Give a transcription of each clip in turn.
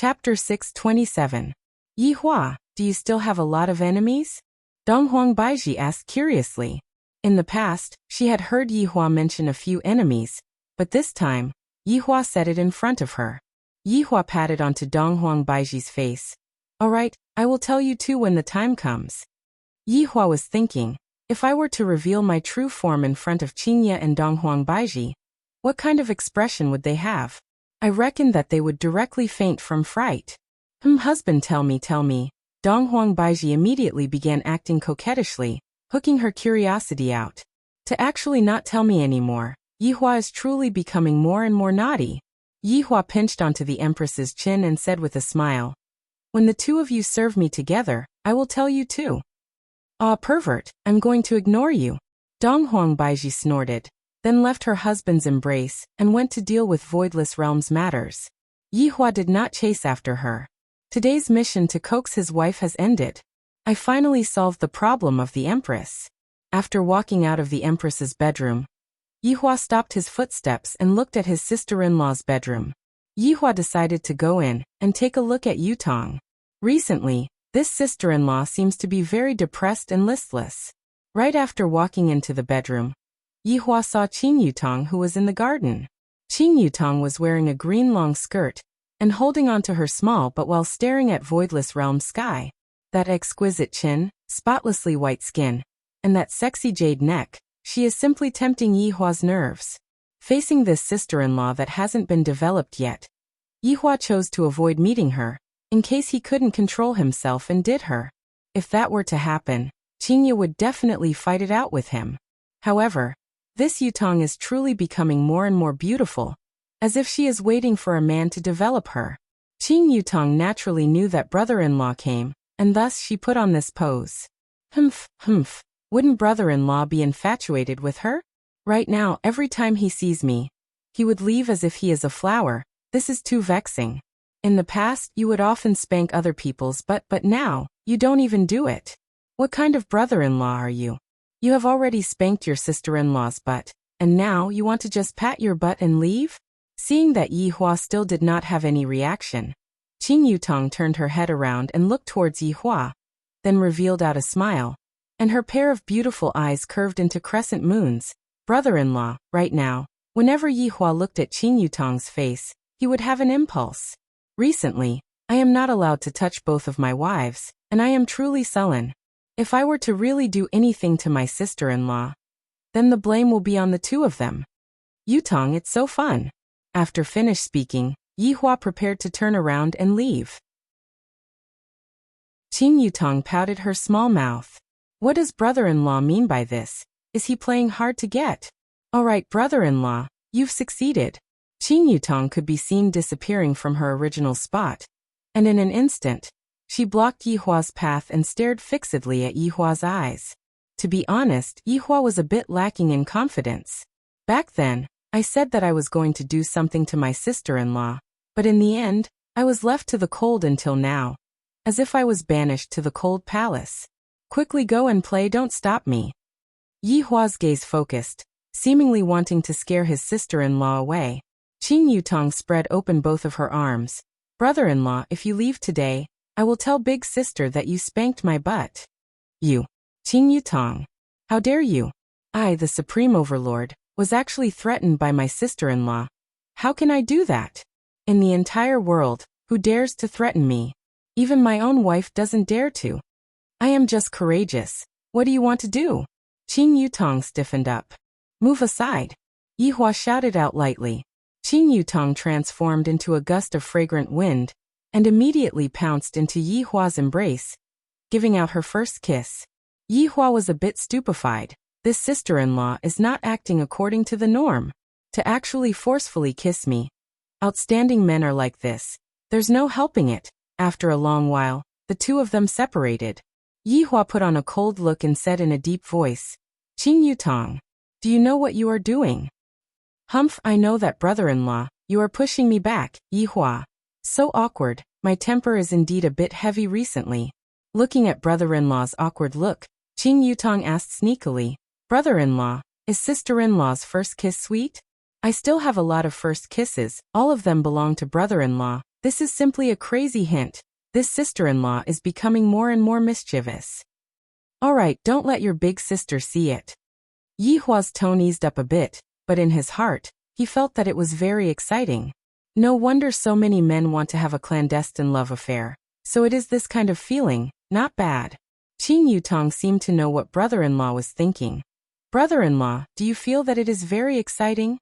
Chapter 627. Yi Hua, do you still have a lot of enemies? Dong Huang Baiji asked curiously. In the past, she had heard Yi Hua mention a few enemies, but this time, Yi Hua said it in front of her. Yi Hua patted onto Dong Huang Baiji's face. All right, I will tell you too when the time comes. Yi Hua was thinking, if I were to reveal my true form in front of Qingye and Dong Huang Baiji, what kind of expression would they have? I reckon that they would directly faint from fright. Husband, tell me. Dong Huang Baiji immediately began acting coquettishly, hooking her curiosity out. To actually not tell me anymore, Yi Hua is truly becoming more and more naughty. Yi Hua pinched onto the Empress's chin and said with a smile, when the two of you serve me together, I will tell you too. Ah, pervert, I'm going to ignore you. Dong Huang Baiji snorted, then left her husband's embrace and went to deal with Voidless Realms matters. Yi Hua did not chase after her. Today's mission to coax his wife has ended. I finally solved the problem of the Empress. After walking out of the Empress's bedroom, Yi Hua stopped his footsteps and looked at his sister-in-law's bedroom. Yi Hua decided to go in and take a look at Yutong. Recently, this sister-in-law seems to be very depressed and listless. Right after walking into the bedroom, Yi Hua saw Qing Yutong, who was in the garden. Qing Yutong was wearing a green long skirt and holding onto her small but while staring at Voidless Realm sky. That exquisite chin, spotlessly white skin, and that sexy jade neck, she is simply tempting Yi Hua's nerves. Facing this sister-in-law that hasn't been developed yet, Yi Hua chose to avoid meeting her, in case he couldn't control himself and did her. If that were to happen, Qingye would definitely fight it out with him. However, this Yutong is truly becoming more and more beautiful, as if she is waiting for a man to develop her. Qing Yutong naturally knew that brother-in-law came, and thus she put on this pose. Humph, wouldn't brother-in-law be infatuated with her? Right now, every time he sees me, he would leave as if he is a flower. This is too vexing. In the past, you would often spank other people's butt, but now, you don't even do it. What kind of brother-in-law are you? You have already spanked your sister-in-law's butt, and now you want to just pat your butt and leave? Seeing that Yi Hua still did not have any reaction, Qing Yutong turned her head around and looked towards Yi Hua, then revealed out a smile, and her pair of beautiful eyes curved into crescent moons. Brother-in-law, right now, whenever Yi Hua looked at Qing Yutong's face, he would have an impulse. Recently, I am not allowed to touch both of my wives, and I am truly sullen. If I were to really do anything to my sister-in-law, then the blame will be on the two of them. Yutong, it's so fun. After finished speaking, Yi Hua prepared to turn around and leave. Qing Yutong pouted her small mouth. What does brother-in-law mean by this? Is he playing hard to get? All right, brother-in-law, you've succeeded. Qing Yutong could be seen disappearing from her original spot, and in an instant, she blocked Yi Hua's path and stared fixedly at Yi Hua's eyes. To be honest, Yi Hua was a bit lacking in confidence. Back then, I said that I was going to do something to my sister-in-law, but in the end, I was left to the cold until now, as if I was banished to the cold palace. Quickly go and play, don't stop me. Yi Hua's gaze focused, seemingly wanting to scare his sister-in-law away. Qing Yutong spread open both of her arms. Brother-in-law, if you leave today, I will tell big sister that you spanked my butt. You. Qing Yutong. How dare you? I, the Supreme Overlord, was actually threatened by my sister-in-law. How can I do that? In the entire world, who dares to threaten me? Even my own wife doesn't dare to. I am just courageous. What do you want to do? Qing Yutong stiffened up. Move aside. Yi Hua shouted out lightly. Qing Yutong transformed into a gust of fragrant wind, and immediately pounced into Yi Hua's embrace, giving out her first kiss. Yi Hua was a bit stupefied. This sister-in-law is not acting according to the norm. To actually forcefully kiss me. Outstanding men are like this. There's no helping it. After a long while, the two of them separated. Yi Hua put on a cold look and said in a deep voice, Qing Yutong, do you know what you are doing? Humph, I know that, brother-in-law, you are pushing me back, Yi Hua. So awkward, my temper is indeed a bit heavy recently. Looking at brother-in-law's awkward look, Qing Yutong asked sneakily, brother-in-law, is sister-in-law's first kiss sweet? I still have a lot of first kisses, all of them belong to brother-in-law. This is simply a crazy hint. This sister-in-law is becoming more and more mischievous. All right, don't let your big sister see it. Yi Hua's tone eased up a bit, but in his heart, he felt that it was very exciting. No wonder so many men want to have a clandestine love affair. So it is this kind of feeling, not bad. Qin Yutong seemed to know what brother-in-law was thinking. Brother-in-law, do you feel that it is very exciting?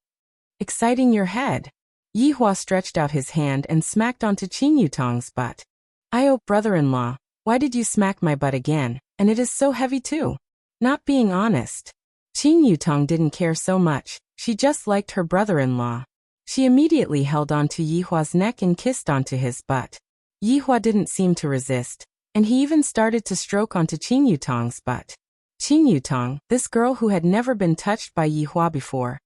Exciting your head. Yi Hua stretched out his hand and smacked onto Qin Yutong's butt. Brother-in-law, why did you smack my butt again? And it is so heavy too. Not being honest. Qin Yutong didn't care so much, she just liked her brother-in-law. She immediately held onto Yi Hua's neck and kissed onto his butt. Yi Hua didn't seem to resist, and he even started to stroke onto Qin Yutong's butt. Qin Yutong, this girl who had never been touched by Yi Hua before,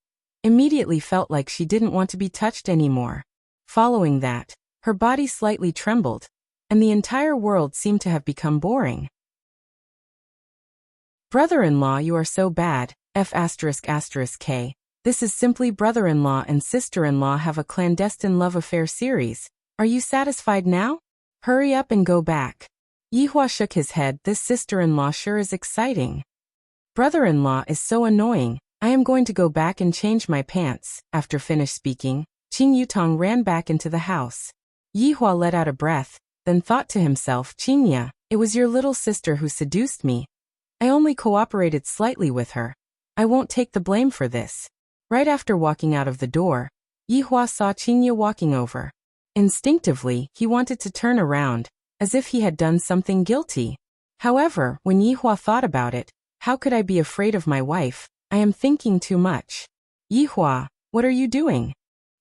immediately felt like she didn't want to be touched anymore. Following that, her body slightly trembled, and the entire world seemed to have become boring. Brother-in-law, you are so bad, F***K. This is simply brother-in-law and sister-in-law have a clandestine love affair series. Are you satisfied now? Hurry up and go back. Yi Hua shook his head. This sister-in-law sure is exciting. Brother-in-law is so annoying. I am going to go back and change my pants. After finished speaking, Qin Yutong ran back into the house. Yi Hua let out a breath, then thought to himself, Qinya, it was your little sister who seduced me. I only cooperated slightly with her. I won't take the blame for this. Right after walking out of the door, Yi Hua saw Qinya walking over. Instinctively, he wanted to turn around, as if he had done something guilty. However, when Yi Hua thought about it, how could I be afraid of my wife? I am thinking too much. Yi Hua, what are you doing?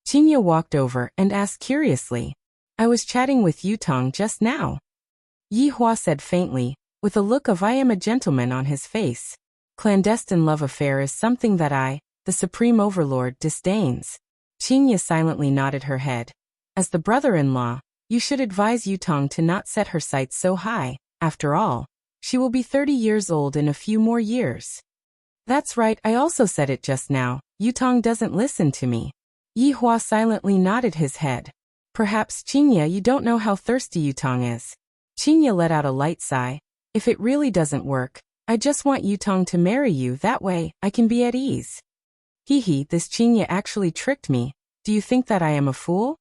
Qinya walked over and asked curiously. I was chatting with Yutong just now. Yi Hua said faintly, with a look of I am a gentleman on his face. Clandestine love affair is something that I, the Supreme Overlord, disdains. Qinya silently nodded her head. As the brother-in-law, you should advise Yutong to not set her sights so high. After all, she will be 30 years old in a few more years. That's right, I also said it just now. Yutong doesn't listen to me. Yi Hua silently nodded his head. Perhaps, Qinya, you don't know how thirsty Yutong is. Qinya let out a light sigh. If it really doesn't work, I just want Yutong to marry you, that way, I can be at ease. Hee, this Qinya actually tricked me. Do you think that I am a fool?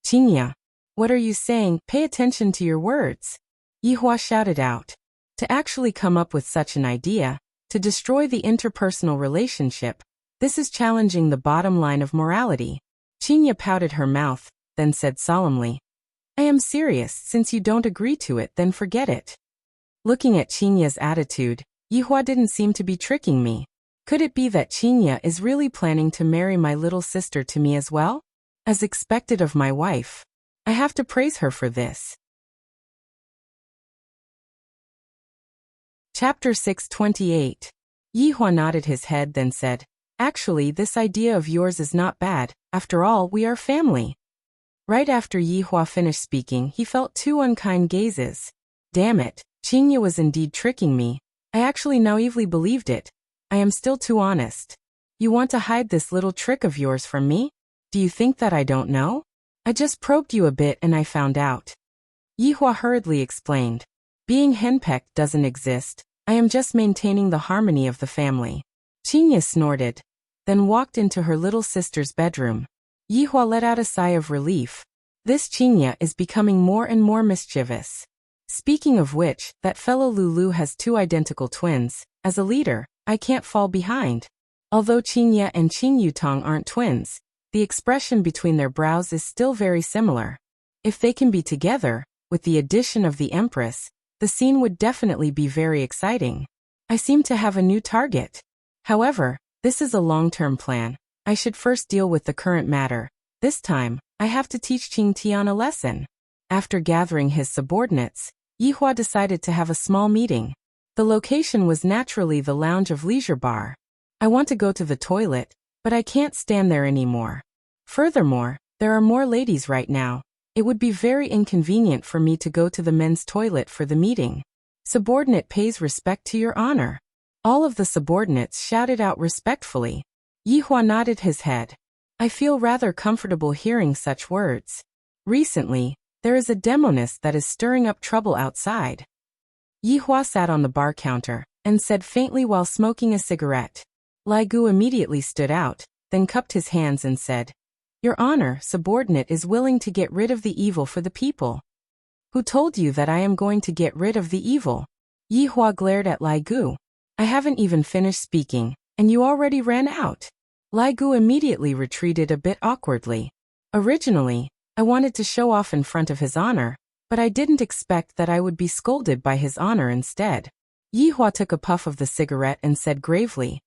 Qinya, what are you saying? Pay attention to your words. Yi Hua shouted out. To actually come up with such an idea, to destroy the interpersonal relationship, this is challenging the bottom line of morality. Qinya pouted her mouth, then said solemnly, I am serious. Since you don't agree to it, then forget it. Looking at Qinya's attitude, Yi Hua didn't seem to be tricking me. Could it be that Qinya is really planning to marry my little sister to me as well? As expected of my wife. I have to praise her for this. Chapter 628. Yi Hua nodded his head then said, Actually, this idea of yours is not bad. After all, we are family. Right after Yi Hua finished speaking, he felt two unkind gazes. Damn it, Qinya was indeed tricking me. I actually naively believed it. I am still too honest. You want to hide this little trick of yours from me? Do you think that I don't know? I just probed you a bit and I found out. Yi Hua hurriedly explained. Being henpecked doesn't exist. I am just maintaining the harmony of the family. Qinya snorted, then walked into her little sister's bedroom. Yi Hua let out a sigh of relief. This Qinya is becoming more and more mischievous. Speaking of which, that fellow Lulu has two identical twins. As a leader, I can't fall behind. Although Qinya and Qin Yutong aren't twins, the expression between their brows is still very similar. If they can be together, with the addition of the Empress, the scene would definitely be very exciting. I seem to have a new target. However, this is a long-term plan. I should first deal with the current matter. This time, I have to teach Qing Tian a lesson. After gathering his subordinates, Yi Hua decided to have a small meeting. The location was naturally the lounge of Leisure Bar. I want to go to the toilet, but I can't stand there anymore. Furthermore, there are more ladies right now. It would be very inconvenient for me to go to the men's toilet for the meeting. Subordinate pays respect to your honor. All of the subordinates shouted out respectfully. Yi Hua nodded his head. I feel rather comfortable hearing such words. Recently, there is a demoness that is stirring up trouble outside. Yihua sat on the bar counter and said faintly while smoking a cigarette. Lai Gu immediately stood out, then cupped his hands and said, "Your Honor, subordinate is willing to get rid of the evil for the people." "Who told you that I am going to get rid of the evil?" Yihua glared at Lai Gu. "I haven't even finished speaking, and you already ran out." Lai Gu immediately retreated a bit awkwardly. "Originally, I wanted to show off in front of His Honor, but I didn't expect that I would be scolded by His Honor instead." Yihua took a puff of the cigarette and said gravely,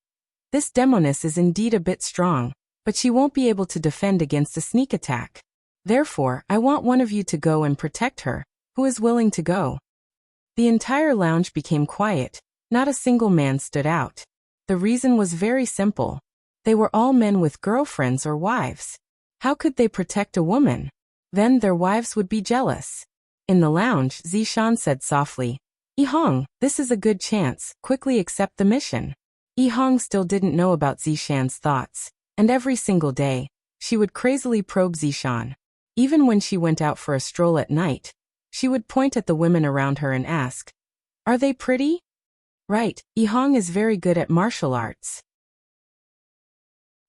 "This demoness is indeed a bit strong, but she won't be able to defend against a sneak attack. Therefore, I want one of you to go and protect her. Who is willing to go?" The entire lounge became quiet. Not a single man stood out. The reason was very simple. They were all men with girlfriends or wives. How could they protect a woman? Then their wives would be jealous. In the lounge, Zishan said softly, "Yihong, this is a good chance, quickly accept the mission." Yihong still didn't know about Zishan's thoughts, and every single day, she would crazily probe Zishan. Even when she went out for a stroll at night, she would point at the women around her and ask, "Are they pretty?" Right, Yihong is very good at martial arts.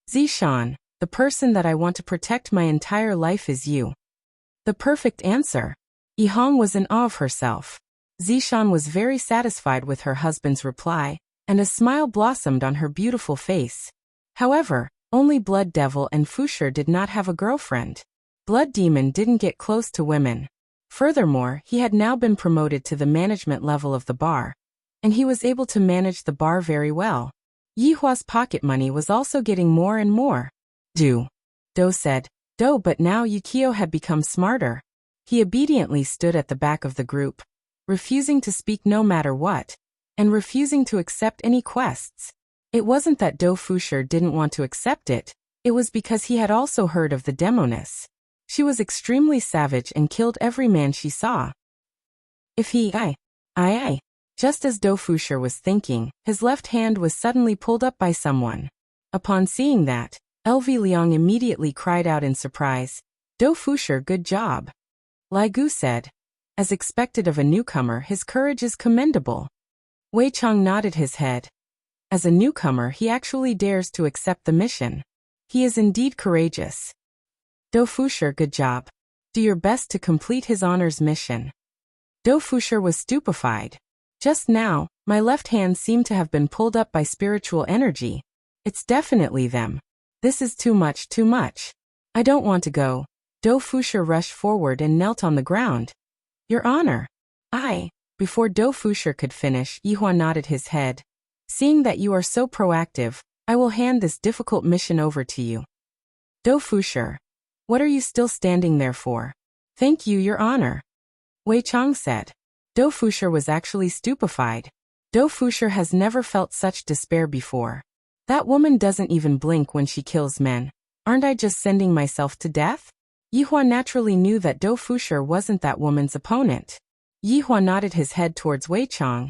"Zishan, the person that I want to protect my entire life is you." The perfect answer. Yihong was in awe of herself. Zishan was very satisfied with her husband's reply, and a smile blossomed on her beautiful face. However, only Blood Devil and Fushur did not have a girlfriend. Blood Demon didn't get close to women. Furthermore, he had now been promoted to the management level of the bar, and he was able to manage the bar very well. Yihua's pocket money was also getting more and more. Do said, "Do," but now Yukio had become smarter. He obediently stood at the back of the group, refusing to speak no matter what, and refusing to accept any quests. It wasn't that Do Fushur didn't want to accept it was because he had also heard of the demoness. She was extremely savage and killed every man she saw. If he, I. Just as Do Fushur was thinking, his left hand was suddenly pulled up by someone. Upon seeing that, LV Liang immediately cried out in surprise, "Do Fushur, good job." Lai Gu said, "As expected of a newcomer, his courage is commendable." Wei Chang nodded his head. As a newcomer, he actually dares to accept the mission. He is indeed courageous. "Do Fushur, good job. Do your best to complete His Honor's mission." Do Fushur was stupefied. "Just now, my left hand seemed to have been pulled up by spiritual energy. It's definitely them. This is too much, too much. I don't want to go." Do Fushur rushed forward and knelt on the ground. "Your Honor." Before Do Fushur could finish, Yihua nodded his head. "Seeing that you are so proactive, I will hand this difficult mission over to you." "Do Fushur, what are you still standing there for?" "Thank you, Your Honor." Wei Chang said. Do Fushur was actually stupefied. Do Fushur has never felt such despair before. That woman doesn't even blink when she kills men. Aren't I just sending myself to death? Yihua naturally knew that Do Fushur wasn't that woman's opponent. Yihua nodded his head towards Wei Chang,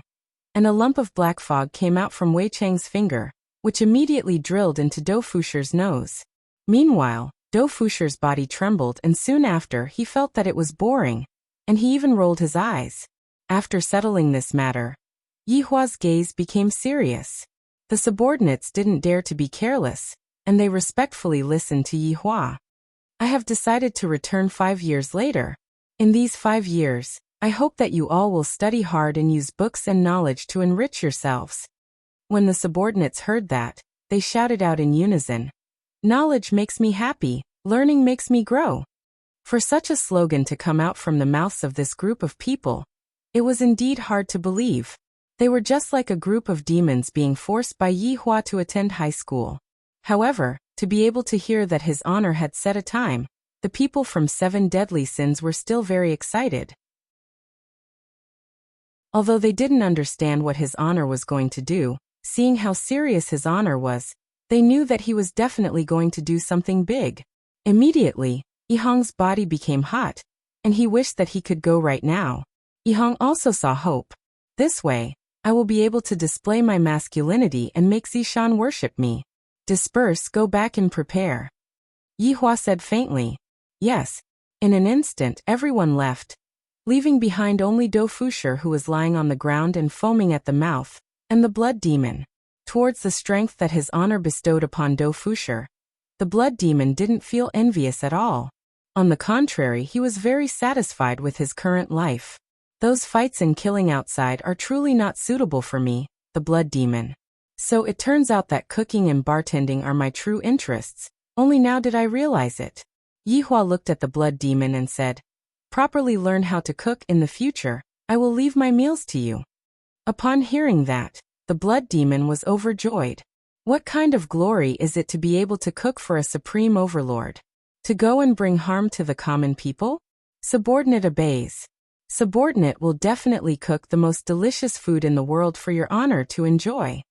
and a lump of black fog came out from Wei Chang's finger, which immediately drilled into Do Fushur's nose. Meanwhile, Do Fushur's body trembled, and soon after he felt that it was boring, and he even rolled his eyes. After settling this matter, Yihua's gaze became serious. The subordinates didn't dare to be careless, and they respectfully listened to Yihua. "I have decided to return 5 years later. In these 5 years, I hope that you all will study hard and use books and knowledge to enrich yourselves." When the subordinates heard that, they shouted out in unison, "Knowledge makes me happy, learning makes me grow." For such a slogan to come out from the mouths of this group of people, it was indeed hard to believe. They were just like a group of demons being forced by Yihua to attend high school. However, to be able to hear that His Honor had set a time, the people from 7 deadly sins were still very excited. Although they didn't understand what His Honor was going to do, seeing how serious His Honor was, they knew that he was definitely going to do something big. Immediately, Yihong's body became hot, and he wished that he could go right now. Yihong also saw hope. This way, I will be able to display my masculinity and make Zishan worship me. Disperse, go back and prepare. Yihua said faintly. Yes. In an instant, everyone left, leaving behind only Dofusher, who was lying on the ground and foaming at the mouth, and the blood demon. Towards the strength that his honor bestowed upon Dofusher, the blood demon didn't feel envious at all. On the contrary, he was very satisfied with his current life. Those fights and killing outside are truly not suitable for me, the blood demon. So it turns out that cooking and bartending are my true interests, only now did I realize it. Yihua looked at the blood demon and said, "Properly learn how to cook in the future, I will leave my meals to you." Upon hearing that, the blood demon was overjoyed. What kind of glory is it to be able to cook for a supreme overlord? To go and bring harm to the common people? Subordinate obeys. Subordinate will definitely cook the most delicious food in the world for your honor to enjoy.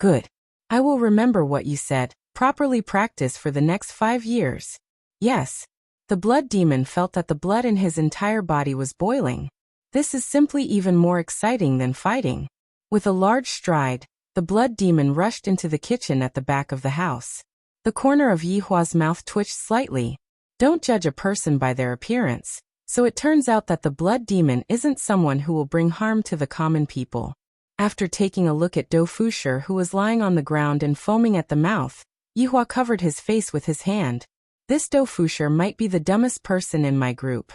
Good. I will remember what you said, properly practice for the next 5 years. Yes. The blood demon felt that the blood in his entire body was boiling. This is simply even more exciting than fighting. With a large stride, the blood demon rushed into the kitchen at the back of the house. The corner of Yihua's mouth twitched slightly. Don't judge a person by their appearance. So it turns out that the blood demon isn't someone who will bring harm to the common people. After taking a look at Dofusher, who was lying on the ground and foaming at the mouth, Yihua covered his face with his hand. This Dofusher might be the dumbest person in my group.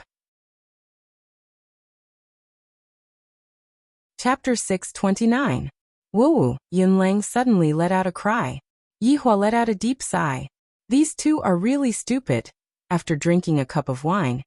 Chapter 629. Woo! Yunlang suddenly let out a cry. Yihua let out a deep sigh. These two are really stupid. After drinking a cup of wine,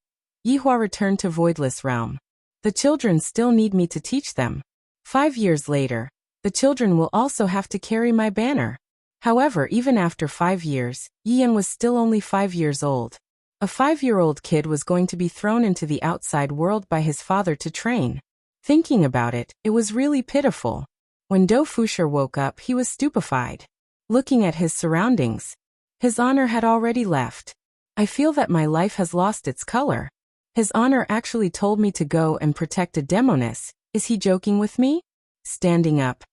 Yihua returned to Voidless Realm. The children still need me to teach them. 5 years later, the children will also have to carry my banner. However, even after 5 years, Yian was still only 5 years old. A 5-year-old kid was going to be thrown into the outside world by his father to train. Thinking about it, it was really pitiful. When Dofusher woke up, he was stupefied. Looking at his surroundings, his honor had already left. I feel that my life has lost its color. His honor actually told me to go and protect a demoness. Is he joking with me? Standing up,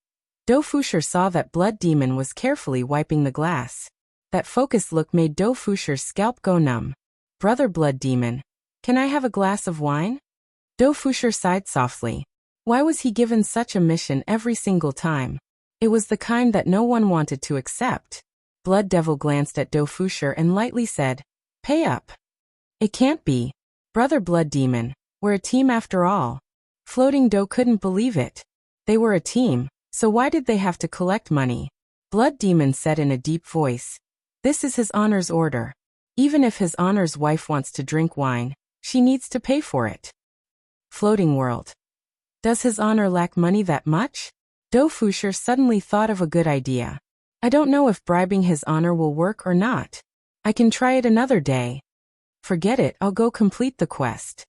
Dofusher saw that blood demon was carefully wiping the glass. That focused look made Dofusher's scalp go numb. Brother blood demon, can I have a glass of wine? Dofusher sighed softly. Why was he given such a mission every single time? It was the kind that no one wanted to accept. Blood Devil glanced at Dofusher and lightly said, "Pay up." It can't be. Brother blood demon, we're a team after all. Floating Dough couldn't believe it. They were a team, so why did they have to collect money? Blood demon said in a deep voice, "This is his honor's order. Even if his honor's wife wants to drink wine, she needs to pay for it." Floating World. Does his honor lack money that much? Dofusher suddenly thought of a good idea. I don't know if bribing his honor will work or not. I can try it another day. Forget it, I'll go complete the quest.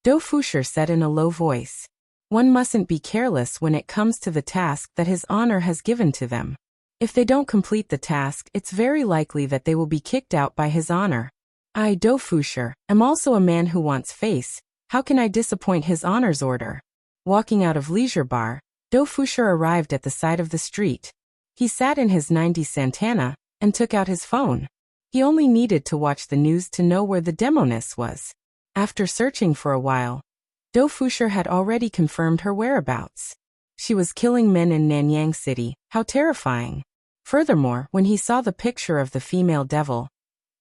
Dofusher said in a low voice. One mustn't be careless when it comes to the task that his honor has given to them. If they don't complete the task, it's very likely that they will be kicked out by his honor. I, Dofusher, am also a man who wants face. How can I disappoint his honor's order? Walking out of Leisure Bar, Dofusher arrived at the side of the street. He sat in his 90s Santana and took out his phone. He only needed to watch the news to know where the demoness was. After searching for a while, Dofusher had already confirmed her whereabouts. She was killing men in Nanyang City. How terrifying. Furthermore, when he saw the picture of the female devil,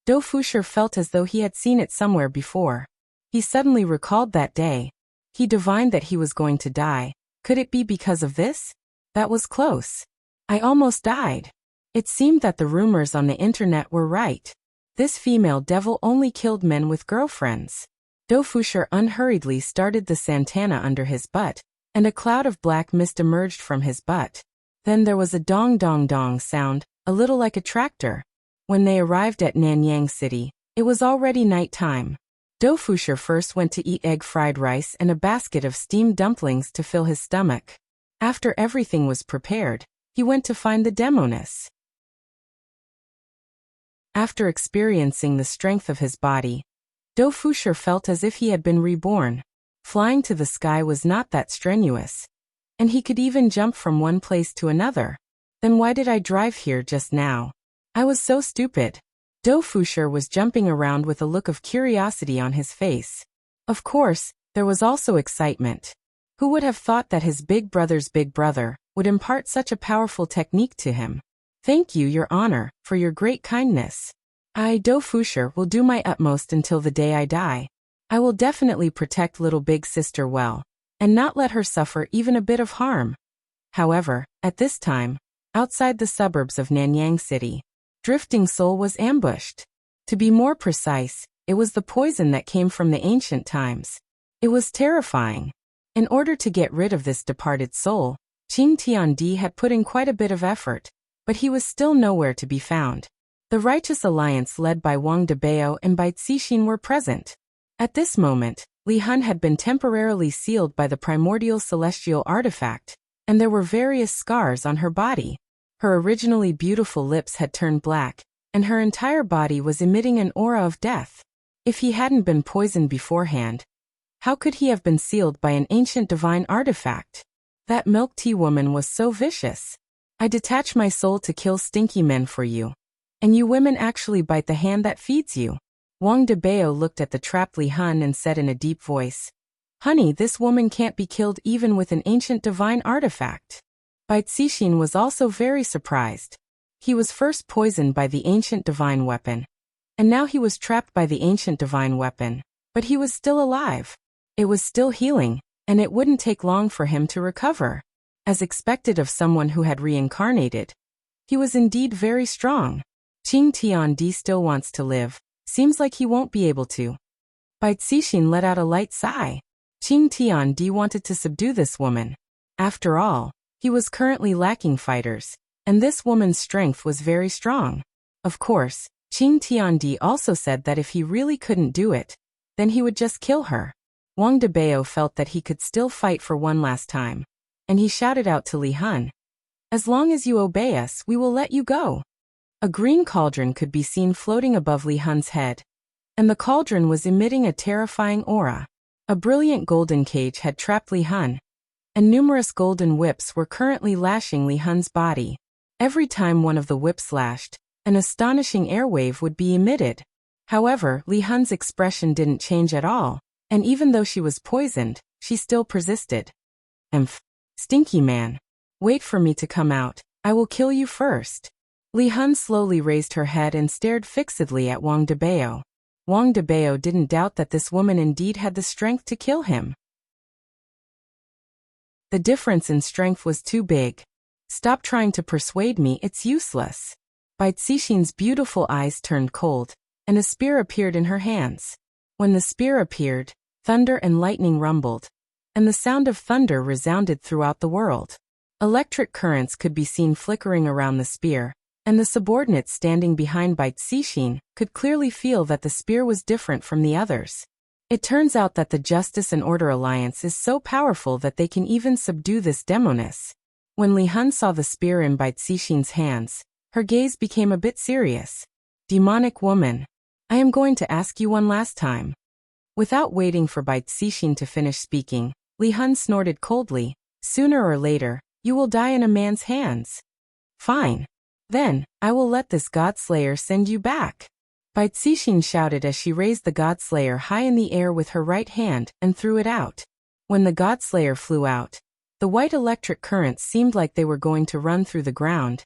Dofusher felt as though he had seen it somewhere before. He suddenly recalled that day. He divined that he was going to die. Could it be because of this? That was close. I almost died. It seemed that the rumors on the internet were right. This female devil only killed men with girlfriends. Dofusher unhurriedly started the Santana under his butt, and a cloud of black mist emerged from his butt. Then there was a dong dong dong sound, a little like a tractor. When they arrived at Nanyang City, it was already night time. Dofusher first went to eat egg fried rice and a basket of steamed dumplings to fill his stomach. After everything was prepared, he went to find the demoness. After experiencing the strength of his body, Dofusher felt as if he had been reborn. Flying to the sky was not that strenuous. And he could even jump from one place to another. Then why did I drive here just now? I was so stupid. Dofusher was jumping around with a look of curiosity on his face. Of course, there was also excitement. Who would have thought that his big brother's big brother would impart such a powerful technique to him? Thank you, Your Honor, for your great kindness. I, Dofusher, will do my utmost until the day I die. I will definitely protect little big sister well, and not let her suffer even a bit of harm. However, at this time, outside the suburbs of Nanyang City, Drifting Soul was ambushed. To be more precise, it was the poison that came from the ancient times. It was terrifying. In order to get rid of this departed soul, Qing Tiandi had put in quite a bit of effort, but he was still nowhere to be found. The Righteous Alliance led by Wang Debao and Bai Cixin were present. At this moment, Li Hun had been temporarily sealed by the primordial celestial artifact, and there were various scars on her body. Her originally beautiful lips had turned black, and her entire body was emitting an aura of death. If he hadn't been poisoned beforehand, how could he have been sealed by an ancient divine artifact? That milk tea woman was so vicious. I detach my soul to kill stinky men for you. And you women actually bite the hand that feeds you. Wang Debao looked at the trapped Li Hun and said in a deep voice, Honey, this woman can't be killed even with an ancient divine artifact. Bai Cixin was also very surprised. He was first poisoned by the ancient divine weapon, and now he was trapped by the ancient divine weapon, but he was still alive. It was still healing, and it wouldn't take long for him to recover. As expected of someone who had reincarnated, he was indeed very strong. Qing Tiandi still wants to live. Seems like he won't be able to. Bai Cixin let out a light sigh. Qing Tiandi wanted to subdue this woman. After all, he was currently lacking fighters, and this woman's strength was very strong. Of course, Qing Tiandi also said that if he really couldn't do it, then he would just kill her. Wang Debao felt that he could still fight for one last time, and he shouted out to Li Hun, As long as you obey us, we will let you go. A green cauldron could be seen floating above Li Hun's head, and the cauldron was emitting a terrifying aura. A brilliant golden cage had trapped Li Hun, and numerous golden whips were currently lashing Li Hun's body. Every time one of the whips lashed, an astonishing airwave would be emitted. However, Li Hun's expression didn't change at all, and even though she was poisoned, she still persisted. Stinky man. Wait for me to come out, I will kill you first. Li Hun slowly raised her head and stared fixedly at Wang Debao. Wang Debao didn't doubt that this woman indeed had the strength to kill him. The difference in strength was too big. Stop trying to persuade me, it's useless. Bai Cixin's beautiful eyes turned cold, and a spear appeared in her hands. When the spear appeared, thunder and lightning rumbled, and the sound of thunder resounded throughout the world. Electric currents could be seen flickering around the spear, and the subordinates standing behind Bai Cixin could clearly feel that the spear was different from the others. It turns out that the Justice and Order Alliance is so powerful that they can even subdue this demoness. When Li Hun saw the spear in Bai Cixin's hands, her gaze became a bit serious. Demonic woman, I am going to ask you one last time. Without waiting for Bai Cixin to finish speaking, Li Hun snorted coldly, Sooner or later, you will die in a man's hands. Fine. Then, I will let this Godslayer send you back. Bai Cixin shouted as she raised the Godslayer high in the air with her right hand and threw it out. When the Godslayer flew out, the white electric currents seemed like they were going to run through the ground,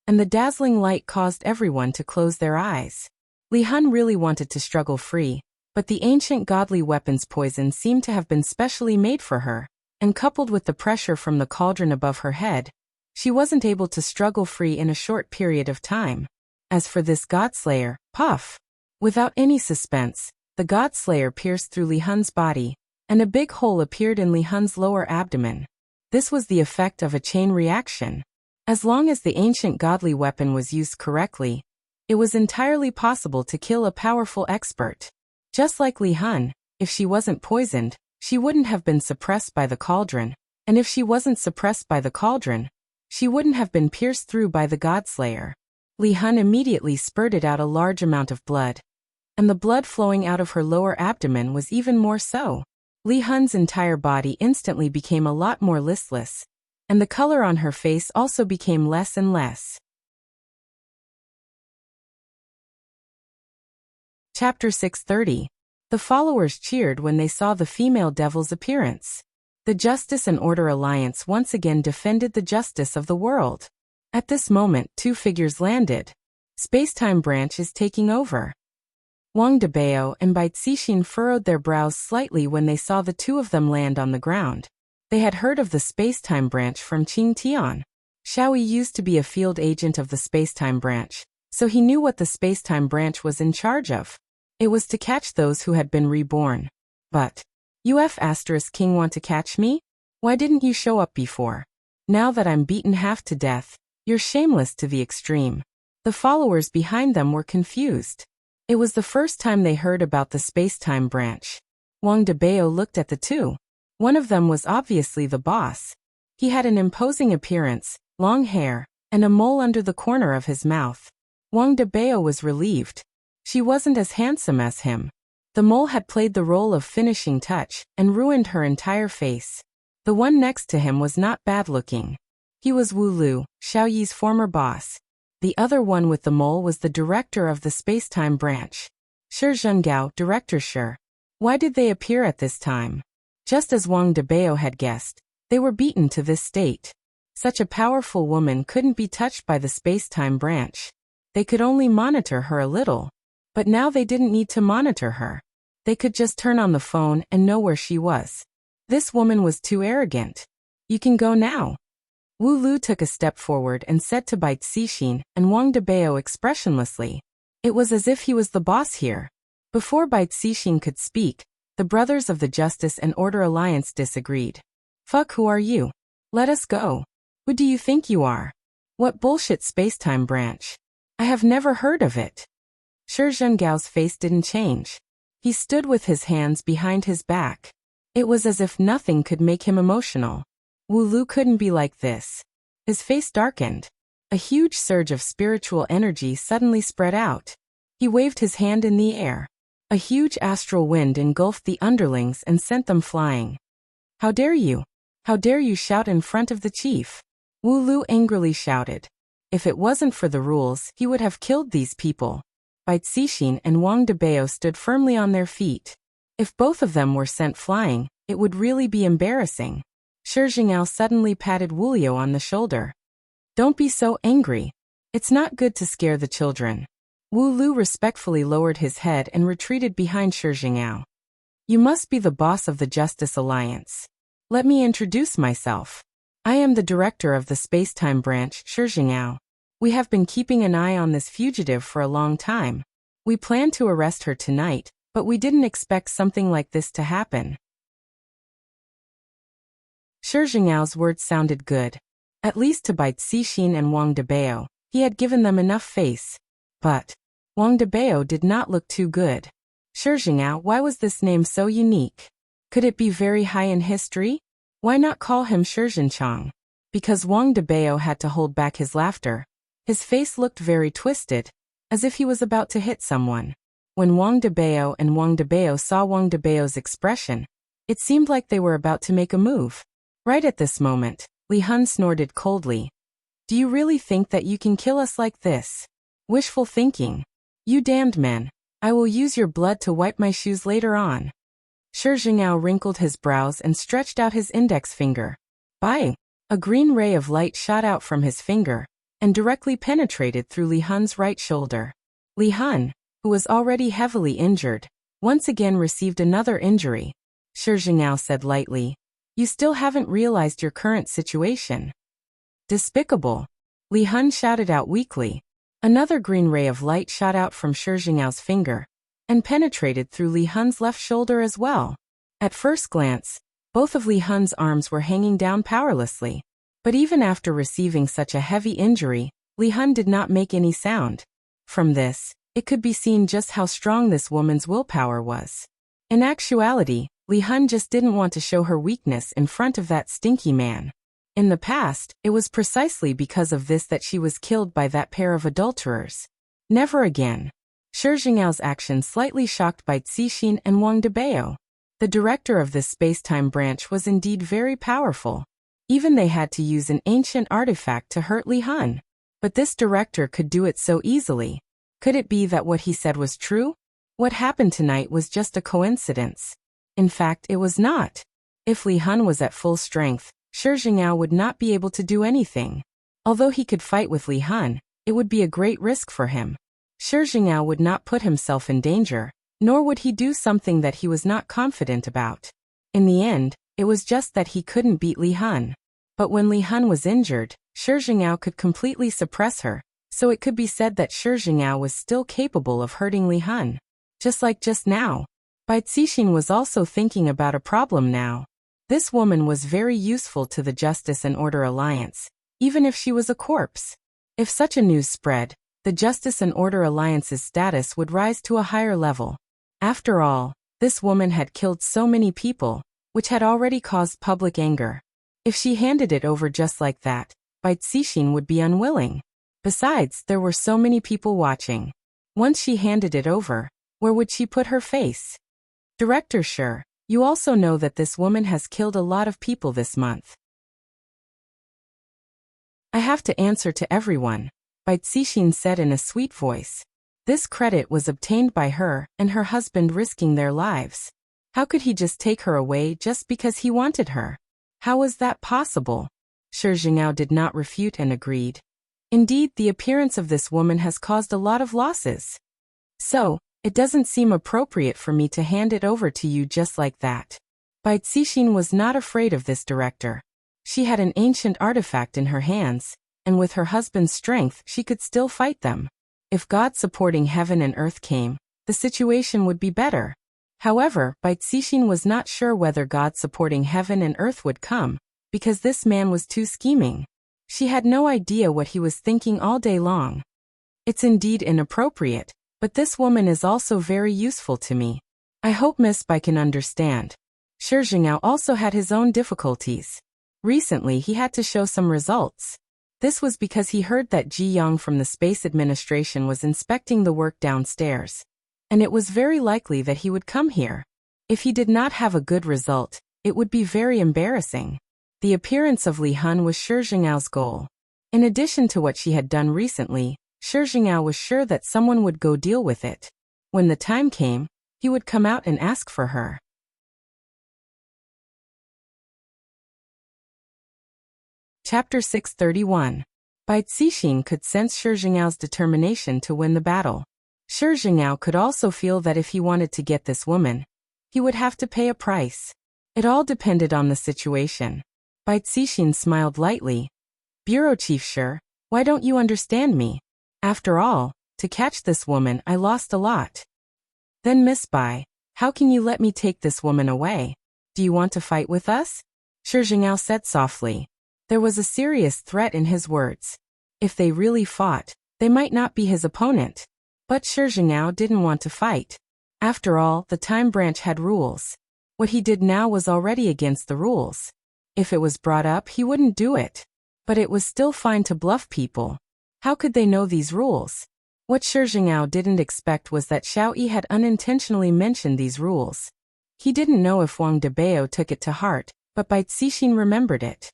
and the dazzling light caused everyone to close their eyes. Li Hun really wanted to struggle free, but the ancient godly weapon's poison seemed to have been specially made for her, and coupled with the pressure from the cauldron above her head, she wasn't able to struggle free in a short period of time. As for this Godslayer, puff! Without any suspense, the Godslayer pierced through Li Hun's body, and a big hole appeared in Li Hun's lower abdomen. This was the effect of a chain reaction. As long as the ancient godly weapon was used correctly, it was entirely possible to kill a powerful expert. Just like Li Hun, if she wasn't poisoned, she wouldn't have been suppressed by the cauldron, and if she wasn't suppressed by the cauldron, she wouldn't have been pierced through by the Godslayer. Li Hun immediately spurted out a large amount of blood, and the blood flowing out of her lower abdomen was even more so. Li Hun's entire body instantly became a lot more listless, and the color on her face also became less and less. Chapter 630. The followers cheered when they saw the female devil's appearance. The Justice and Order Alliance once again defended the justice of the world. At this moment, two figures landed. Spacetime Branch is taking over. Wang Debao and Bai Cixin furrowed their brows slightly when they saw the two of them land on the ground. They had heard of the Spacetime Branch from Qing Tian. Xiaoyi used to be a field agent of the Spacetime Branch, so he knew what the Spacetime Branch was in charge of. It was to catch those who had been reborn. But, King want to catch me? Why didn't you show up before? Now that I'm beaten half to death, you're shameless to the extreme. The followers behind them were confused. It was the first time they heard about the Spacetime Branch. Wang Debao looked at the two. One of them was obviously the boss. He had an imposing appearance, long hair, and a mole under the corner of his mouth. Wang Debao was relieved. She wasn't as handsome as him. The mole had played the role of finishing touch and ruined her entire face. The one next to him was not bad-looking. He was Wu Lu, Xiaoyi's former boss. The other one with the mole was the director of the Spacetime Branch. Shi Zhengao, Director Shi. Why did they appear at this time? Just as Wang Debao had guessed, they were beaten to this state. Such a powerful woman couldn't be touched by the Spacetime Branch. They could only monitor her a little. But now they didn't need to monitor her. They could just turn on the phone and know where she was. This woman was too arrogant. You can go now. Wu Lu took a step forward and said to Bai Cixin and Wang Debao expressionlessly. It was as if he was the boss here. Before Bai Cixin could speak, the brothers of the Justice and Order Alliance disagreed. Fuck, who are you? Let us go. Who do you think you are? What bullshit Spacetime Branch? I have never heard of it. Shi Zhengao's face didn't change. He stood with his hands behind his back. It was as if nothing could make him emotional. Wu Lu couldn't be like this. His face darkened. A huge surge of spiritual energy suddenly spread out. He waved his hand in the air. A huge astral wind engulfed the underlings and sent them flying. How dare you? How dare you shout in front of the chief? Wu Lu angrily shouted. If it wasn't for the rules, he would have killed these people. Bai Cixin and Wang Debao stood firmly on their feet. If both of them were sent flying, it would really be embarrassing. Shi Zhengao suddenly patted Wu Liu on the shoulder. Don't be so angry. It's not good to scare the children. Wu Lu respectfully lowered his head and retreated behind Shi Zhengao. You must be the boss of the Justice Alliance. Let me introduce myself. I am the director of the Spacetime Branch, Shi Zhengao. We have been keeping an eye on this fugitive for a long time. We planned to arrest her tonight, but we didn't expect something like this to happen. Shi Zhengao's words sounded good. At least to Bai Cixin and Wang Debao, he had given them enough face. But Wang Debao did not look too good. Shi Zhengao, why was this name so unique? Could it be very high in history? Why not call him Shi Zhenchang? Because Wang Debao had to hold back his laughter. His face looked very twisted, as if he was about to hit someone. When Wang Debao saw Wang Debao's expression, it seemed like they were about to make a move. Right at this moment, Li Hun snorted coldly. Do you really think that you can kill us like this? Wishful thinking. You damned men. I will use your blood to wipe my shoes later on. Shi Zhengao wrinkled his brows and stretched out his index finger. Bang! A green ray of light shot out from his finger and directly penetrated through Li Hun's right shoulder. Li Hun, who was already heavily injured, once again received another injury. Shi Zhengao said lightly, You still haven't realized your current situation. Despicable. Li Hun shouted out weakly. Another green ray of light shot out from Shi Zhengao's finger and penetrated through Li Hun's left shoulder as well. At first glance, both of Li Hun's arms were hanging down powerlessly. But even after receiving such a heavy injury, Li Hun did not make any sound. From this, it could be seen just how strong this woman's willpower was. In actuality, Li Hun just didn't want to show her weakness in front of that stinky man. In the past, it was precisely because of this that she was killed by that pair of adulterers. Never again. Shi Zhengao's action slightly shocked Bai Cixin and Wang Debao. The director of this Spacetime Branch was indeed very powerful. Even they had to use an ancient artifact to hurt Li Hun. But this director could do it so easily. Could it be that what he said was true? What happened tonight was just a coincidence. In fact, it was not. If Li Hun was at full strength, Shi Jingao would not be able to do anything. Although he could fight with Li Hun, it would be a great risk for him. Shi Jingao would not put himself in danger, nor would he do something that he was not confident about. In the end, it was just that he couldn't beat Li Hun. But when Li Hun was injured, Shi Jingao could completely suppress her, so it could be said that Shi Jingao was still capable of hurting Li Hun. Just like just now. Bai Cixin was also thinking about a problem now. This woman was very useful to the Justice and Order Alliance, even if she was a corpse. If such a news spread, the Justice and Order Alliance's status would rise to a higher level. After all, this woman had killed so many people, which had already caused public anger. If she handed it over just like that, Bai Cixin would be unwilling. Besides, there were so many people watching. Once she handed it over, where would she put her face? Director Shi, you also know that this woman has killed a lot of people this month. I have to answer to everyone, Bai Cixin said in a sweet voice. This credit was obtained by her and her husband risking their lives. How could he just take her away just because he wanted her? How was that possible? Shi Jingao did not refute and agreed. Indeed, the appearance of this woman has caused a lot of losses. So, it doesn't seem appropriate for me to hand it over to you just like that. Bai Cixin was not afraid of this director. She had an ancient artifact in her hands, and with her husband's strength she could still fight them. If God supporting heaven and earth came, the situation would be better. However, Bai Cixin was not sure whether God supporting heaven and earth would come, because this man was too scheming. She had no idea what he was thinking all day long. It's indeed inappropriate, but this woman is also very useful to me. I hope Miss Bai can understand. Shi Jingao also had his own difficulties. Recently he had to show some results. This was because he heard that Ji Yang from the Space Administration was inspecting the work downstairs. And it was very likely that he would come here. If he did not have a good result, it would be very embarrassing. The appearance of Li Hun was Shi Jing'ao's goal. In addition to what she had done recently, Shi Jing'ao was sure that someone would go deal with it. When the time came, he would come out and ask for her. Chapter 631. Bai Cixin could sense Shi Jing'ao's determination to win the battle. Shi Jing'ao could also feel that if he wanted to get this woman, he would have to pay a price. It all depended on the situation. Bai Cixin smiled lightly. Bureau Chief Shi, why don't you understand me? After all, to catch this woman I lost a lot. Then Miss Bai, how can you let me take this woman away? Do you want to fight with us? Shi Jing'ao said softly. There was a serious threat in his words. If they really fought, they might not be his opponent. But Shi Jing'ao didn't want to fight. After all, the time branch had rules. What he did now was already against the rules. If it was brought up, he wouldn't do it. But it was still fine to bluff people. How could they know these rules? What Shi Jing'ao didn't expect was that Xiao Yi had unintentionally mentioned these rules. He didn't know if Wang Debao took it to heart, but Bai Cixin remembered it.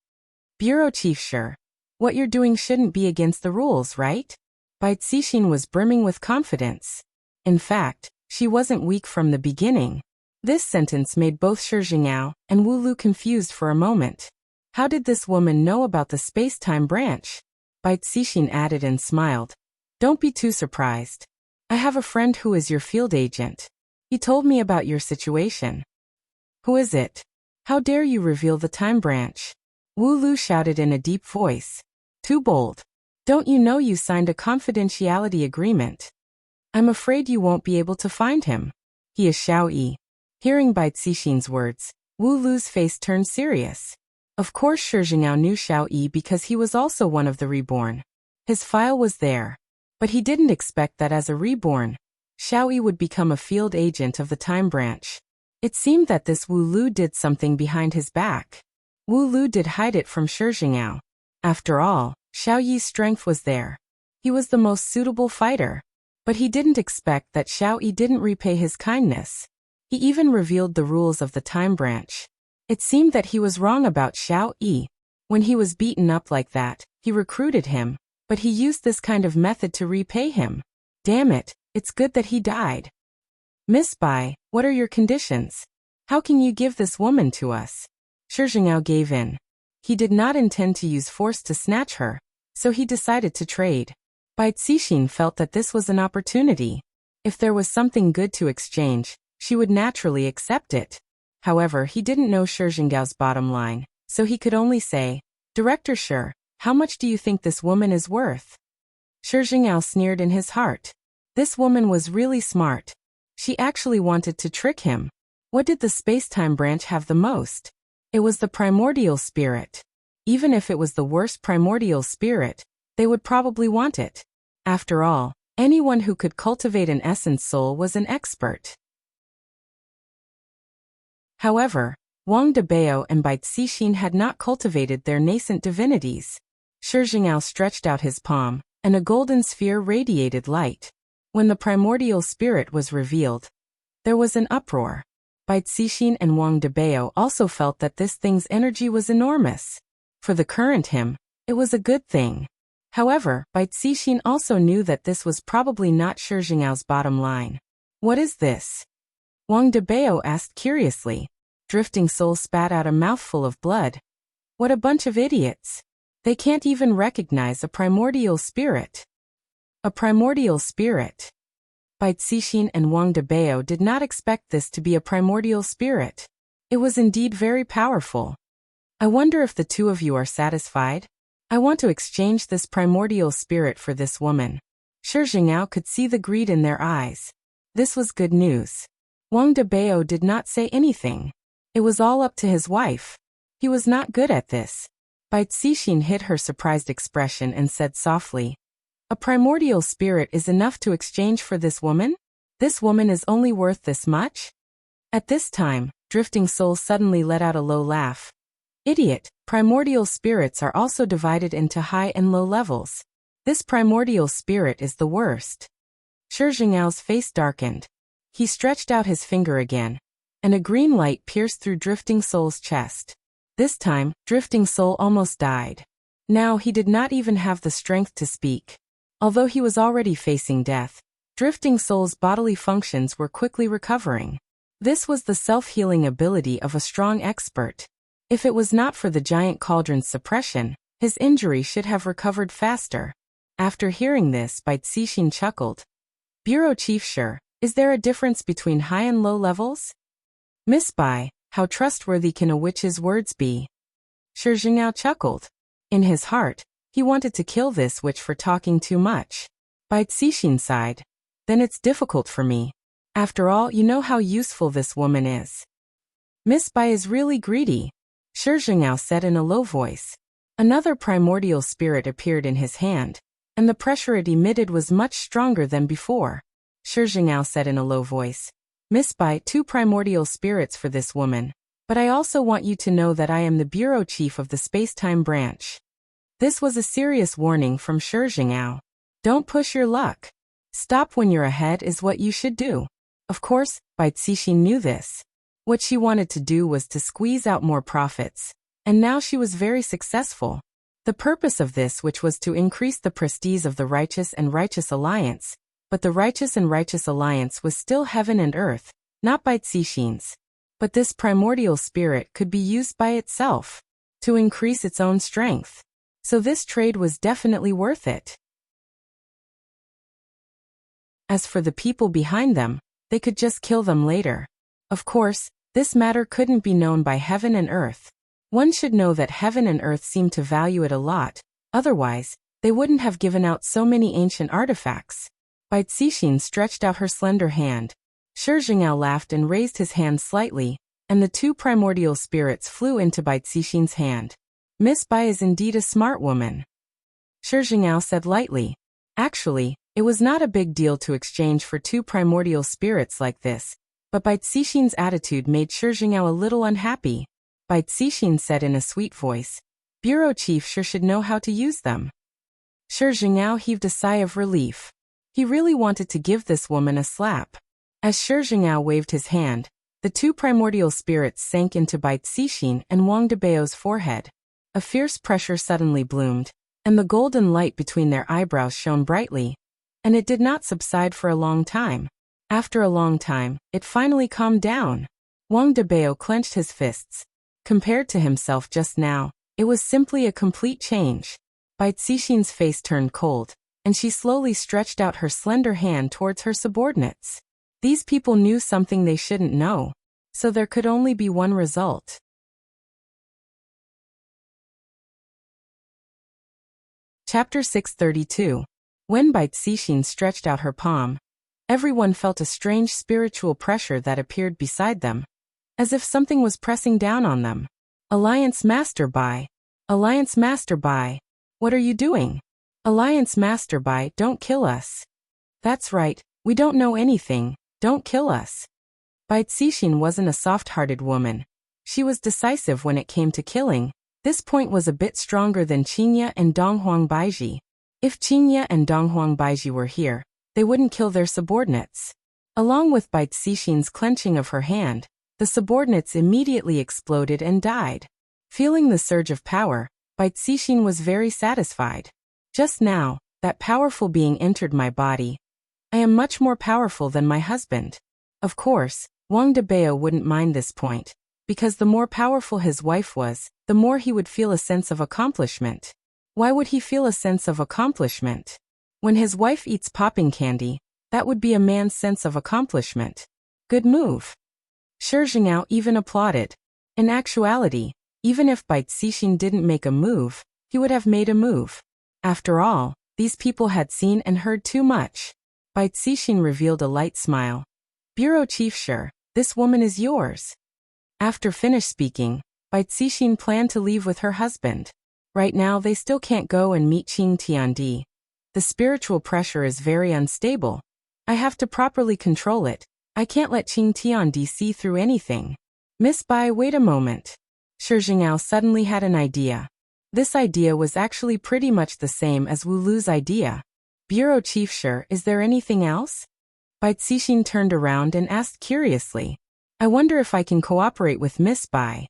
Bureau Chief Shi, what you're doing shouldn't be against the rules, right? Bai Cixin was brimming with confidence. In fact, she wasn't weak from the beginning. This sentence made both Shi Jing'ao and Wu Lu confused for a moment. How did this woman know about the space-time branch? Bai Cixin added and smiled. Don't be too surprised. I have a friend who is your field agent. He told me about your situation. Who is it? How dare you reveal the time branch? Wu Lu shouted in a deep voice. Too bold. Don't you know you signed a confidentiality agreement? I'm afraid you won't be able to find him. He is Xiao Yi. Hearing Bai Cixin's words, Wu Lu's face turned serious. Of course Shi Jing'ao knew Xiao Yi because he was also one of the reborn. His file was there. But he didn't expect that as a reborn, Xiao Yi would become a field agent of the time branch. It seemed that this Wu Lu did something behind his back. Wu Lu did hide it from Shi Jing'ao. After all, Xiao Yi's strength was there. He was the most suitable fighter. But he didn't expect that Xiao Yi didn't repay his kindness. He even revealed the rules of the time branch. It seemed that he was wrong about Xiao Yi. When he was beaten up like that, he recruited him, but he used this kind of method to repay him. Damn it, it's good that he died. Miss Bai, what are your conditions? How can you give this woman to us? Shi Jingyao gave in. He did not intend to use force to snatch her, so he decided to trade. Bai Cixin felt that this was an opportunity. If there was something good to exchange, she would naturally accept it. However, he didn't know Shi Jingyao's bottom line, so he could only say, Director Shi, how much do you think this woman is worth? Shi Jingyao sneered in his heart. This woman was really smart. She actually wanted to trick him. What did the space-time branch have the most? It was the primordial spirit. Even if it was the worst primordial spirit, they would probably want it. After all, anyone who could cultivate an essence soul was an expert. However, Wang Debao and Bai Cixin had not cultivated their nascent divinities. Shi Jingyao stretched out his palm, and a golden sphere radiated light. When the primordial spirit was revealed, there was an uproar. Bai Cixin and Wang Debao also felt that this thing's energy was enormous. For the current him, it was a good thing. However, Bai Cixin also knew that this was probably not Shi Jingyao's bottom line. What is this? Wang Debao asked curiously. Drifting Soul spat out a mouthful of blood. What a bunch of idiots. They can't even recognize a primordial spirit. A primordial spirit. Bai Cixin and Wang Debao did not expect this to be a primordial spirit. It was indeed very powerful. I wonder if the two of you are satisfied? I want to exchange this primordial spirit for this woman. Shi Jingyao could see the greed in their eyes. This was good news. Wang Debao did not say anything. It was all up to his wife. He was not good at this. Bai Cixin hid her surprised expression and said softly, A primordial spirit is enough to exchange for this woman? This woman is only worth this much? At this time, Drifting Soul suddenly let out a low laugh. Idiot, primordial spirits are also divided into high and low levels. This primordial spirit is the worst. Shi Jingyao's face darkened. He stretched out his finger again, and a green light pierced through Drifting Soul's chest. This time, Drifting Soul almost died. Now he did not even have the strength to speak. Although he was already facing death, Drifting Soul's bodily functions were quickly recovering. This was the self-healing ability of a strong expert. If it was not for the giant cauldron's suppression, his injury should have recovered faster. After hearing this, Bai Cixin chuckled. Bureau Chief Shi, is there a difference between high and low levels? Miss Bai, how trustworthy can a witch's words be? Shi Jingyao chuckled. In his heart, he wanted to kill this witch for talking too much. Bai Cixin sighed. Then it's difficult for me. After all, you know how useful this woman is. Miss Bai is really greedy, Shi Jingyao said in a low voice. Another primordial spirit appeared in his hand, and the pressure it emitted was much stronger than before. Shi Jingyao said in a low voice, Miss Bai, 2 primordial spirits for this woman. But I also want you to know that I am the bureau chief of the space-time branch. This was a serious warning from Shi Jingyao. Don't push your luck. Stop when you're ahead is what you should do. Of course, Bai Cixin knew this. What she wanted to do was to squeeze out more profits, and now she was very successful. The purpose of this, which was to increase the prestige of the Righteous and Righteous Alliance, but the Righteous and Righteous Alliance was still heaven and earth, not Bai Cixin's. But this primordial spirit could be used by itself to increase its own strength. So this trade was definitely worth it. As for the people behind them, they could just kill them later. Of course, this matter couldn't be known by heaven and earth. One should know that heaven and earth seem to value it a lot, otherwise, they wouldn't have given out so many ancient artifacts. Bai Cixin stretched out her slender hand. Shi Jingyao laughed and raised his hand slightly, and the 2 primordial spirits flew into Bai Cixin's hand. Miss Bai is indeed a smart woman, Shi Jingyao said lightly. Actually, it was not a big deal to exchange for 2 primordial spirits like this, but Bai Cixin's attitude made Shi Jingyao a little unhappy. Bai Cixin said in a sweet voice, Bureau Chief Shi should know how to use them. Shi Jingyao heaved a sigh of relief. He really wanted to give this woman a slap. As Shi Jingyao waved his hand, the 2 primordial spirits sank into Bai Cixin and Wang Debao's forehead. A fierce pressure suddenly bloomed, and the golden light between their eyebrows shone brightly, and it did not subside for a long time. After a long time, it finally calmed down. Wang Debao clenched his fists. Compared to himself just now, it was simply a complete change. Bai Cixin's face turned cold, and she slowly stretched out her slender hand towards her subordinates. These people knew something they shouldn't know, so there could only be one result. Chapter 632. When Bai Cixin stretched out her palm, everyone felt a strange spiritual pressure that appeared beside them, as if something was pressing down on them. Alliance Master Bai. Alliance Master Bai. What are you doing? Alliance Master Bai, don't kill us. That's right, we don't know anything, don't kill us. Bai Cixin wasn't a soft-hearted woman. She was decisive when it came to killing. This point was a bit stronger than Qingye and Donghuang Baiji. If Qingye and Donghuang Baiji were here, they wouldn't kill their subordinates. Along with Bai Cixin's clenching of her hand, the subordinates immediately exploded and died. Feeling the surge of power, Bai Cixin was very satisfied. Just now, that powerful being entered my body. I am much more powerful than my husband. Of course, Wang Debao wouldn't mind this point, because the more powerful his wife was, the more he would feel a sense of accomplishment. Why would he feel a sense of accomplishment? When his wife eats popping candy, that would be a man's sense of accomplishment. Good move. Shi Jingao even applauded. In actuality, even if Bai Cixin didn't make a move, he would have made a move. After all, these people had seen and heard too much. Bai Cixin revealed a light smile. Bureau Chief Shi, this woman is yours. After finished speaking, Bai Cixin planned to leave with her husband. Right now they still can't go and meet Qing Tiandi. The spiritual pressure is very unstable. I have to properly control it. I can't let Qing Tiandi see through anything. Miss Bai, wait a moment. Shi Jingao suddenly had an idea. This idea was actually pretty much the same as Wu Lu's idea. Bureau Chief Shi, is there anything else? Bai Cixin turned around and asked curiously. I wonder if I can cooperate with Miss Bai.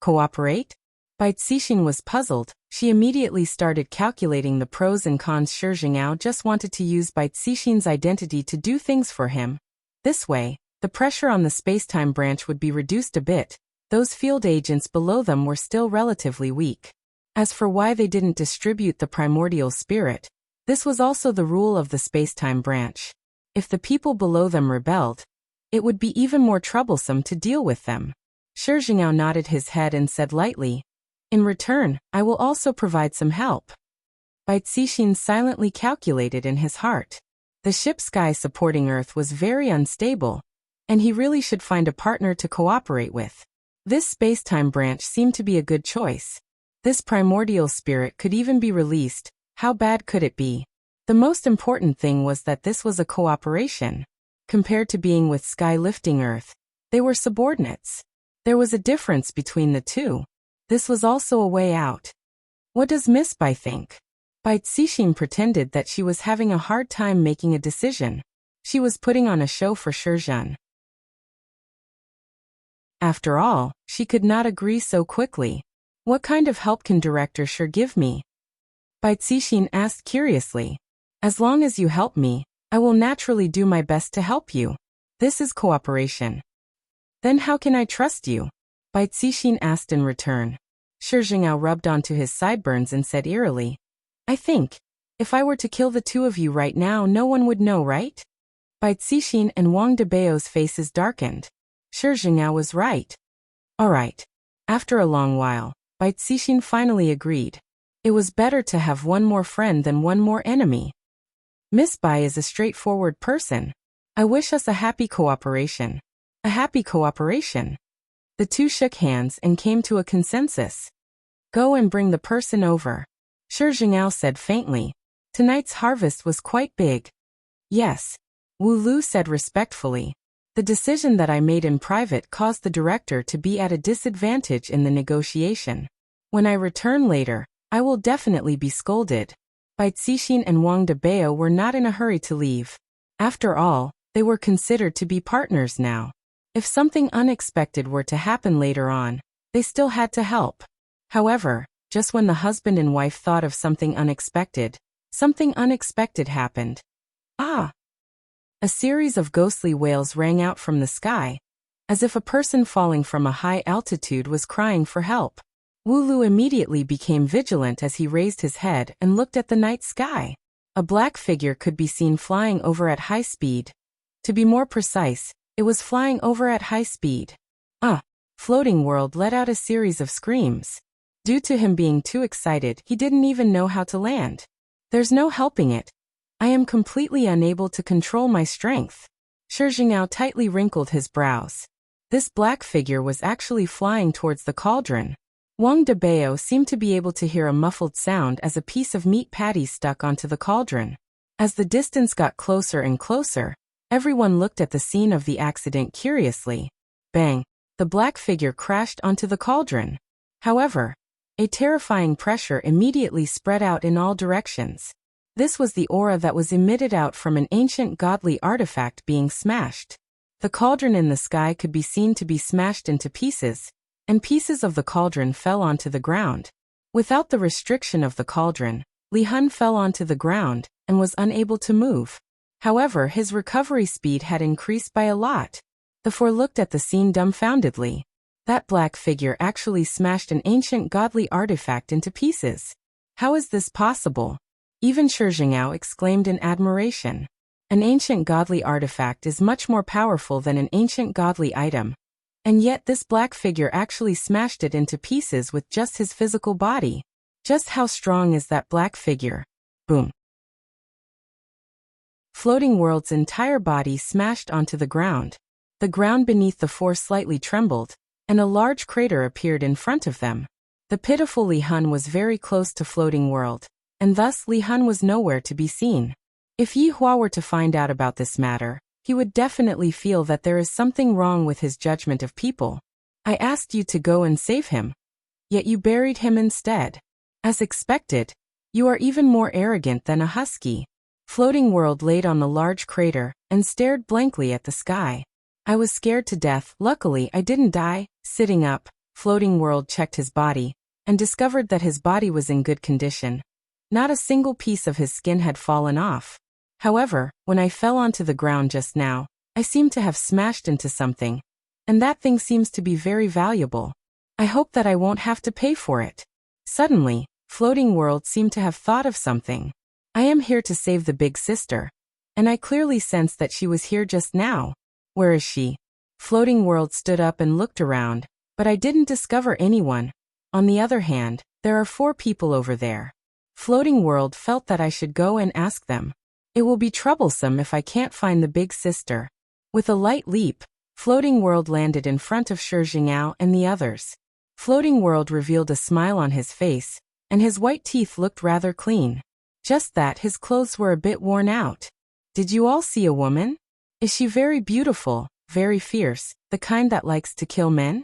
Cooperate? Bai Cixin was puzzled. She immediately started calculating the pros and cons. Shi Jingao just wanted to use Bai Cixin's identity to do things for him. This way, the pressure on the space-time branch would be reduced a bit. Those field agents below them were still relatively weak. As for why they didn't distribute the primordial spirit, this was also the rule of the space-time branch. If the people below them rebelled, it would be even more troublesome to deal with them. Shi Jingao nodded his head and said lightly, in return, I will also provide some help. Bai Cixin silently calculated in his heart. The ship sky supporting Earth was very unstable, and he really should find a partner to cooperate with. This space-time branch seemed to be a good choice. This primordial spirit could even be released. How bad could it be? The most important thing was that this was a cooperation. Compared to being with sky-lifting Earth, they were subordinates. There was a difference between the two. This was also a way out. What does Miss Bai think? Bai Cixin pretended that she was having a hard time making a decision. She was putting on a show for Shi Jingao. After all, she could not agree so quickly. What kind of help can Director Shi give me? Bai Cixin asked curiously. As long as you help me, I will naturally do my best to help you. This is cooperation. Then how can I trust you? Bai Cixin asked in return. Shi Jingao rubbed onto his sideburns and said eerily, I think, if I were to kill the two of you right now, no one would know, right? Bai Cixin and Wang Debao's faces darkened. Shi Jingao was right. All right. After a long while, Bai Cixin finally agreed. It was better to have one more friend than one more enemy. Miss Bai is a straightforward person. I wish us a happy cooperation. A happy cooperation. The two shook hands and came to a consensus. Go and bring the person over. Shi Jingao said faintly. Tonight's harvest was quite big. Yes. Wu Lu said respectfully. The decision that I made in private caused the director to be at a disadvantage in the negotiation. When I return later, I will definitely be scolded. Bai Cixin and Wang Debao were not in a hurry to leave. After all, they were considered to be partners now. If something unexpected were to happen later on, they still had to help. However, just when the husband and wife thought of something unexpected happened. Ah! A series of ghostly wails rang out from the sky, as if a person falling from a high altitude was crying for help. Wu Lu immediately became vigilant as he raised his head and looked at the night sky. A black figure could be seen flying over at high speed. To be more precise, it was flying over at high speed. Floating World let out a series of screams. Due to him being too excited, he didn't even know how to land. There's no helping it. I am completely unable to control my strength. Shi Jingyao tightly wrinkled his brows. This black figure was actually flying towards the cauldron. Wang Debao seemed to be able to hear a muffled sound as a piece of meat patty stuck onto the cauldron. As the distance got closer and closer, everyone looked at the scene of the accident curiously. Bang! The black figure crashed onto the cauldron. However, a terrifying pressure immediately spread out in all directions. This was the aura that was emitted out from an ancient godly artifact being smashed. The cauldron in the sky could be seen to be smashed into pieces, and pieces of the cauldron fell onto the ground. Without the restriction of the cauldron, Li Hun fell onto the ground and was unable to move. However, his recovery speed had increased by a lot. The four looked at the scene dumbfoundedly. That black figure actually smashed an ancient godly artifact into pieces. How is this possible? Even Shi Jingyao exclaimed in admiration. An ancient godly artifact is much more powerful than an ancient godly item. And yet this black figure actually smashed it into pieces with just his physical body. Just how strong is that black figure? Boom. Floating World's entire body smashed onto the ground. The ground beneath the four slightly trembled, and a large crater appeared in front of them. The pitiful Li Hun was very close to Floating World, and thus Li Hun was nowhere to be seen. If Yi Hua were to find out about this matter, he would definitely feel that there is something wrong with his judgment of people. I asked you to go and save him, yet you buried him instead. As expected, you are even more arrogant than a husky. Floating World laid on the large crater and stared blankly at the sky. I was scared to death. Luckily, I didn't die. Sitting up, Floating World checked his body and discovered that his body was in good condition. Not a single piece of his skin had fallen off. However, when I fell onto the ground just now, I seemed to have smashed into something, and that thing seems to be very valuable. I hope that I won't have to pay for it. Suddenly, Floating World seemed to have thought of something. I am here to save the big sister, and I clearly sensed that she was here just now. Where is she? Floating World stood up and looked around, but I didn't discover anyone. On the other hand, there are 4 people over there. Floating World felt that I should go and ask them. It will be troublesome if I can't find the big sister. With a light leap, Floating World landed in front of Shi Jingyao and the others. Floating World revealed a smile on his face, and his white teeth looked rather clean. Just that his clothes were a bit worn out. Did you all see a woman? Is she very beautiful, very fierce, the kind that likes to kill men?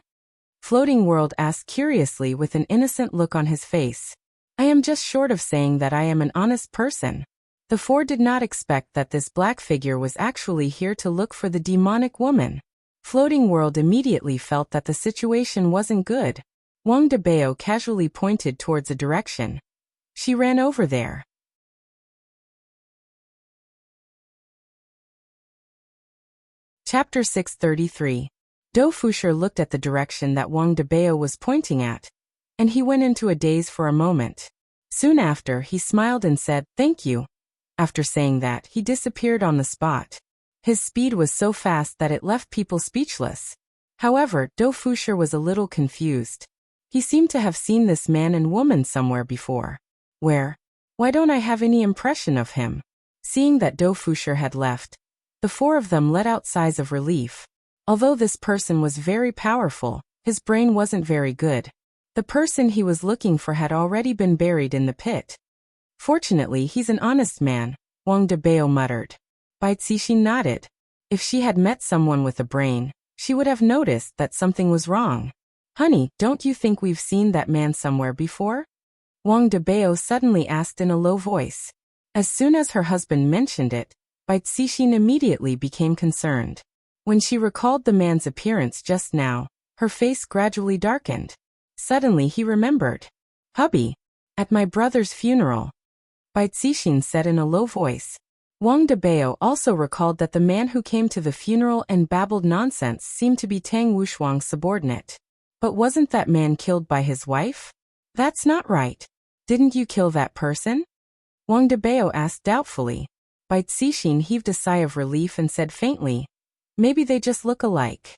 Floating World asked curiously with an innocent look on his face. I am just short of saying that I am an honest person. The 4 did not expect that this black figure was actually here to look for the demonic woman. Floating World immediately felt that the situation wasn't good. Wang Debao casually pointed towards a direction. She ran over there. Chapter 633. Do Fusher looked at the direction that Wang Debao was pointing at, and he went into a daze for a moment. Soon after, he smiled and said, "Thank you." After saying that, he disappeared on the spot. His speed was so fast that it left people speechless. However, Do Fusher was a little confused. He seemed to have seen this man and woman somewhere before. Where? Why don't I have any impression of him? Seeing that Do Fusher had left, the 4 of them let out sighs of relief. Although this person was very powerful, his brain wasn't very good. The person he was looking for had already been buried in the pit. Fortunately, he's an honest man, Wang Debao muttered. Bai Cixin nodded. If she had met someone with a brain, she would have noticed that something was wrong. Honey, don't you think we've seen that man somewhere before? Wang Debao suddenly asked in a low voice. As soon as her husband mentioned it, Bai Cixin immediately became concerned. When she recalled the man's appearance just now, her face gradually darkened. Suddenly he remembered. Hubby, at my brother's funeral. Bai Cixin said in a low voice. Wang Debao also recalled that the man who came to the funeral and babbled nonsense seemed to be Tang Wushuang's subordinate. But wasn't that man killed by his wife? That's not right. Didn't you kill that person? Wang Debao asked doubtfully. Bai Cixin heaved a sigh of relief and said faintly, maybe they just look alike.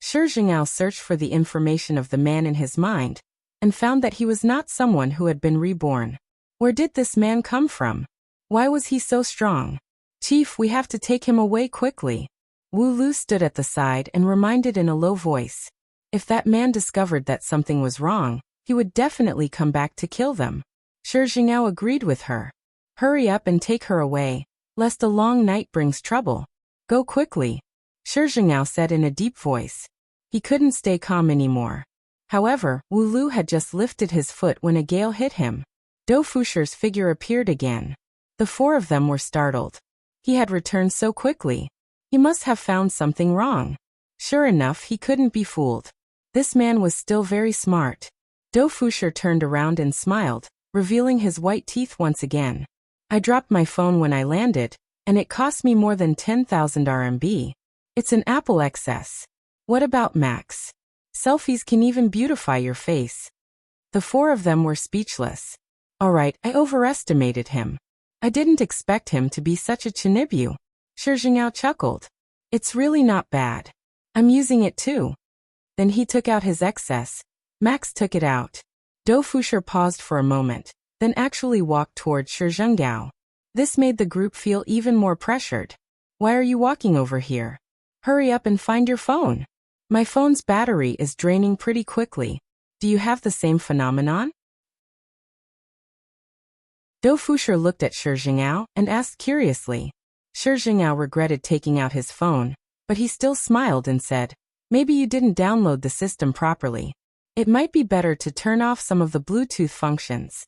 Shi Jingao searched for the information of the man in his mind, and found that he was not someone who had been reborn. Where did this man come from? Why was he so strong? Chief, we have to take him away quickly. Wu Lu stood at the side and reminded in a low voice. If that man discovered that something was wrong, he would definitely come back to kill them. Shi Jingao agreed with her. Hurry up and take her away, lest a long night brings trouble. Go quickly, Shi Jingao said in a deep voice. He couldn't stay calm anymore. However, Wu Lu had just lifted his foot when a gale hit him. Dou Fusher's figure appeared again. The four of them were startled. He had returned so quickly. He must have found something wrong. Sure enough, he couldn't be fooled. This man was still very smart. Dou Fusher turned around and smiled, revealing his white teeth once again. I dropped my phone when I landed, and it cost me more than 10,000 RMB. It's an Apple XS. What about Max? Selfies can even beautify your face. The four of them were speechless. Alright, I overestimated him. I didn't expect him to be such a chinibyu. Shi Jingao chuckled. It's really not bad. I'm using it too. Then he took out his XS. Max took it out. Dou Fusher paused for a moment, then actually walked toward Shi Jingao. This made the group feel even more pressured. Why are you walking over here? Hurry up and find your phone. My phone's battery is draining pretty quickly. Do you have the same phenomenon? Dou Fusher looked at Shi Jingao and asked curiously. Shi Jingao regretted taking out his phone, but he still smiled and said, maybe you didn't download the system properly. It might be better to turn off some of the Bluetooth functions.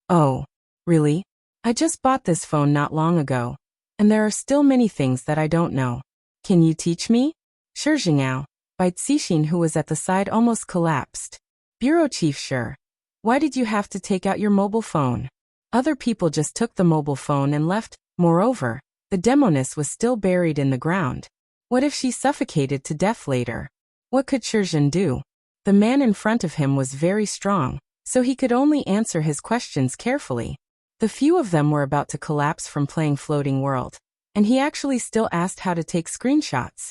Oh, really? I just bought this phone not long ago, and there are still many things that I don't know. Can you teach me? Shi Jingao, Bai Cixin, who was at the side, almost collapsed. Bureau Chief Shi, why did you have to take out your mobile phone? Other people just took the mobile phone and left. Moreover, the demoness was still buried in the ground. What if she suffocated to death later? What could Shi Jin do? The man in front of him was very strong, so he could only answer his questions carefully. The few of them were about to collapse from playing Floating World, and he actually still asked how to take screenshots.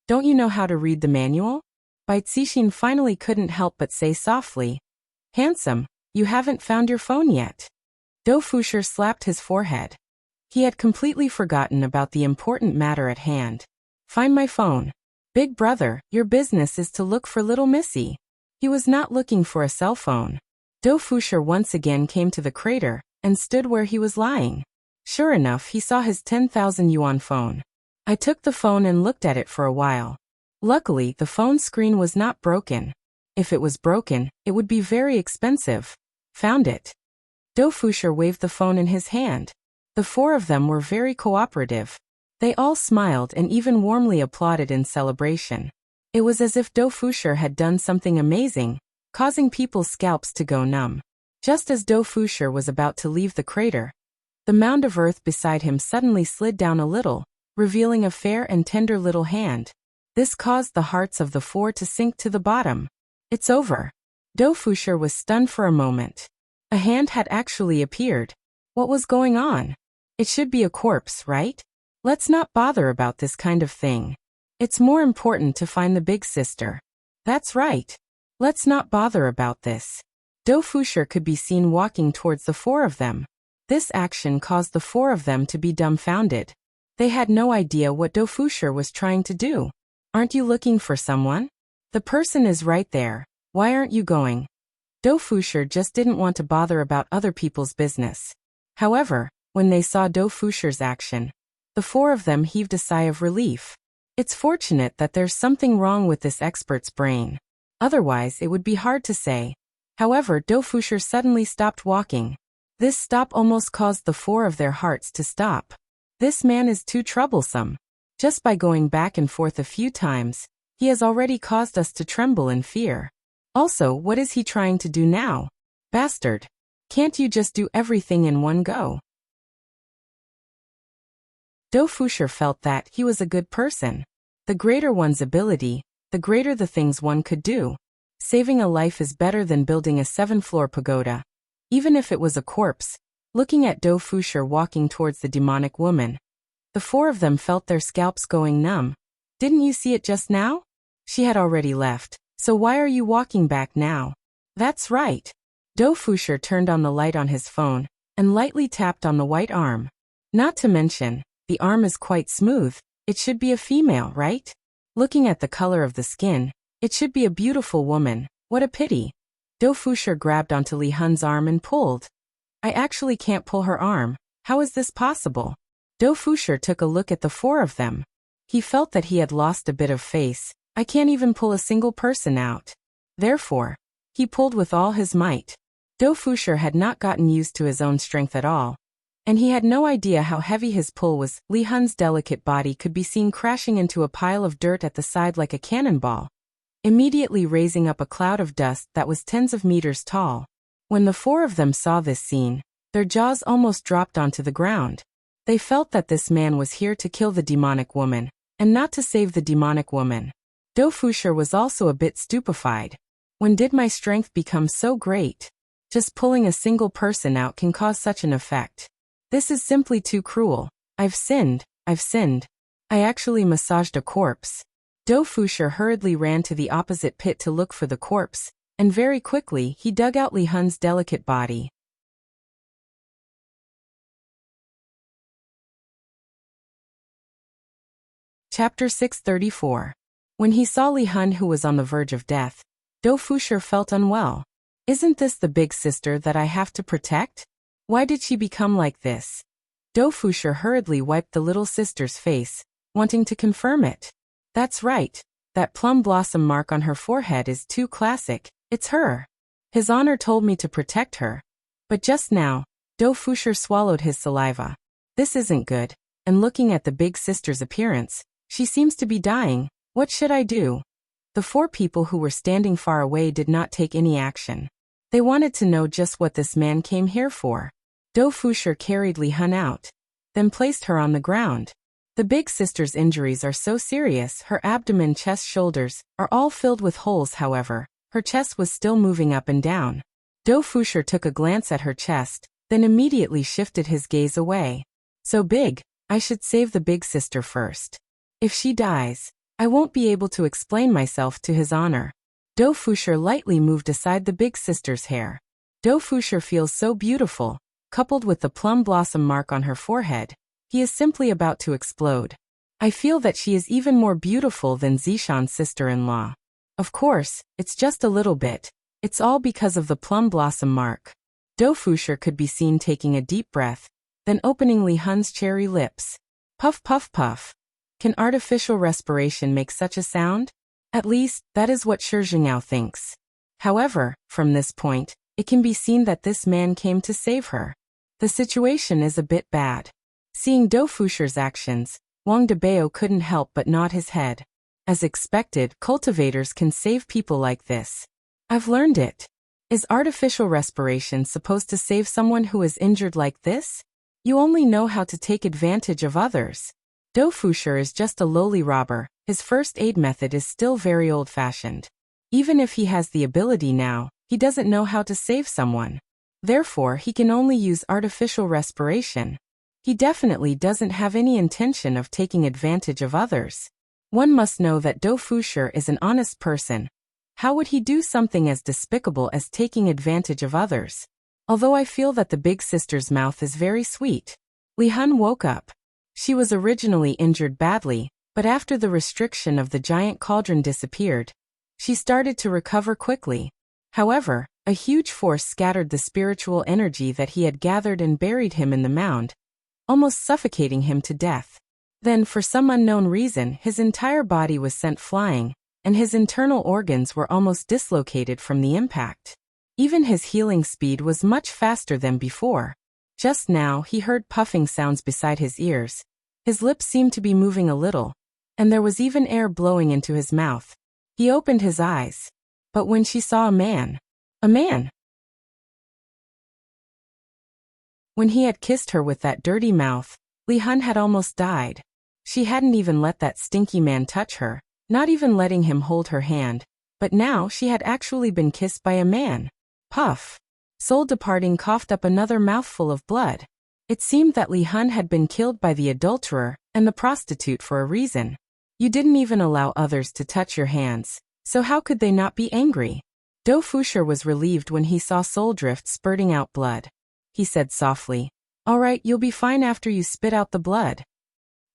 Don't you know how to read the manual? Bai Cixin finally couldn't help but say softly, handsome, you haven't found your phone yet. Dou Fusher slapped his forehead. He had completely forgotten about the important matter at hand. Find my phone. Big brother, your business is to look for little Missy. He was not looking for a cell phone. Dou Fusher once again came to the crater and stood where he was lying. Sure enough, he saw his 10,000 yuan phone. I took the phone and looked at it for a while. Luckily, the phone screen was not broken. If it was broken, it would be very expensive. Found it. Dou Fusher waved the phone in his hand. The four of them were very cooperative. They all smiled and even warmly applauded in celebration. It was as if Dou Fusher had done something amazing, causing people's scalps to go numb. Just as Dou Fusher was about to leave the crater, the mound of earth beside him suddenly slid down a little, revealing a fair and tender little hand. This caused the hearts of the four to sink to the bottom. It's over. Dou Fusher was stunned for a moment. A hand had actually appeared. What was going on? It should be a corpse, right? Let's not bother about this kind of thing. It's more important to find the big sister. That's right. Let's not bother about this. Dou Fusher could be seen walking towards the four of them. This action caused the four of them to be dumbfounded. They had no idea what Dou Fusher was trying to do. Aren't you looking for someone? The person is right there. Why aren't you going? Dou Fusher just didn't want to bother about other people's business. However, when they saw Dou Fusher's action, the four of them heaved a sigh of relief. It's fortunate that there's something wrong with this expert's brain. Otherwise, it would be hard to say. However, Dou Fusher suddenly stopped walking. This stop almost caused the four of their hearts to stop. This man is too troublesome. Just by going back and forth a few times, he has already caused us to tremble in fear. Also, what is he trying to do now? Bastard. Can't you just do everything in one go? Do Fusher felt that he was a good person. The greater one's ability, the greater the things one could do. Saving a life is better than building a 7-floor pagoda. Even if it was a corpse. Looking at Do Fusher walking towards the demonic woman. The 4 of them felt their scalps going numb. Didn't you see it just now? She had already left, so why are you walking back now? That's right. Do Fusher turned on the light on his phone, and lightly tapped on the white arm. Not to mention, the arm is quite smooth, it should be a female, right? Looking at the color of the skin, it should be a beautiful woman, what a pity. Do Fusher grabbed onto Li Hun's arm and pulled. I actually can't pull her arm, how is this possible? Do Fusher took a look at the 4 of them. He felt that he had lost a bit of face. I can't even pull a single person out. Therefore, he pulled with all his might. Do Fusher had not gotten used to his own strength at all, and he had no idea how heavy his pull was. Li Hun's delicate body could be seen crashing into a pile of dirt at the side like a cannonball, immediately raising up a cloud of dust that was tens of meters tall. When the 4 of them saw this scene, their jaws almost dropped onto the ground. They felt that this man was here to kill the demonic woman, and not to save the demonic woman. Do Fusher was also a bit stupefied. When did my strength become so great? Just pulling a single person out can cause such an effect. This is simply too cruel. I've sinned. I actually massaged a corpse. Do Fusher hurriedly ran to the opposite pit to look for the corpse, and very quickly he dug out Li Hun's delicate body. Chapter 634. When he saw Li Hun who was on the verge of death, Do Fusher felt unwell. Isn't this the big sister that I have to protect? Why did she become like this? Do Fusher hurriedly wiped the little sister's face, wanting to confirm it. That's right, that plum blossom mark on her forehead is too classic, it's her. His honor told me to protect her. But just now, Do Fusher swallowed his saliva. This isn't good, and looking at the big sister's appearance, she seems to be dying. What should I do? The 4 people who were standing far away did not take any action. They wanted to know just what this man came here for. Do Fusher carried Li Hun out, then placed her on the ground. The big sister's injuries are so serious, her abdomen, chest, shoulders are all filled with holes. However, her chest was still moving up and down. Do Fusher took a glance at her chest, then immediately shifted his gaze away. So big, I should save the big sister first. If she dies, I won't be able to explain myself to his honor. Do Fusher lightly moved aside the big sister's hair. Do Fusher feels so beautiful, coupled with the plum blossom mark on her forehead. He is simply about to explode. I feel that she is even more beautiful than Zishan's sister-in-law. Of course, it's just a little bit. It's all because of the plum blossom mark. Do Fusher could be seen taking a deep breath, then opening Li Hun's cherry lips. Puff puff puff. Can artificial respiration make such a sound? At least, that is what Shi Jingyao thinks. However, from this point, it can be seen that this man came to save her. The situation is a bit bad. Seeing Do Fusher's actions, Wang Debao couldn't help but nod his head. As expected, cultivators can save people like this. I've learned it. Is artificial respiration supposed to save someone who is injured like this? You only know how to take advantage of others. Do Fusher is just a lowly robber. His first aid method is still very old-fashioned. Even if he has the ability now, he doesn't know how to save someone. Therefore, he can only use artificial respiration. He definitely doesn't have any intention of taking advantage of others. One must know that Do Fusher is an honest person. How would he do something as despicable as taking advantage of others? Although I feel that the big sister's mouth is very sweet. Li Hun woke up. She was originally injured badly, but after the restriction of the giant cauldron disappeared, she started to recover quickly. However, a huge force scattered the spiritual energy that he had gathered and buried him in the mound, almost suffocating him to death. Then, for some unknown reason, his entire body was sent flying, and his internal organs were almost dislocated from the impact. Even his healing speed was much faster than before. Just now, he heard puffing sounds beside his ears. His lips seemed to be moving a little, and there was even air blowing into his mouth. He opened his eyes. But when she saw a man. When he had kissed her with that dirty mouth, Li Hun had almost died. She hadn't even let that stinky man touch her, not even letting him hold her hand, but now she had actually been kissed by a man. Puff. Soul Departing coughed up another mouthful of blood. It seemed that Li Hun had been killed by the adulterer and the prostitute for a reason. You didn't even allow others to touch your hands, so how could they not be angry? Do Fusher was relieved when he saw Soul Drift spurting out blood. He said softly, "All right, you'll be fine after you spit out the blood."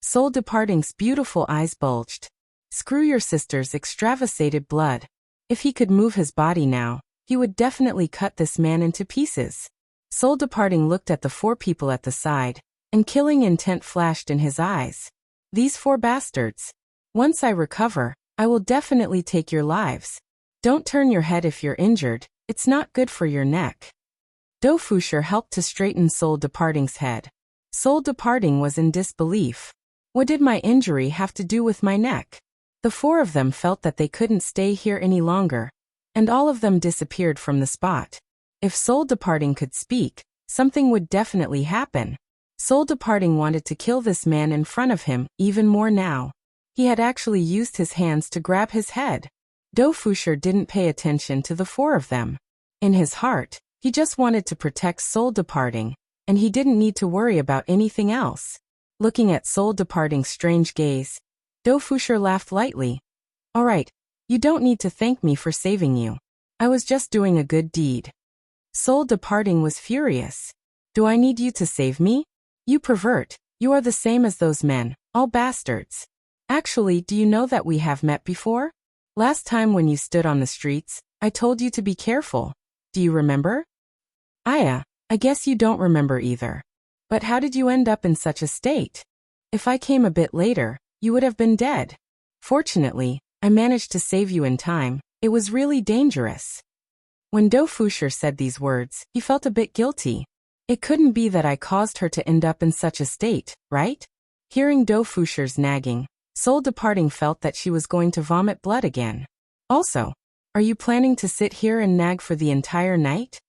Soul Departing's beautiful eyes bulged. Screw your sister's extravasated blood. If he could move his body now, he would definitely cut this man into pieces. Soul Departing looked at the 4 people at the side, and killing intent flashed in his eyes. These 4 bastards. Once I recover, I will definitely take your lives. Don't turn your head if you're injured, it's not good for your neck. Do Fusher helped to straighten Soul Departing's head. Soul Departing was in disbelief. What did my injury have to do with my neck? The 4 of them felt that they couldn't stay here any longer, and all of them disappeared from the spot. If Soul Departing could speak, something would definitely happen. Soul Departing wanted to kill this man in front of him, even more now. He had actually used his hands to grab his head. Do Fusher didn't pay attention to the 4 of them. In his heart, he just wanted to protect Soul Departing, and he didn't need to worry about anything else. Looking at Soul Departing's strange gaze, Do Fusher laughed lightly. "All right, you don't need to thank me for saving you. I was just doing a good deed." Soul Departing was furious. "Do I need you to save me? You pervert, you are the same as those men, all bastards. Actually, do you know that we have met before? Last time when you stood on the streets, I told you to be careful. Do you remember?" "Aya, I guess you don't remember either. But how did you end up in such a state? If I came a bit later, you would have been dead. Fortunately, I managed to save you in time. It was really dangerous." When Do Fusher said these words, he felt a bit guilty. It couldn't be that I caused her to end up in such a state, right? Hearing Do Fusher's nagging, Soul Departing felt that she was going to vomit blood again. "Also, are you planning to sit here and nag for the entire night?"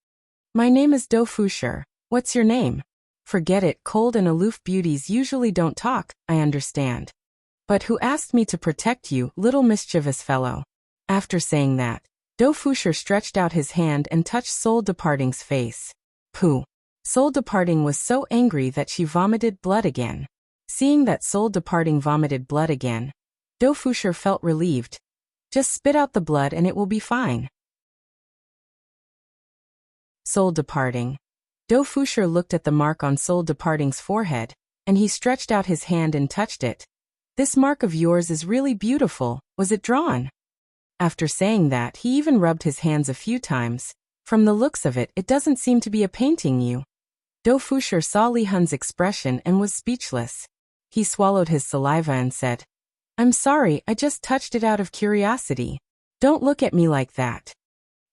"My name is Do Fusher. What's your name?" "Forget it, cold and aloof beauties usually don't talk, I understand. But who asked me to protect you, little mischievous fellow?" After saying that, Do Fusher stretched out his hand and touched Soul Departing's face. Pooh. Soul Departing was so angry that she vomited blood again. Seeing that Soul Departing vomited blood again, Do Fusher felt relieved. "Just spit out the blood and it will be fine." Soul Departing. Do Fusher looked at the mark on Soul Departing's forehead, and he stretched out his hand and touched it. "This mark of yours is really beautiful. Was it drawn?" After saying that, he even rubbed his hands a few times. "From the looks of it, it doesn't seem to be a painting you." Do Fusher saw Li Hun's expression and was speechless. He swallowed his saliva and said, "I'm sorry, I just touched it out of curiosity. Don't look at me like that."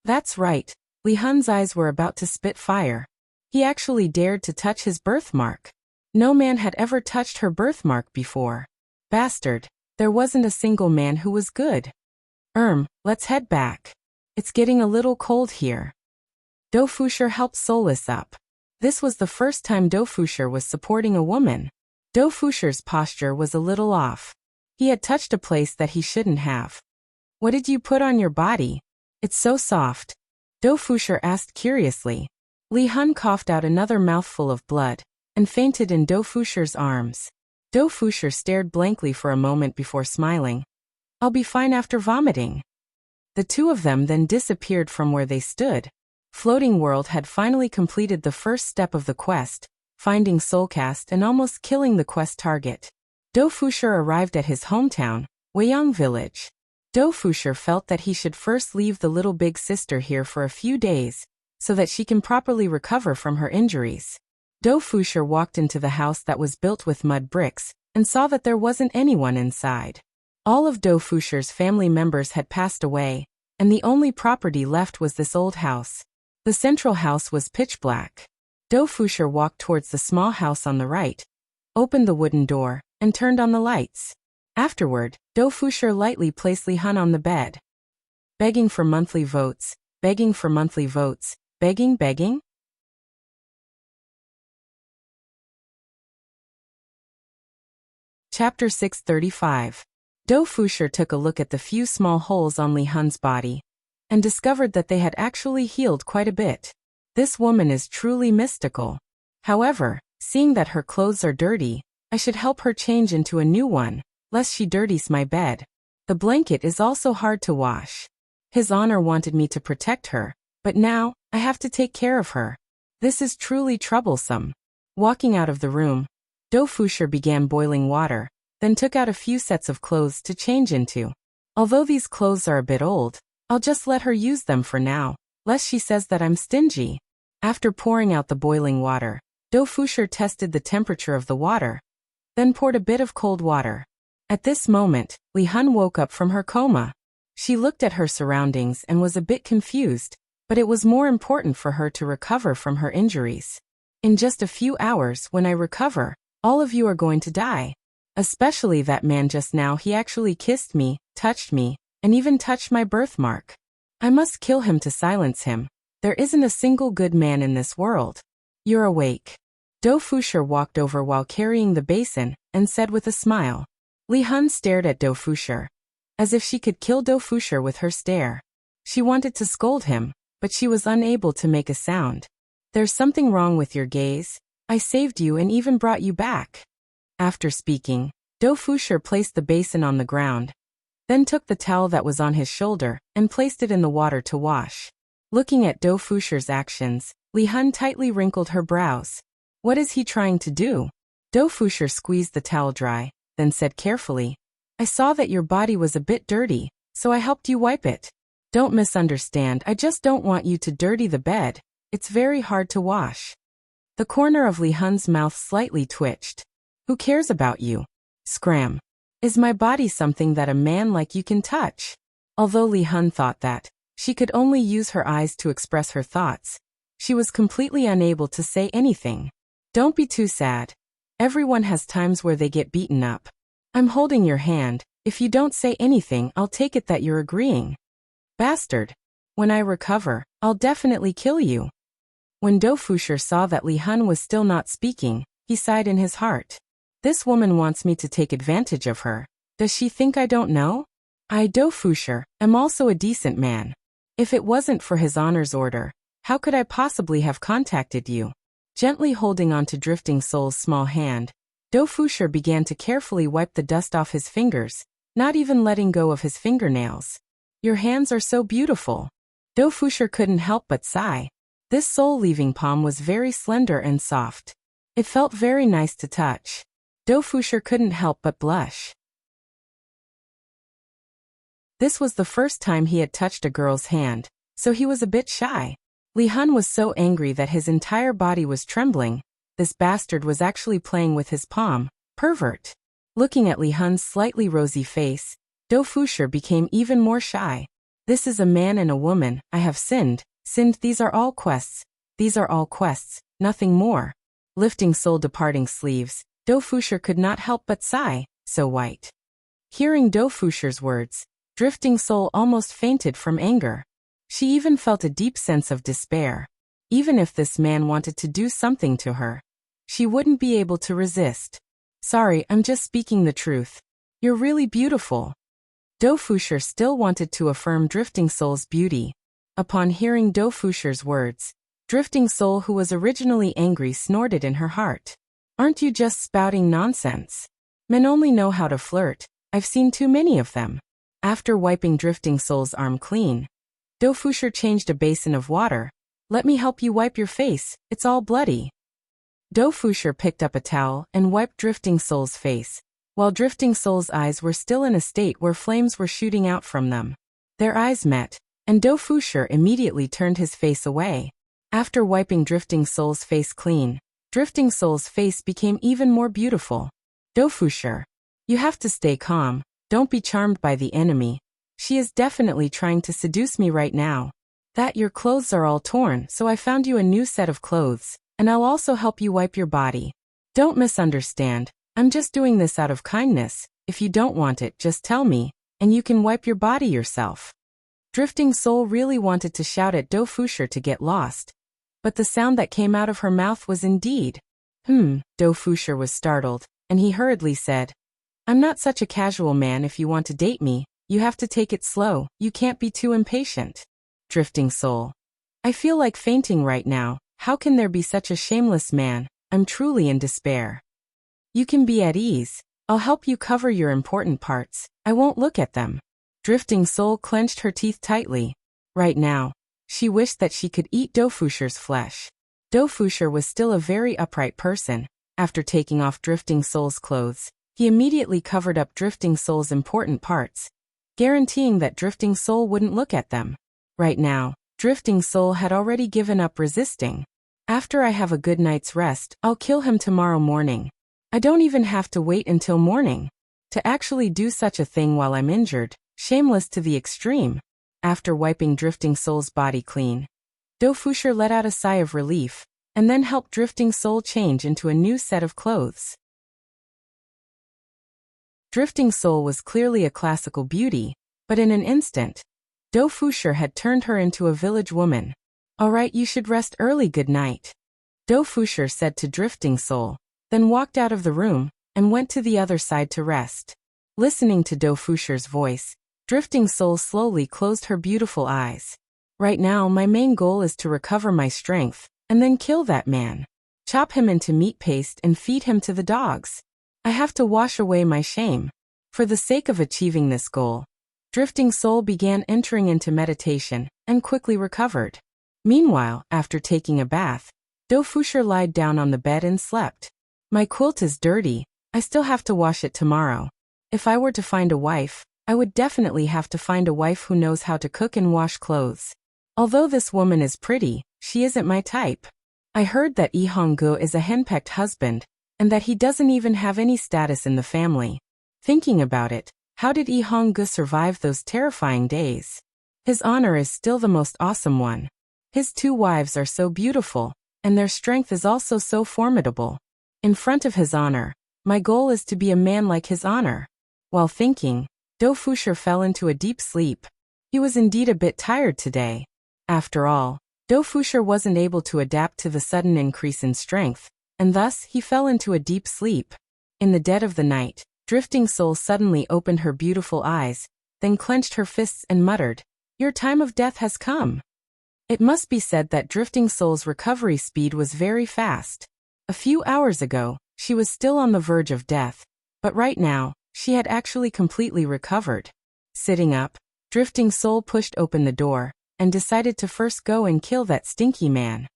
That's right. Li Hun's eyes were about to spit fire. He actually dared to touch his birthmark. No man had ever touched her birthmark before. Bastard, there wasn't a single man who was good. Let's head back. It's getting a little cold here." Do Fusher helped Soulless up. This was the first time Do Fusher was supporting a woman. Do Fusher's posture was a little off. He had touched a place that he shouldn't have. "What did you put on your body? It's so soft." Do Fusher asked curiously. Li Hun coughed out another mouthful of blood, and fainted in Do Fusher's arms. Do Fusher stared blankly for a moment before smiling. "I'll be fine after vomiting." The 2 of them then disappeared from where they stood. Floating World had finally completed the first step of the quest, finding Soulcast and almost killing the quest target. Do Fusher arrived at his hometown, Weiyang Village. Do Fusher felt that he should first leave the little big sister here for a few days, so that she can properly recover from her injuries. Do Fusher walked into the house that was built with mud bricks, and saw that there wasn't anyone inside. All of Do Fusher's family members had passed away, and the only property left was this old house. The central house was pitch black. Do Fusher walked towards the small house on the right, opened the wooden door, and turned on the lights. Afterward, Do Fusher lightly placed Li Hun on the bed. "Begging for monthly votes, begging for monthly votes, begging. Chapter 635. Do Fusher took a look at the few small holes on Li Hun's body and discovered that they had actually healed quite a bit. This woman is truly mystical. However, seeing that her clothes are dirty, I should help her change into a new one, lest she dirties my bed. The blanket is also hard to wash. His Honor wanted me to protect her, but now, I have to take care of her. This is truly troublesome. Walking out of the room, Do Fusher began boiling water, then took out a few sets of clothes to change into. Although these clothes are a bit old, I'll just let her use them for now, lest she says that I'm stingy. After pouring out the boiling water, Do Fusher tested the temperature of the water, then poured a bit of cold water. At this moment, Li Hun woke up from her coma. She looked at her surroundings and was a bit confused, but it was more important for her to recover from her injuries. In just a few hours, when I recover, all of you are going to die. Especially that man just now. He actually kissed me, touched me, and even touched my birthmark. I must kill him to silence him. There isn't a single good man in this world. You're awake. Do Fusher walked over while carrying the basin, and said with a smile. Li Hun stared at Do Fusher, as if she could kill Do Fusher with her stare. She wanted to scold him, but she was unable to make a sound. There's something wrong with your gaze. I saved you and even brought you back. After speaking, Do Fusher placed the basin on the ground, then took the towel that was on his shoulder and placed it in the water to wash. Looking at Do Fusher's actions, Li Hun tightly wrinkled her brows. What is he trying to do? Do Fusher squeezed the towel dry, then said carefully, I saw that your body was a bit dirty, so I helped you wipe it. Don't misunderstand, I just don't want you to dirty the bed. It's very hard to wash. The corner of Li Hun's mouth slightly twitched. Who cares about you? Scram. Is my body something that a man like you can touch? Although Li Hun thought that she could only use her eyes to express her thoughts, she was completely unable to say anything. Don't be too sad. Everyone has times where they get beaten up. I'm holding your hand. If you don't say anything, I'll take it that you're agreeing. Bastard. When I recover, I'll definitely kill you. When Do Fusher saw that Li Hun was still not speaking, he sighed in his heart. This woman wants me to take advantage of her. Does she think I don't know? I, Do Fusher, am also a decent man. If it wasn't for His Honor's order, how could I possibly have contacted you? Gently holding on to Drifting Soul's small hand, Do Fusher began to carefully wipe the dust off his fingers, not even letting go of his fingernails. Your hands are so beautiful. Do Fusher couldn't help but sigh. This soul-leaving palm was very slender and soft. It felt very nice to touch. Do Fusher couldn't help but blush. This was the first time he had touched a girl's hand, so he was a bit shy. Li Hun was so angry that his entire body was trembling. This bastard was actually playing with his palm. Pervert. Looking at Li Hun's slightly rosy face, Do Fusher became even more shy. This is a man and a woman. I have sinned. These are all quests. These are all quests, nothing more. Lifting soul departing sleeves, Do Fusher could not help but sigh, so white. Hearing Do Fusher's words, Drifting Soul almost fainted from anger. She even felt a deep sense of despair. Even if this man wanted to do something to her, she wouldn't be able to resist. Sorry, I'm just speaking the truth. You're really beautiful. Do Fusher still wanted to affirm Drifting Soul's beauty. Upon hearing Do Fusher's words, Drifting Soul, who was originally angry, snorted in her heart. Aren't you just spouting nonsense? Men only know how to flirt. I've seen too many of them. After wiping Drifting Soul's arm clean, Do Fusher changed a basin of water. Let me help you wipe your face, it's all bloody. Do Fusher picked up a towel and wiped Drifting Soul's face, while Drifting Soul's eyes were still in a state where flames were shooting out from them. Their eyes met, and Do Fusher immediately turned his face away. After wiping Drifting Soul's face clean, Drifting Soul's face became even more beautiful. Do Fusher, you have to stay calm. Don't be charmed by the enemy. She is definitely trying to seduce me right now. That your clothes are all torn, so I found you a new set of clothes, and I'll also help you wipe your body. Don't misunderstand. I'm just doing this out of kindness. If you don't want it, just tell me, and you can wipe your body yourself. Drifting Soul really wanted to shout at Do Fusher to get lost, but the sound that came out of her mouth was indeed, Do Fusher was startled, and he hurriedly said, I'm not such a casual man. If you want to date me, you have to take it slow, you can't be too impatient. Drifting soul. I feel like fainting right now. How can there be such a shameless man? I'm truly in despair. You can be at ease. I'll help you cover your important parts. I won't look at them. Drifting soul clenched her teeth tightly. Right now, she wished that she could eat Dofusher's flesh. Dofusher was still a very upright person. After taking off Drifting Soul's clothes, he immediately covered up Drifting Soul's important parts, guaranteeing that Drifting Soul wouldn't look at them. Right now, Drifting Soul had already given up resisting. After I have a good night's rest, I'll kill him tomorrow morning. I don't even have to wait until morning. To actually do such a thing while I'm injured, shameless to the extreme. After wiping Drifting Soul's body clean, Dofusher let out a sigh of relief, and then helped Drifting Soul change into a new set of clothes. Drifting Soul was clearly a classical beauty, but in an instant, Dofusher had turned her into a village woman. All right, you should rest early. Good night, Dofusher said to Drifting Soul, then walked out of the room and went to the other side to rest. Listening to Dofusher's voice, Drifting Soul slowly closed her beautiful eyes. Right now, my main goal is to recover my strength, and then kill that man. Chop him into meat paste and feed him to the dogs. I have to wash away my shame. For the sake of achieving this goal, Drifting Soul began entering into meditation, and quickly recovered. Meanwhile, after taking a bath, Dofusher lied down on the bed and slept. My quilt is dirty. I still have to wash it tomorrow. If I were to find a wife, I would definitely have to find a wife who knows how to cook and wash clothes. Although this woman is pretty, she isn't my type. I heard that Lee Hong-gu is a henpecked husband, and that he doesn't even have any status in the family. Thinking about it, how did Lee Hong-gu survive those terrifying days? His honor is still the most awesome one. His 2 wives are so beautiful, and their strength is also so formidable. In front of his honor, my goal is to be a man like his honor. While thinking, Dofusher fell into a deep sleep. He was indeed a bit tired today. After all, Dofusher wasn't able to adapt to the sudden increase in strength, and thus he fell into a deep sleep. In the dead of the night, Drifting Soul suddenly opened her beautiful eyes, then clenched her fists and muttered, "Your time of death has come." It must be said that Drifting Soul's recovery speed was very fast. A few hours ago, she was still on the verge of death, but right now, she had actually completely recovered. Sitting up, Drifting Soul pushed open the door, and decided to first go and kill that stinky man.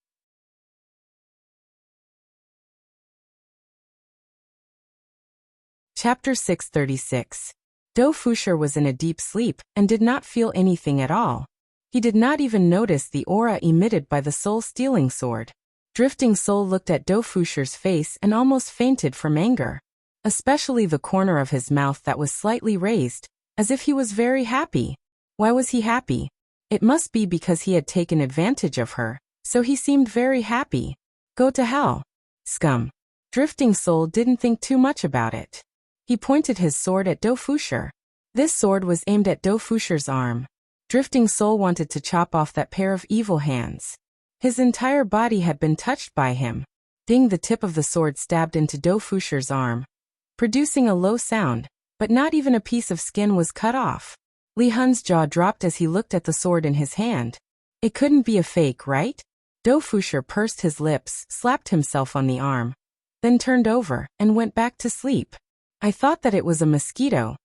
Chapter 636. Dofusher was in a deep sleep, and did not feel anything at all. He did not even notice the aura emitted by the soul-stealing sword. Drifting Soul looked at Dofusher's face and almost fainted from anger. Especially the corner of his mouth that was slightly raised, as if he was very happy. Why was he happy? It must be because he had taken advantage of her, so he seemed very happy. Go to hell, scum. Drifting Soul didn't think too much about it. He pointed his sword at Dofusher. This sword was aimed at Dofusher's arm. Drifting Soul wanted to chop off that pair of evil hands. His entire body had been touched by him. Ding, the tip of the sword stabbed into Dofusher's arm, producing a low sound, but not even a piece of skin was cut off. Li Hun's jaw dropped as he looked at the sword in his hand. It couldn't be a fake, right? Dofusher pursed his lips, slapped himself on the arm, then turned over, and went back to sleep. I thought that it was a mosquito.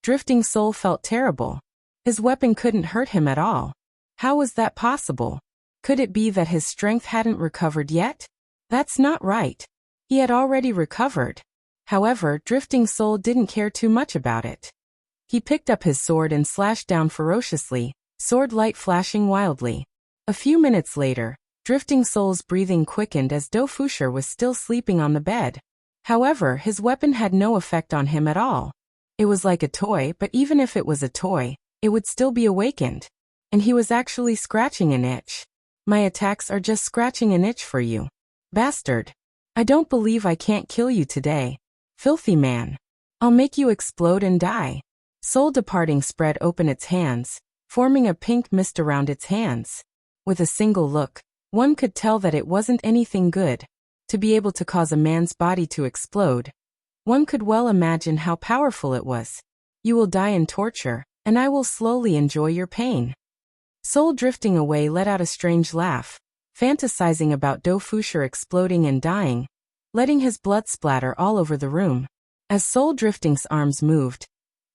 Drifting Soul felt terrible. His weapon couldn't hurt him at all. How was that possible? Could it be that his strength hadn't recovered yet? That's not right. He had already recovered. However, Drifting Soul didn't care too much about it. He picked up his sword and slashed down ferociously, sword light flashing wildly. A few minutes later, Drifting Soul's breathing quickened as Dofusher was still sleeping on the bed. However, his weapon had no effect on him at all. It was like a toy, but even if it was a toy, it would still be awakened. And he was actually scratching an itch. My attacks are just scratching an itch for you, bastard. I don't believe I can't kill you today. Filthy man. I'll make you explode and die. Soul Departing spread open its hands, forming a pink mist around its hands. With a single look, one could tell that it wasn't anything good. To be able to cause a man's body to explode, One could well imagine how powerful it was. You will die in torture, and I will slowly enjoy your pain. Soul drifting away let out a strange laugh, fantasizing about Dofusher exploding and dying, letting his blood splatter all over the room. As Soul Drifting's arms moved,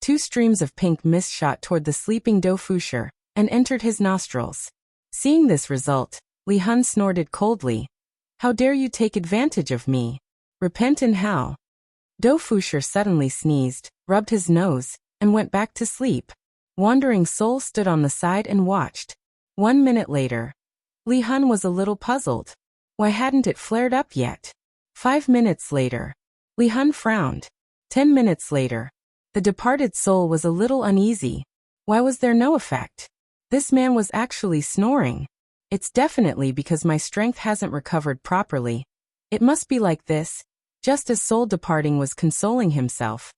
2 streams of pink mist shot toward the sleeping Dofusher and entered his nostrils. Seeing this result, Li Hun snorted coldly. How dare you take advantage of me? Repent in hell. Dofusher suddenly sneezed, rubbed his nose, and went back to sleep. Wandering Soul stood on the side and watched. 1 minute later, Li Hun was a little puzzled. Why hadn't it flared up yet? 5 minutes later, Li Hun frowned. 10 minutes later, the departed soul was a little uneasy. Why was there no effect? This man was actually snoring. It's definitely because my strength hasn't recovered properly. It must be like this. Just as Soul departing was consoling himself,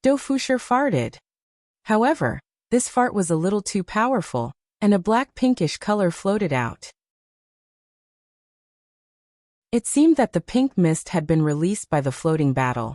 Dofusher farted. However, this fart was a little too powerful, and a black pinkish color floated out. It seemed that the pink mist had been released by the floating battle,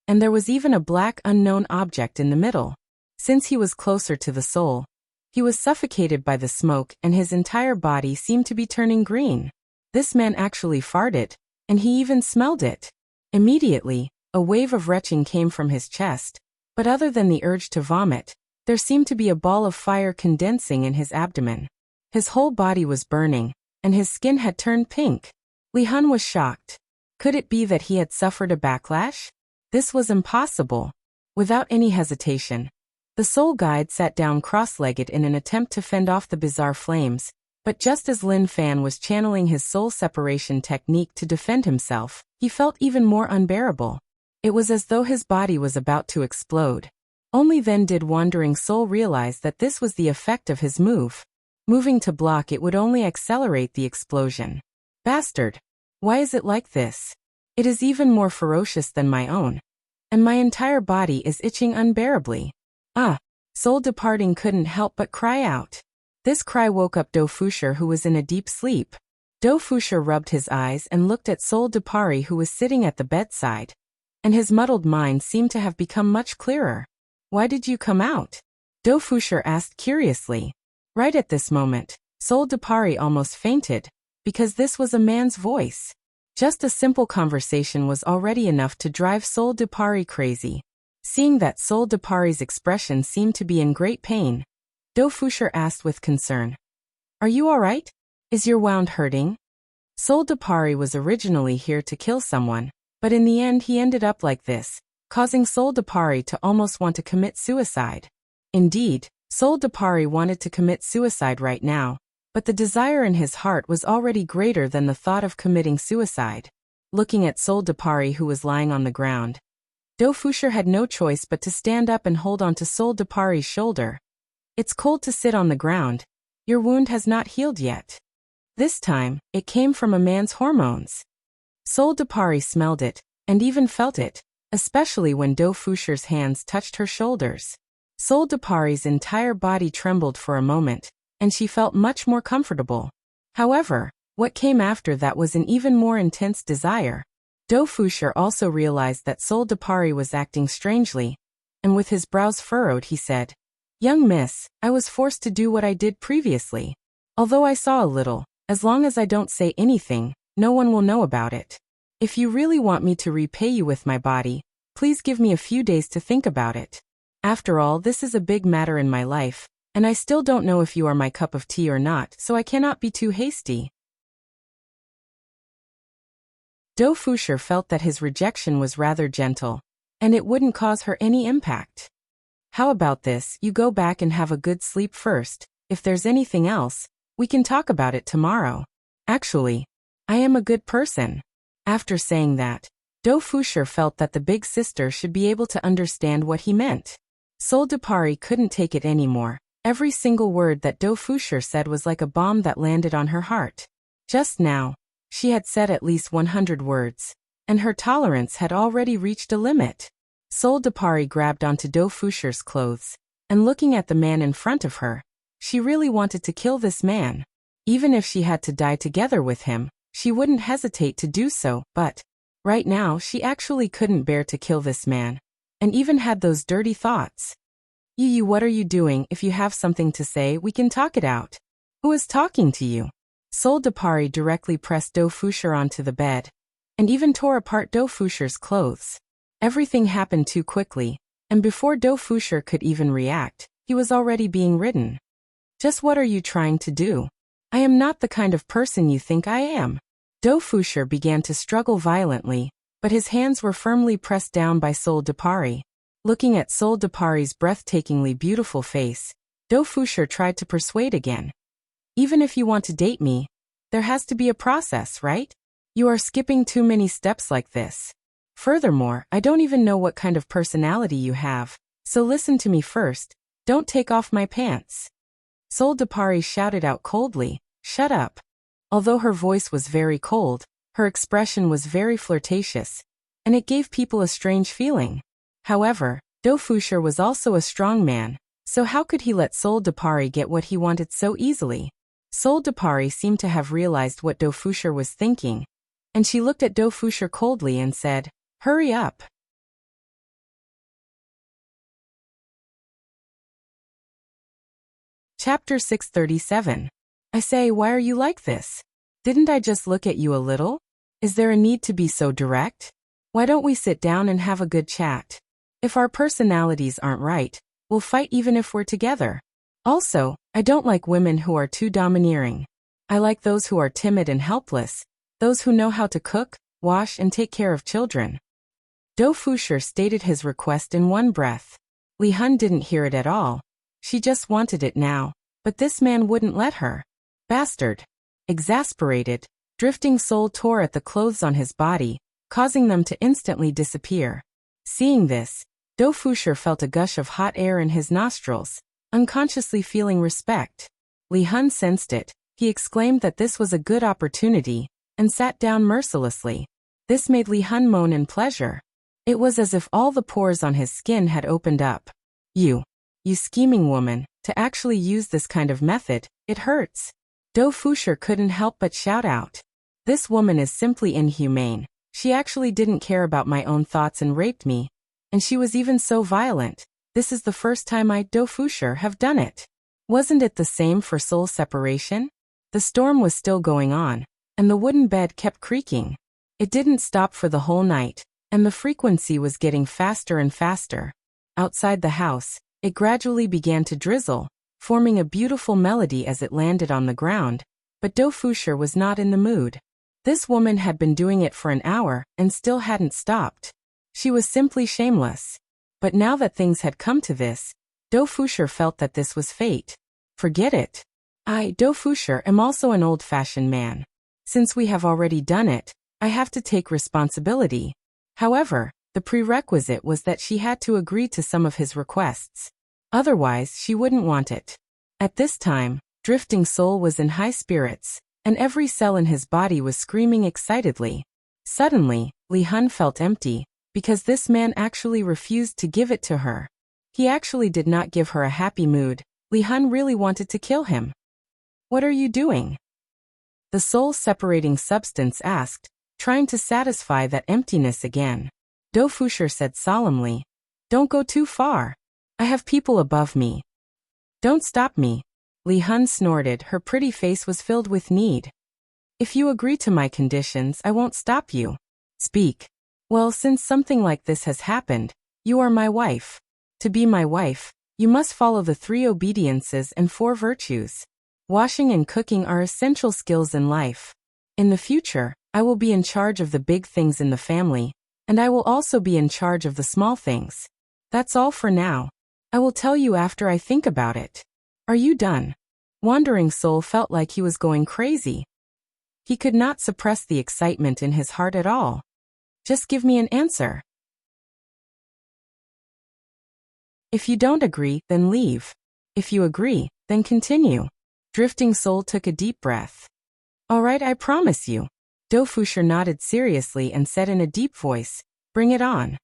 and there was even a black unknown object in the middle. Since he was closer to the soul, he was suffocated by the smoke and his entire body seemed to be turning green. This man actually farted, and he even smelled it. Immediately, a wave of retching came from his chest, but other than the urge to vomit, there seemed to be a ball of fire condensing in his abdomen. His whole body was burning, and his skin had turned pink. Li Hun was shocked. Could it be that he had suffered a backlash? This was impossible. Without any hesitation, the soul guide sat down cross-legged in an attempt to fend off the bizarre flames, but just as Lin Fan was channeling his soul separation technique to defend himself, he felt even more unbearable. It was as though his body was about to explode. Only then did Wandering Soul realize that this was the effect of his move. Moving to block it would only accelerate the explosion. Bastard! Why is it like this? It is even more ferocious than my own. And my entire body is itching unbearably. Ah! Soul departing couldn't help but cry out. This cry woke up Dofusher, who was in a deep sleep. Dofusher rubbed his eyes and looked at Soul Depari, who was sitting at the bedside. And his muddled mind seemed to have become much clearer. Why did you come out? Dofusher asked curiously. Right at this moment, Soul Depari almost fainted, because this was a man's voice. Just a simple conversation was already enough to drive Soul Depari crazy. Seeing that Soul Depari's expression seemed to be in great pain, Dofusher asked with concern. Are you alright? Is your wound hurting? Soul Depari was originally here to kill someone, but in the end he ended up like this, causing Soul Depari to almost want to commit suicide. Indeed, Soul Depari wanted to commit suicide right now, but the desire in his heart was already greater than the thought of committing suicide. Looking at Soul Depari, who was lying on the ground, Dofusher had no choice but to stand up and hold on to Soul Depari's shoulder. It's cold to sit on the ground. Your wound has not healed yet. This time, it came from a man's hormones. Soul Depari smelled it, and even felt it, especially when Dofusher's hands touched her shoulders. Soul Depari's entire body trembled for a moment, and she felt much more comfortable. However, what came after that was an even more intense desire. Dofusher also realized that Soul Depari was acting strangely, and with his brows furrowed he said, Young miss, I was forced to do what I did previously. Although I saw a little, as long as I don't say anything, no one will know about it. If you really want me to repay you with my body, please give me a few days to think about it. After all, this is a big matter in my life, and I still don't know if you are my cup of tea or not, so I cannot be too hasty. Dofusher felt that his rejection was rather gentle, and it wouldn't cause her any impact. How about this, you go back and have a good sleep first. If there's anything else, we can talk about it tomorrow. Actually, I am a good person. After saying that, Dofusher felt that the big sister should be able to understand what he meant. Soul Depari couldn't take it anymore. Every single word that Dofusher said was like a bomb that landed on her heart. Just now, she had said at least 100 words, and her tolerance had already reached a limit. Soul Depari grabbed onto Dofusher's clothes, and looking at the man in front of her, she really wanted to kill this man. Even if she had to die together with him, she wouldn't hesitate to do so, but Right now, she actually couldn't bear to kill this man, and even had those dirty thoughts. You, what are you doing? If you have something to say, we can talk it out. Who is talking to you? Sol Depari directly pressed Do Foucher onto the bed, and even tore apart Do Foucher's clothes. Everything happened too quickly, and before Do Foucher could even react, he was already being ridden. Just what are you trying to do? I am not the kind of person you think I am. Do Foucher began to struggle violently, but his hands were firmly pressed down by Sol Depari. Looking at Sol Depari's breathtakingly beautiful face, Do Foucher tried to persuade again. Even if you want to date me, there has to be a process, right? You are skipping too many steps like this. Furthermore, I don't even know what kind of personality you have, so listen to me first, don't take off my pants. Sol Depari shouted out coldly, shut up. Although her voice was very cold, her expression was very flirtatious, and it gave people a strange feeling. However, Do Foucher was also a strong man, so how could he let Sol Depari get what he wanted so easily? Sol Depari seemed to have realized what Do Foucher was thinking, and she looked at Do Foucher coldly and said, hurry up. Chapter 637. I say, why are you like this? Didn't I just look at you a little? Is there a need to be so direct? Why don't we sit down and have a good chat? If our personalities aren't right, we'll fight even if we're together. Also, I don't like women who are too domineering. I like those who are timid and helpless, those who know how to cook, wash and take care of children. Do Foucher stated his request in one breath. Li Hun didn't hear it at all. She just wanted it now, but this man wouldn't let her. Bastard. Exasperated, Drifting Soul tore at the clothes on his body, causing them to instantly disappear. Seeing this, Do Foucher felt a gush of hot air in his nostrils, unconsciously feeling respect. Li Hun sensed it. He exclaimed that this was a good opportunity, and sat down mercilessly. This made Li Hun moan in pleasure. It was as if all the pores on his skin had opened up. You scheming woman, to actually use this kind of method, it hurts. Do Foucher couldn't help but shout out. This woman is simply inhumane. She actually didn't care about my own thoughts and raped me. And she was even so violent. This is the first time I, Do Foucher, have done it. Wasn't it the same for soul separation? The storm was still going on, and the wooden bed kept creaking. It didn't stop for the whole night, and the frequency was getting faster and faster. Outside the house, it gradually began to drizzle, forming a beautiful melody as it landed on the ground, but Do Foucher was not in the mood. This woman had been doing it for an hour and still hadn't stopped. She was simply shameless. But now that things had come to this, Do Foucher felt that this was fate. Forget it. I, Do Foucher, am also an old-fashioned man. Since we have already done it, I have to take responsibility. However, the prerequisite was that she had to agree to some of his requests. Otherwise, she wouldn't want it. At this time, Drifting Soul was in high spirits, and every cell in his body was screaming excitedly. Suddenly, Li Hun felt empty, because this man actually refused to give it to her. He actually did not give her a happy mood. Li Hun really wanted to kill him. What are you doing? The soul-separating substance asked, trying to satisfy that emptiness again. Do Foucher said solemnly, don't go too far. I have people above me. Don't stop me. Li Hun snorted. Her pretty face was filled with need. If you agree to my conditions, I won't stop you. Speak. Well, since something like this has happened, you are my wife. To be my wife, you must follow the 3 obediences and 4 virtues. Washing and cooking are essential skills in life. In the future, I will be in charge of the big things in the family, and I will also be in charge of the small things. That's all for now. I will tell you after I think about it. Are you done? Wandering Soul felt like he was going crazy. He could not suppress the excitement in his heart at all. Just give me an answer. If you don't agree, then leave. If you agree, then continue. Drifting Soul took a deep breath. All right, I promise you. Do Foucher nodded seriously and said in a deep voice, bring it on.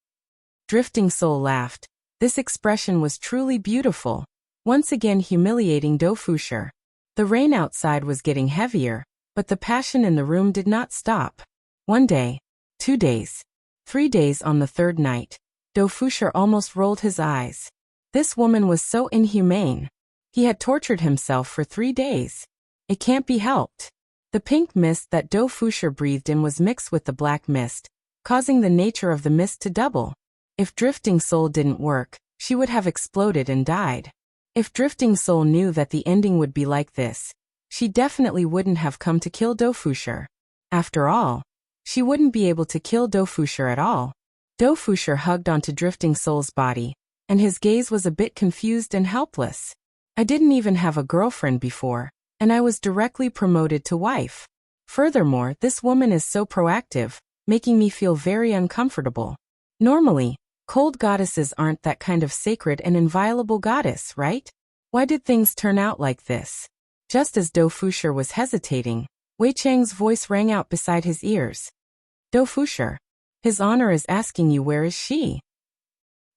Drifting Soul laughed. This expression was truly beautiful, once again humiliating Do Foucher. The rain outside was getting heavier, but the passion in the room did not stop. One day, 2 days. 3 days. On the third night, Dofusher almost rolled his eyes. This woman was so inhumane. He had tortured himself for 3 days. It can't be helped. The pink mist that Dofusher breathed in was mixed with the black mist, causing the nature of the mist to double. If Drifting Soul didn't work, she would have exploded and died. If Drifting Soul knew that the ending would be like this, she definitely wouldn't have come to kill Dofusher. After all, she wouldn't be able to kill Dofusher at all. Dofusher hugged onto Drifting Soul's body, and his gaze was a bit confused and helpless. I didn't even have a girlfriend before, and I was directly promoted to wife. Furthermore, this woman is so proactive, making me feel very uncomfortable. Normally, cold goddesses aren't that kind of sacred and inviolable goddess, right? Why did things turn out like this? Just as Dofusher was hesitating, Wei Chang's voice rang out beside his ears. Dofusher, His Honor is asking you, where is she?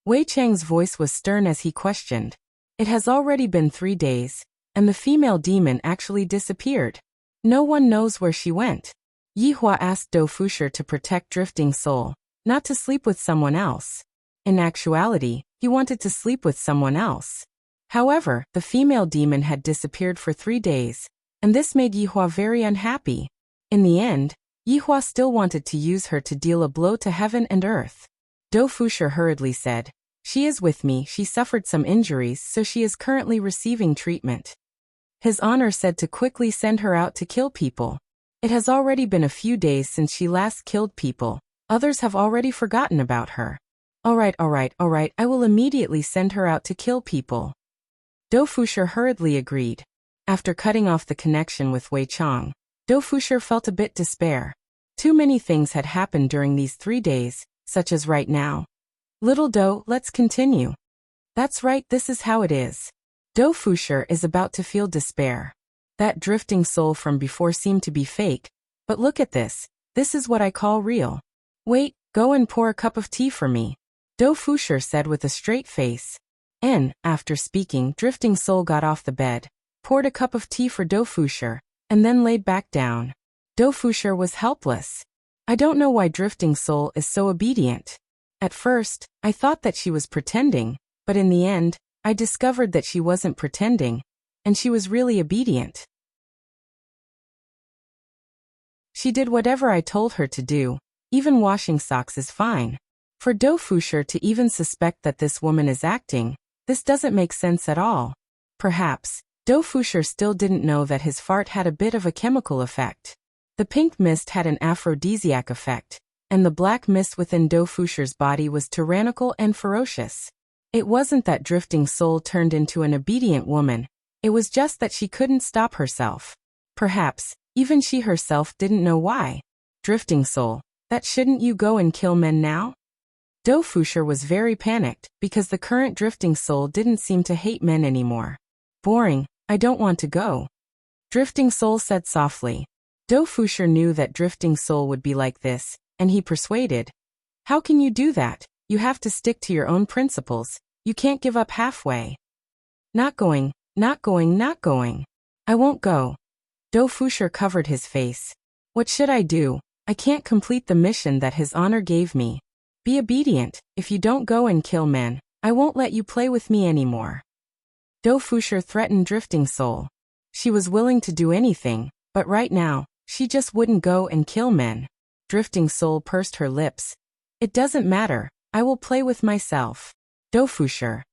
Wei Chang's voice was stern as he questioned. It has already been 3 days, and the female demon actually disappeared. No one knows where she went. Yihua asked Dofusher to protect Drifting Soul, not to sleep with someone else. In actuality, he wanted to sleep with someone else. However, the female demon had disappeared for 3 days, and this made Yihua very unhappy. In the end, Yihua still wanted to use her to deal a blow to heaven and earth. Dofusher hurriedly said, She is with me, she suffered some injuries, so she is currently receiving treatment. His Honor said to quickly send her out to kill people. It has already been a few days since she last killed people. Others have already forgotten about her. Alright, I will immediately send her out to kill people. Dofusher hurriedly agreed. After cutting off the connection with Wei Chang, Dofusher felt a bit despair. Too many things had happened during these 3 days, such as right now. Little Do, let's continue. That's right, this is how it is. Dofusher is about to feel despair. That Drifting Soul from before seemed to be fake, but look at this. This is what I call real. Wait, go and pour a cup of tea for me. Dofusher said with a straight face. After speaking, Drifting Soul got off the bed, poured a cup of tea for Dofusher, and then laid back down. Dofusher was helpless. I don't know why Drifting Soul is so obedient. At first, I thought that she was pretending, but in the end, I discovered that she wasn't pretending, and she was really obedient. She did whatever I told her to do. Even washing socks is fine. For Dofusher to even suspect that this woman is acting, this doesn't make sense at all. Perhaps, Dofusher still didn't know that his fart had a bit of a chemical effect. The pink mist had an aphrodisiac effect, and the black mist within Dofusher's body was tyrannical and ferocious. It wasn't that Drifting Soul turned into an obedient woman, it was just that she couldn't stop herself. Perhaps, even she herself didn't know why. Drifting Soul, that shouldn't you go and kill men now? Dofusher was very panicked, because the current Drifting Soul didn't seem to hate men anymore. Boring, I don't want to go. Drifting Soul said softly. Dofusher knew that Drifting Soul would be like this, and he persuaded. How can you do that? You have to stick to your own principles. You can't give up halfway. Not going. I won't go. Dofusher covered his face. What should I do? I can't complete the mission that His Honor gave me. Be obedient. If you don't go and kill men, I won't let you play with me anymore. Dofusher threatened Drifting Soul. She was willing to do anything, but right now, she just wouldn't go and kill men. Drifting Soul pursed her lips. It doesn't matter. I will play with myself. Dofusher.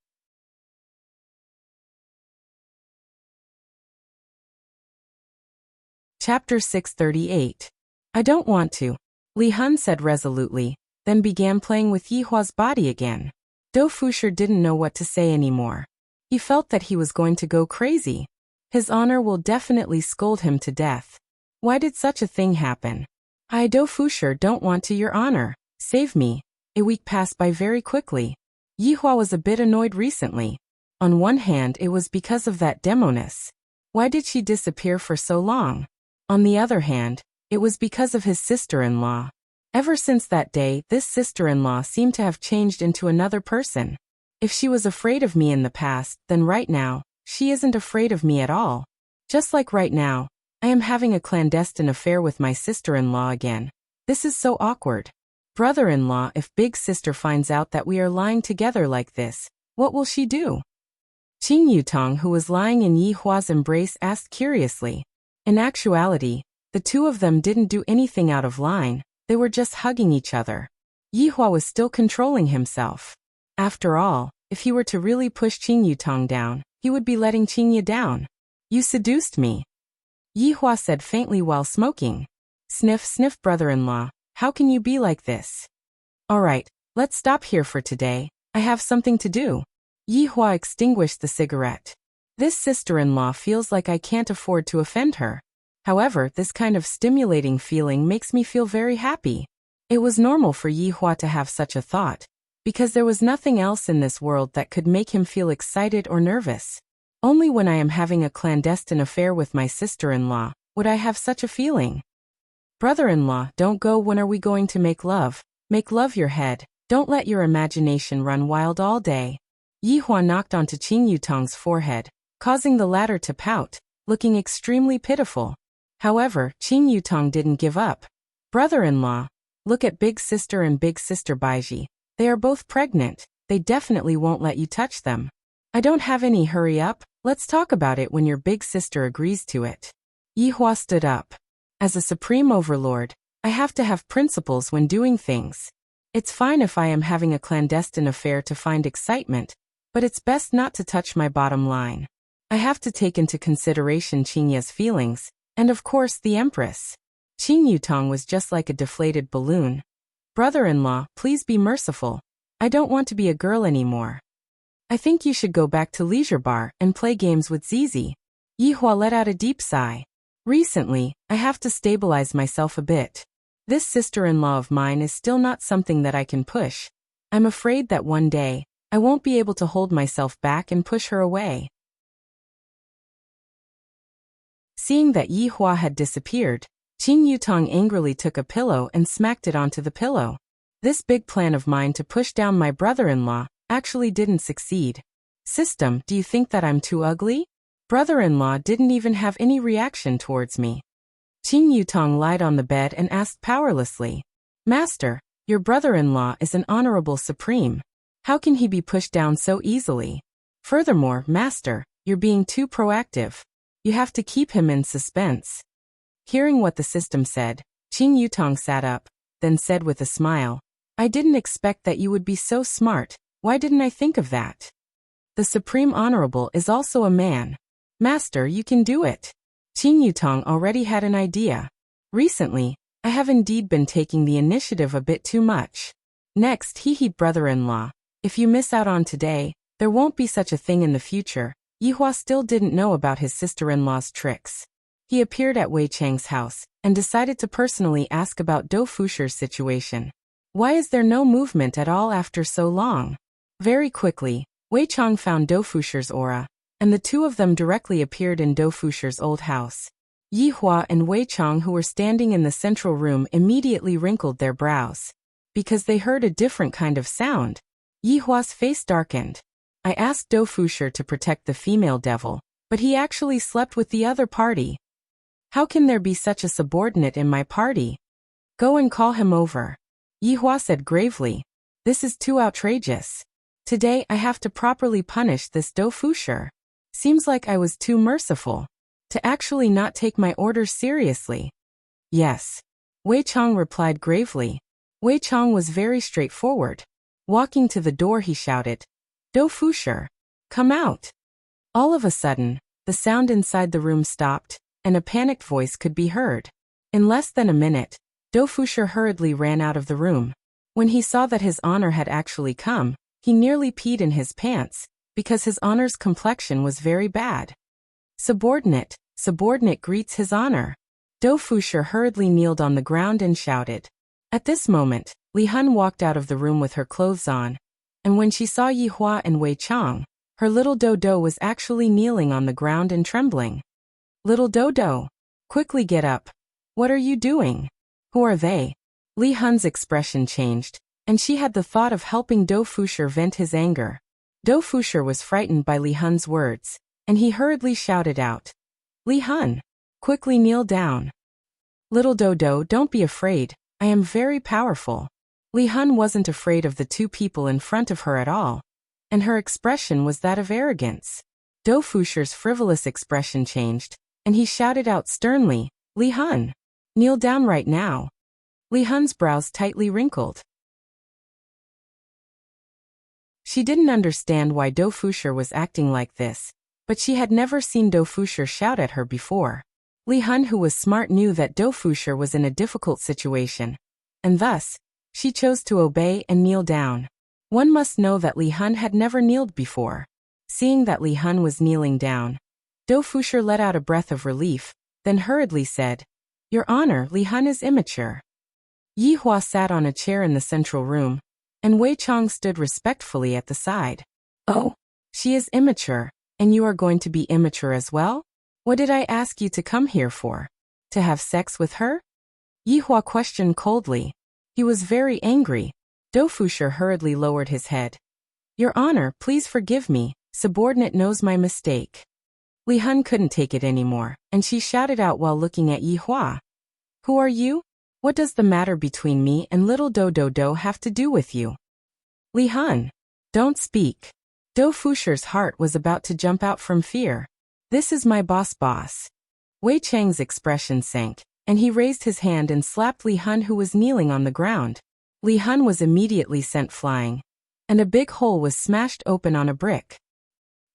Chapter 638. I don't want to. Li Hun said resolutely, then began playing with Yihua's body again. Dofusher didn't know what to say anymore. He felt that he was going to go crazy. His Honor will definitely scold him to death. Why did such a thing happen? I, Dofusher, don't want to, Your Honor. Save me. A week passed by very quickly. Yihua was a bit annoyed recently. On one hand, it was because of that demoness. Why did she disappear for so long? On the other hand, it was because of his sister-in-law. Ever since that day, this sister-in-law seemed to have changed into another person. If she was afraid of me in the past, then right now, she isn't afraid of me at all. Just like right now, I am having a clandestine affair with my sister-in-law again. This is so awkward. Brother-in-law, if big sister finds out that we are lying together like this, what will she do? Qing Yutong, who was lying in Yi Hua's embrace, asked curiously. In actuality, the two of them didn't do anything out of line, they were just hugging each other. Yi Hua was still controlling himself. After all, if he were to really push Qing Yutong down, he would be letting Qing Yi down. You seduced me, Yi Hua said faintly while smoking. Sniff, sniff, brother-in-law, how can you be like this? All right, let's stop here for today, I have something to do. Yi Hua extinguished the cigarette. This sister-in-law feels like I can't afford to offend her. However, this kind of stimulating feeling makes me feel very happy. It was normal for Yi Hua to have such a thought, because there was nothing else in this world that could make him feel excited or nervous. Only when I am having a clandestine affair with my sister-in-law would I have such a feeling. Brother-in-law, don't go. When are we going to make love? Make love your head, don't let your imagination run wild all day. Yi Hua knocked onto Qing Yutong's forehead, causing the latter to pout, looking extremely pitiful. However, Qing Yutong didn't give up. Brother-in-law, look at big sister and big sister Baiji. They are both pregnant, they definitely won't let you touch them. I don't have any. Hurry up, let's talk about it when your big sister agrees to it. Yi Hua stood up. As a supreme overlord, I have to have principles when doing things. It's fine if I am having a clandestine affair to find excitement, but it's best not to touch my bottom line. I have to take into consideration Qing Yi's feelings, and of course the Empress. Qing Yutong was just like a deflated balloon. Brother-in-law, please be merciful. I don't want to be a girl anymore. I think you should go back to leisure bar and play games with Zizi. Yi Hua let out a deep sigh. Recently, I have to stabilize myself a bit. This sister-in-law of mine is still not something that I can push. I'm afraid that one day, I won't be able to hold myself back and push her away. Seeing that Yi Hua had disappeared, Qing Yutong angrily took a pillow and smacked it onto the pillow. This big plan of mine to push down my brother-in-law actually didn't succeed. System, do you think that I'm too ugly? Brother-in-law didn't even have any reaction towards me. Qing Yutong lied on the bed and asked powerlessly. Master, your brother-in-law is an honorable supreme. How can he be pushed down so easily? Furthermore, Master, you're being too proactive. You have to keep him in suspense. Hearing what the system said, Qing Yutong sat up, then said with a smile, I didn't expect that you would be so smart. Why didn't I think of that? The Supreme Honorable is also a man. Master, you can do it. Qing Yutong already had an idea. Recently, I have indeed been taking the initiative a bit too much. Next, he brother-in-law. If you miss out on today, there won't be such a thing in the future. Yi Hua still didn't know about his sister-in-law's tricks. He appeared at Wei Chang's house and decided to personally ask about Dou Fusher's situation. Why is there no movement at all after so long? Very quickly, Wei Chang found Dou Fusher's aura, and the two of them directly appeared in Dou Fusher's old house. Yi Hua and Wei Chang, who were standing in the central room, immediately wrinkled their brows. Because they heard a different kind of sound. Yi Hua's face darkened. I asked Dou Fusher to protect the female devil, but he actually slept with the other party. How can there be such a subordinate in my party? Go and call him over. Yi Hua said gravely. This is too outrageous. Today I have to properly punish this Dou Fusher. Seems like I was too merciful. To actually not take my orders seriously. Yes. Wei Chang replied gravely. Wei Chang was very straightforward. Walking to the door, he shouted, Dou Fusher, come out. All of a sudden, the sound inside the room stopped, and a panicked voice could be heard. In less than a minute, Dou Fusher hurriedly ran out of the room. When he saw that his honor had actually come, he nearly peed in his pants, because his honor's complexion was very bad. Subordinate greets his honor. Dou Fusher hurriedly kneeled on the ground and shouted. At this moment, Li Hun walked out of the room with her clothes on, and when she saw Yi Hua and Wei Chang, her little Dodo was actually kneeling on the ground and trembling. Little Dodo, quickly get up. What are you doing? Who are they? Li Hun's expression changed, and she had the thought of helping Dou Fusher vent his anger. Dou Fusher was frightened by Li Hun's words, and he hurriedly shouted out. Li Hun, quickly kneel down. Little Dodo, don't be afraid, I am very powerful. Li Hun wasn't afraid of the two people in front of her at all, and her expression was that of arrogance. Dou Fusher's frivolous expression changed, and he shouted out sternly, Li Hun, kneel down right now. Li Hun's brows tightly wrinkled. She didn't understand why Dou Fusher was acting like this, but she had never seen Dou Fusher shout at her before. Li Hun, who was smart, knew that Dou Fusher was in a difficult situation, and thus, she chose to obey and kneel down. One must know that Li Hun had never kneeled before. Seeing that Li Hun was kneeling down, Dou Fusher let out a breath of relief, then hurriedly said, Your Honor, Li Hun is immature. Yi Hua sat on a chair in the central room, and Wei Chong stood respectfully at the side. Oh, she is immature, and you are going to be immature as well? What did I ask you to come here for? To have sex with her? Yi Hua questioned coldly. He was very angry. Dou Fusher hurriedly lowered his head. Your Honor, please forgive me, subordinate knows my mistake. Li Hun couldn't take it anymore, and she shouted out while looking at Yi Hua. Who are you? What does the matter between me and little Do have to do with you? Li Hun, don't speak. Dou Fusher's heart was about to jump out from fear. This is my boss. Wei Chang's expression sank, and he raised his hand and slapped Li Hun, who was kneeling on the ground. Li Hun was immediately sent flying, and a big hole was smashed open on a brick.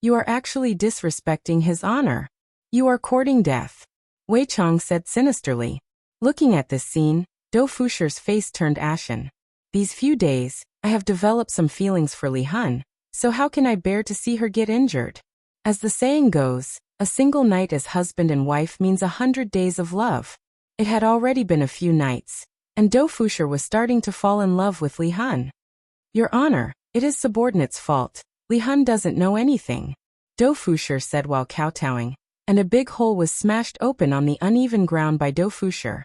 You are actually disrespecting his honor. You are courting death, Wei Chang said sinisterly. Looking at this scene, Dou Fusher's face turned ashen. These few days, I have developed some feelings for Li Hun, so how can I bear to see her get injured? As the saying goes, a single night as husband and wife means 100 days of love. It had already been a few nights, and Dou Fusher was starting to fall in love with Li Hun. Your Honor, it is subordinate's fault. Li Hun doesn't know anything, Dou Fusher said while kowtowing, and a big hole was smashed open on the uneven ground by Dou Fusher.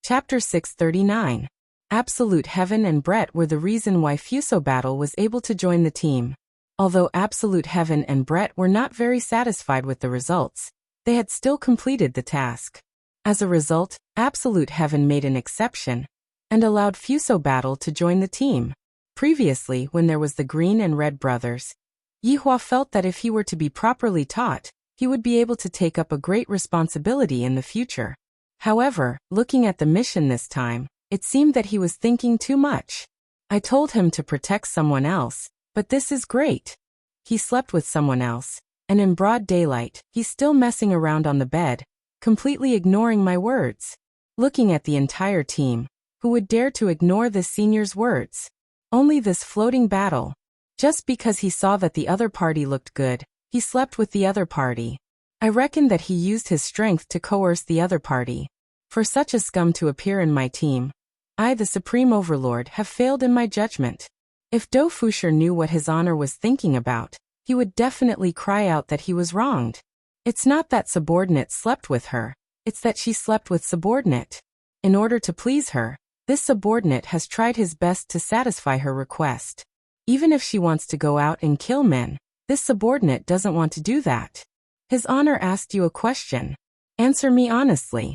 Chapter 639. Absolute Heaven and Brett were the reason why Fusobbattle was able to join the team. Although Absolute Heaven and Brett were not very satisfied with the results, they had still completed the task. As a result, Absolute Heaven made an exception and allowed Fusobbattle to join the team. Previously, when there was the Green and Red brothers, Yi Hua felt that if he were to be properly taught, he would be able to take up a great responsibility in the future. However, looking at the mission this time, it seemed that he was thinking too much. I told him to protect someone else, but this is great. He slept with someone else, and in broad daylight, he's still messing around on the bed, completely ignoring my words. Looking at the entire team, who would dare to ignore this senior's words? Only this floating battle. Just because he saw that the other party looked good, he slept with the other party. I reckon that he used his strength to coerce the other party. For such a scum to appear in my team, I, the Supreme Overlord, have failed in my judgment. If Dou Fusher knew what his honor was thinking about, he would definitely cry out that he was wronged. It's not that subordinate slept with her, it's that she slept with subordinate. In order to please her, this subordinate has tried his best to satisfy her request. Even if she wants to go out and kill men, this subordinate doesn't want to do that. His honor asked you a question. Answer me honestly.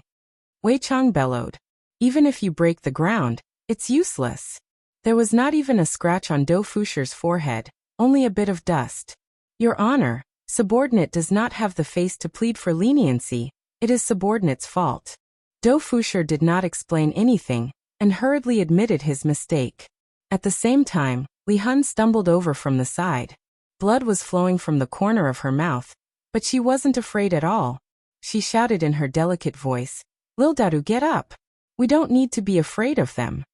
Wei Chang bellowed. Even if you break the ground, it's useless. There was not even a scratch on Dou Fusher's forehead, only a bit of dust. Your Honor, subordinate does not have the face to plead for leniency, it is subordinate's fault. Dou Fusher did not explain anything, and hurriedly admitted his mistake. At the same time, Li Hun stumbled over from the side. Blood was flowing from the corner of her mouth, but she wasn't afraid at all. She shouted in her delicate voice, Lil Daru, get up. We don't need to be afraid of them.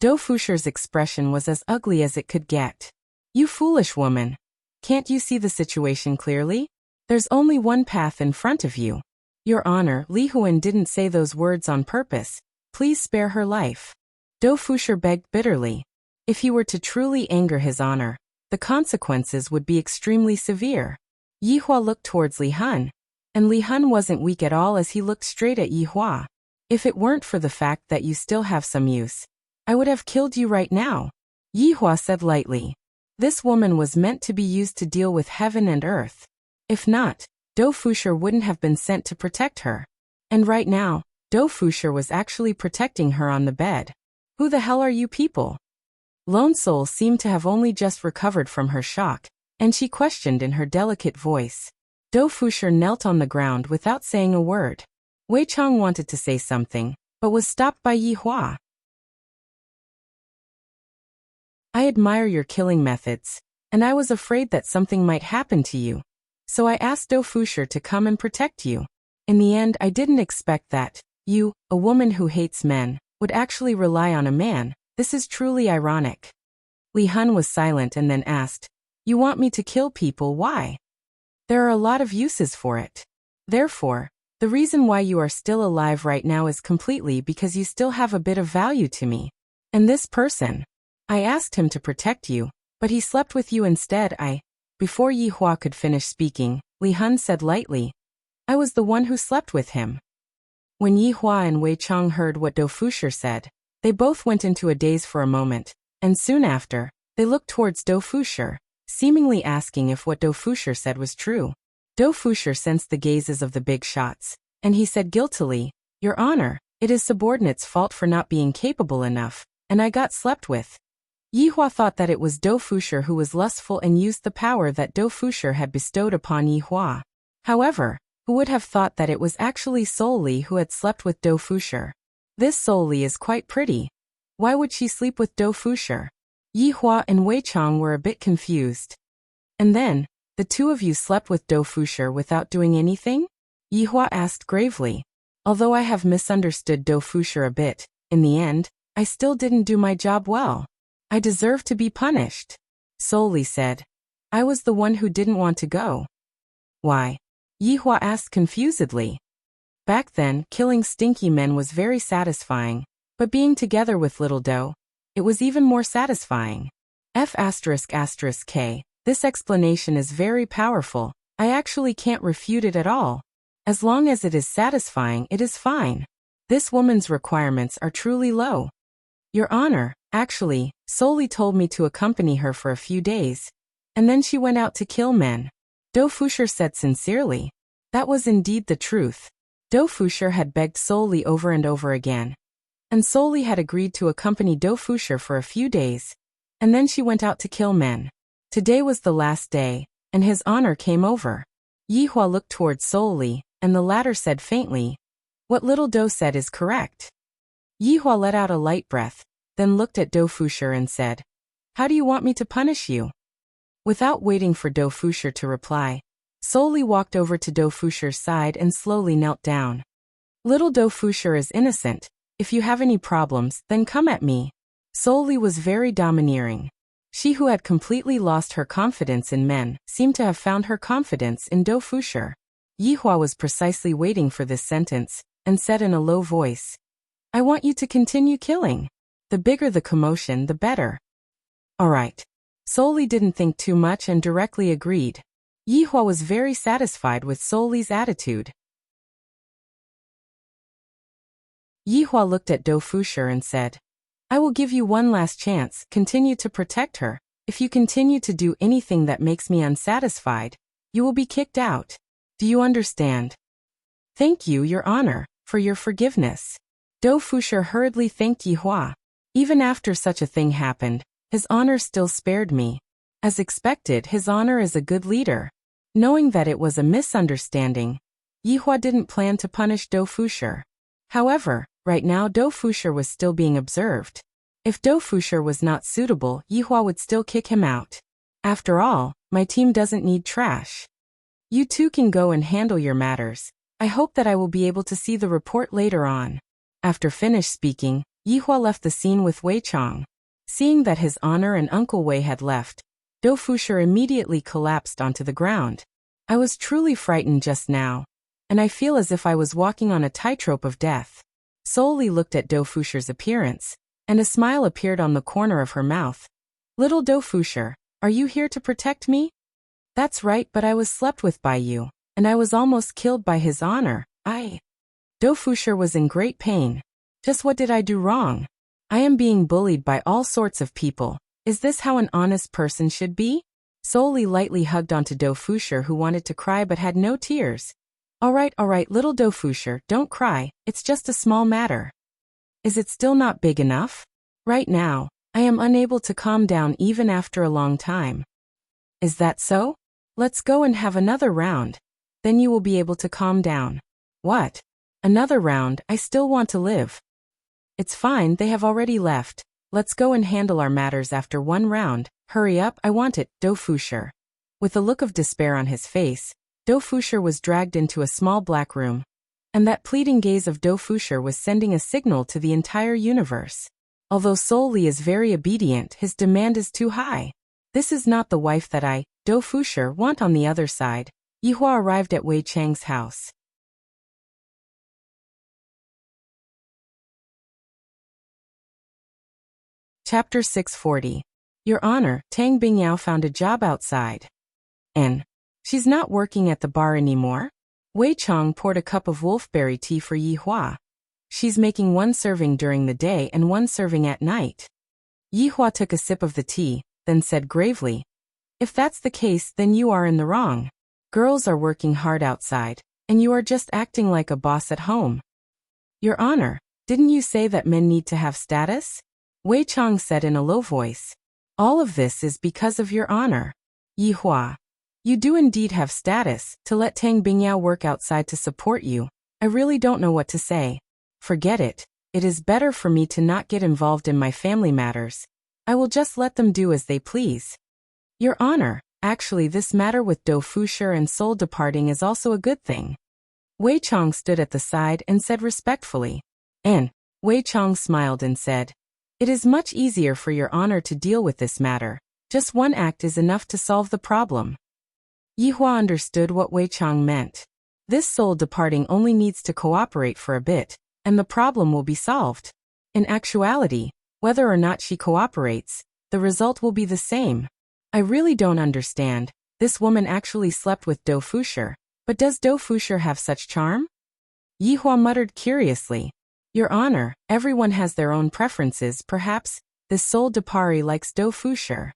Dou Fusher's expression was as ugly as it could get. You foolish woman. Can't you see the situation clearly? There's only one path in front of you. Your Honor, Li Huan didn't say those words on purpose. Please spare her life. Dou Fusher begged bitterly. If he were to truly anger his honor, the consequences would be extremely severe. Yi Hua looked towards Li Hun, and Li Hun wasn't weak at all as he looked straight at Yi Hua. If it weren't for the fact that you still have some use, I would have killed you right now, Yi Hua said lightly. This woman was meant to be used to deal with heaven and earth. If not, Do Fusher wouldn't have been sent to protect her. And right now, Do Fusher was actually protecting her on the bed. Who the hell are you people? Lone Soul seemed to have only just recovered from her shock, and she questioned in her delicate voice. Do Fusher knelt on the ground without saying a word. Wei Chang wanted to say something, but was stopped by Yi Hua. I admire your killing methods, and I was afraid that something might happen to you. So I asked Do Fusher to come and protect you. In the end, I didn't expect that you, a woman who hates men, would actually rely on a man. This is truly ironic. Li Hun was silent and then asked, You want me to kill people, why? There are a lot of uses for it. Therefore, the reason why you are still alive right now is completely because you still have a bit of value to me. And this person, I asked him to protect you, but he slept with you instead. Before Yi Hua could finish speaking, Li Hun said lightly, I was the one who slept with him. When Yi Hua and Wei Chang heard what Do Fusher said, they both went into a daze for a moment, and soon after, they looked towards Do Fusher, seemingly asking if what Do Fusher said was true. Do Fusher sensed the gazes of the big shots, and he said guiltily, Your Honor, it is subordinate's fault for not being capable enough, and I got slept with. Yi Hua thought that it was Do Fusher who was lustful and used the power that Do Fusher had bestowed upon Yi Hua. However, who would have thought that it was actually Sol Li who had slept with Do Fusher? This Sol Li is quite pretty. Why would she sleep with Do Fusher? Yi Hua and Wei Chang were a bit confused. And then, the two of you slept with Do Fusher without doing anything? Yi Hua asked gravely. Although I have misunderstood Do Fusher a bit, in the end, I still didn't do my job well. I deserve to be punished. Sol Li said. I was the one who didn't want to go. Why? Yi Hua asked confusedly. Back then, killing stinky men was very satisfying, but being together with little Do, it was even more satisfying. F***K, this explanation is very powerful. I actually can't refute it at all. As long as it is satisfying, it is fine. This woman's requirements are truly low. Your Honor, actually, Sol Li told me to accompany her for a few days, and then she went out to kill men. Do Fusher said sincerely. That was indeed the truth. Do Fusher had begged Sol Li over and over again, and Sol Li had agreed to accompany Do Fusher for a few days, and then she went out to kill men. Today was the last day, and His Honor came over. Yi Hua looked towards Sol Li, and the latter said faintly, What little Do said is correct. Yi Hua let out a light breath, then looked at Do Fusher and said, How do you want me to punish you? Without waiting for Do Fusher to reply, Sol Li walked over to Do Fusher's side and slowly knelt down. Little Do Fusher is innocent. If you have any problems, then come at me. Sol Li was very domineering. She who had completely lost her confidence in men seemed to have found her confidence in Do Fusher. Yi Hua was precisely waiting for this sentence, and said in a low voice, I want you to continue killing. The bigger the commotion, the better. All right. Sol Li didn't think too much and directly agreed. Yi Hua was very satisfied with Sol Li's attitude. Yi Hua looked at Do Fusher and said, I will give you one last chance. Continue to protect her. If you continue to do anything that makes me unsatisfied, you will be kicked out. Do you understand? Thank you, Your Honor, for your forgiveness. Do Fusher hurriedly thanked Yi Hua. Even after such a thing happened, His Honor still spared me. As expected, His Honor is a good leader. Knowing that it was a misunderstanding, Yi Hua didn't plan to punish Do Fusher. However, right now Do Fusher was still being observed. If Do Fusher was not suitable, Yi Hua would still kick him out. After all, my team doesn't need trash. You two can go and handle your matters. I hope that I will be able to see the report later on. After finished speaking, Yi Hua left the scene with Wei Chang. Seeing that His Honor and Uncle Wei had left, Do Fusher immediately collapsed onto the ground. I was truly frightened just now, and I feel as if I was walking on a tightrope of death. Sol Li looked at Do Fusher's appearance, and a smile appeared on the corner of her mouth. Little Do Fusher, are you here to protect me? That's right, but I was slept with by you, and I was almost killed by His Honor. Do Fusher was in great pain. Just what did I do wrong? I am being bullied by all sorts of people. Is this how an honest person should be? Solely lightly hugged onto Dofusher, who wanted to cry but had no tears. All right, little Dofusher, don't cry, it's just a small matter. Is it still not big enough? Right now, I am unable to calm down even after a long time. Is that so? Let's go and have another round. Then you will be able to calm down. What? Another round? I still want to live. It's fine, they have already left. Let's go and handle our matters after one round. Hurry up, I want it, Dofusher. With a look of despair on his face, Dofusher was dragged into a small black room. And that pleading gaze of Dofusher was sending a signal to the entire universe. Although Solely is very obedient, his demand is too high. This is not the wife that I, Dofusher, want. On the other side, Yihua arrived at Wei Chang's house. Chapter 640. Your Honor, Tang Bingyao found a job outside. And she's not working at the bar anymore? Wei Chang poured a cup of wolfberry tea for Yihua. She's making one serving during the day and one serving at night. Yihua took a sip of the tea, then said gravely, if that's the case, then you are in the wrong. Girls are working hard outside, and you are just acting like a boss at home. Your Honor, didn't you say that men need to have status? Wei Chang said in a low voice. All of this is because of Your Honor. Yihua, you do indeed have status. To let Tang Bingyao work outside to support you, I really don't know what to say. Forget it. It is better for me to not get involved in my family matters. I will just let them do as they please. Your Honor, actually this matter with Dofusher and Soul departing is also a good thing. Wei Chang stood at the side and said respectfully. And Wei Chang smiled and said, it is much easier for Your Honor to deal with this matter. Just one act is enough to solve the problem. Yihua understood what Wei Chang meant. This soul departing only needs to cooperate for a bit, and the problem will be solved. In actuality, whether or not she cooperates, the result will be the same. I really don't understand. This woman actually slept with Dofusher, but does Dofusher have such charm? Yihua muttered curiously. Your Honor, everyone has their own preferences. Perhaps this soul depari likes Dofusher.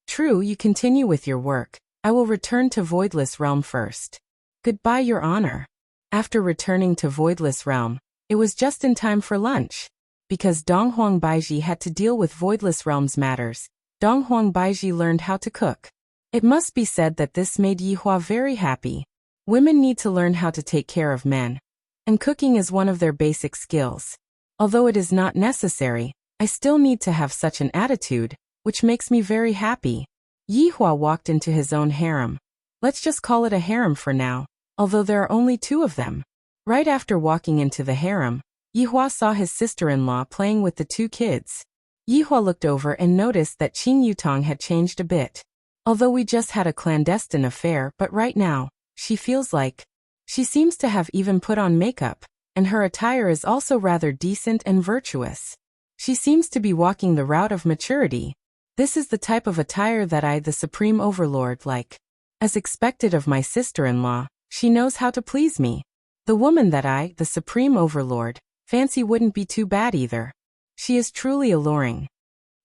True, you continue with your work. I will return to Voidless Realm first. Goodbye, Your Honor. After returning to Voidless Realm, it was just in time for lunch. Because Donghuang Baiji had to deal with Voidless Realm's matters, Donghuang Baiji learned how to cook. It must be said that this made Yihua very happy. Women need to learn how to take care of men, and cooking is one of their basic skills. Although it is not necessary, I still need to have such an attitude, which makes me very happy. Yihua walked into his own harem. Let's just call it a harem for now, although there are only 2 of them. Right after walking into the harem, Yihua saw his sister-in-law playing with the 2 kids. Yihua looked over and noticed that Qing Yutong had changed a bit. Although we just had a clandestine affair, but right now, she feels like she seems to have even put on makeup, and her attire is also rather decent and virtuous. She seems to be walking the route of maturity. This is the type of attire that I, the Supreme Overlord, like. As expected of my sister-in-law, she knows how to please me. The woman that I, the Supreme Overlord, fancy wouldn't be too bad either. She is truly alluring.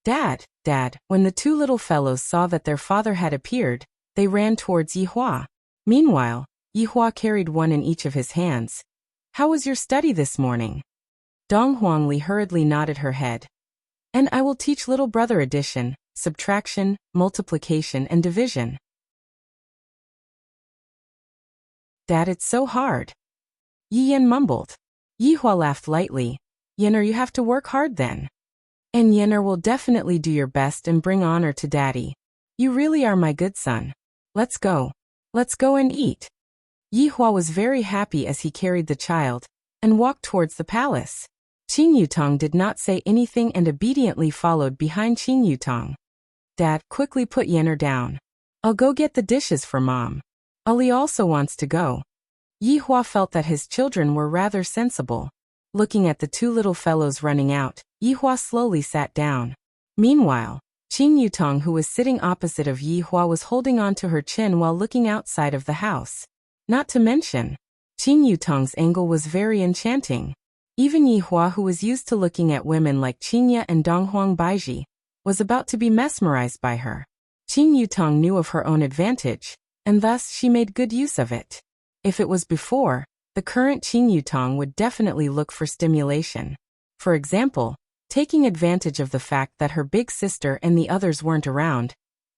Dad, when the 2 little fellows saw that their father had appeared, they ran towards Yihua. Meanwhile, Yihua carried one in each of his hands. How was your study this morning? Dong Huangli hurriedly nodded her head. And I will teach little brother addition, subtraction, multiplication and division. Dad, it's so hard. Yi Yen mumbled. Yihua laughed lightly. Yenner, you have to work hard then. And Yenner will definitely do your best and bring honor to Daddy. You really are my good son. Let's go. Let's go and eat. Yihua was very happy as he carried the child and walked towards the palace. Qing Yutong did not say anything and obediently followed behind Qing Yutong. Dad, quickly put Yenner down. I'll go get the dishes for Mom. Ali also wants to go. Yihua felt that his children were rather sensible. Looking at the 2 little fellows running out, Yihua slowly sat down. Meanwhile, Qing Yutong, who was sitting opposite of Yihua, was holding on to her chin while looking outside of the house. Not to mention, Qing Yutong's angle was very enchanting. Even Yihua, who was used to looking at women like Qingya and Donghuang Baiji, was about to be mesmerized by her. Qing Yutong knew of her own advantage, and thus she made good use of it. If it was before, the current Qing Yutong would definitely look for stimulation. For example, taking advantage of the fact that her big sister and the others weren't around,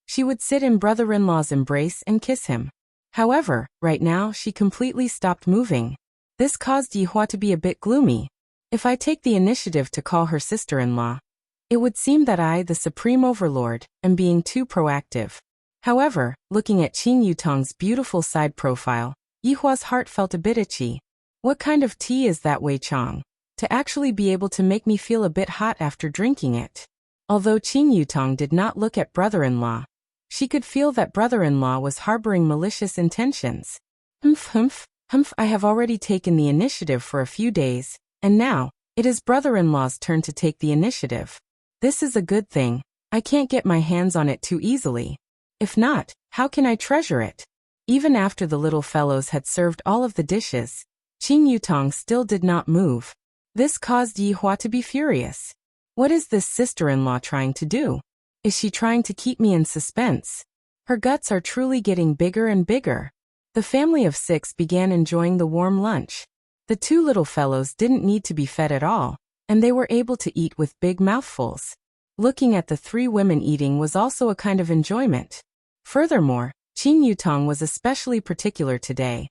she would sit in brother-in-law's embrace and kiss him. However, right now she completely stopped moving. This caused Yihua to be a bit gloomy. If I take the initiative to call her sister-in-law, it would seem that I, the Supreme Overlord, am being too proactive. However, looking at Qing Yutong's beautiful side profile, Yihua's heart felt a bit itchy. What kind of tea is that, Wei Chong? To actually be able to make me feel a bit hot after drinking it. Although Qing Yutong did not look at brother-in-law, she could feel that brother-in-law was harboring malicious intentions. Humph, I have already taken the initiative for a few days, and now, it is brother-in-law's turn to take the initiative. This is a good thing. I can't get my hands on it too easily. If not, how can I treasure it? Even after the little fellows had served all of the dishes, Qing Yutong still did not move. This caused Yihua to be furious. What is this sister-in-law trying to do? Is she trying to keep me in suspense? Her guts are truly getting bigger and bigger. The family of 6 began enjoying the warm lunch. The 2 little fellows didn't need to be fed at all, and they were able to eat with big mouthfuls. Looking at the 3 women eating was also a kind of enjoyment. Furthermore, Qing Yutong was especially particular today,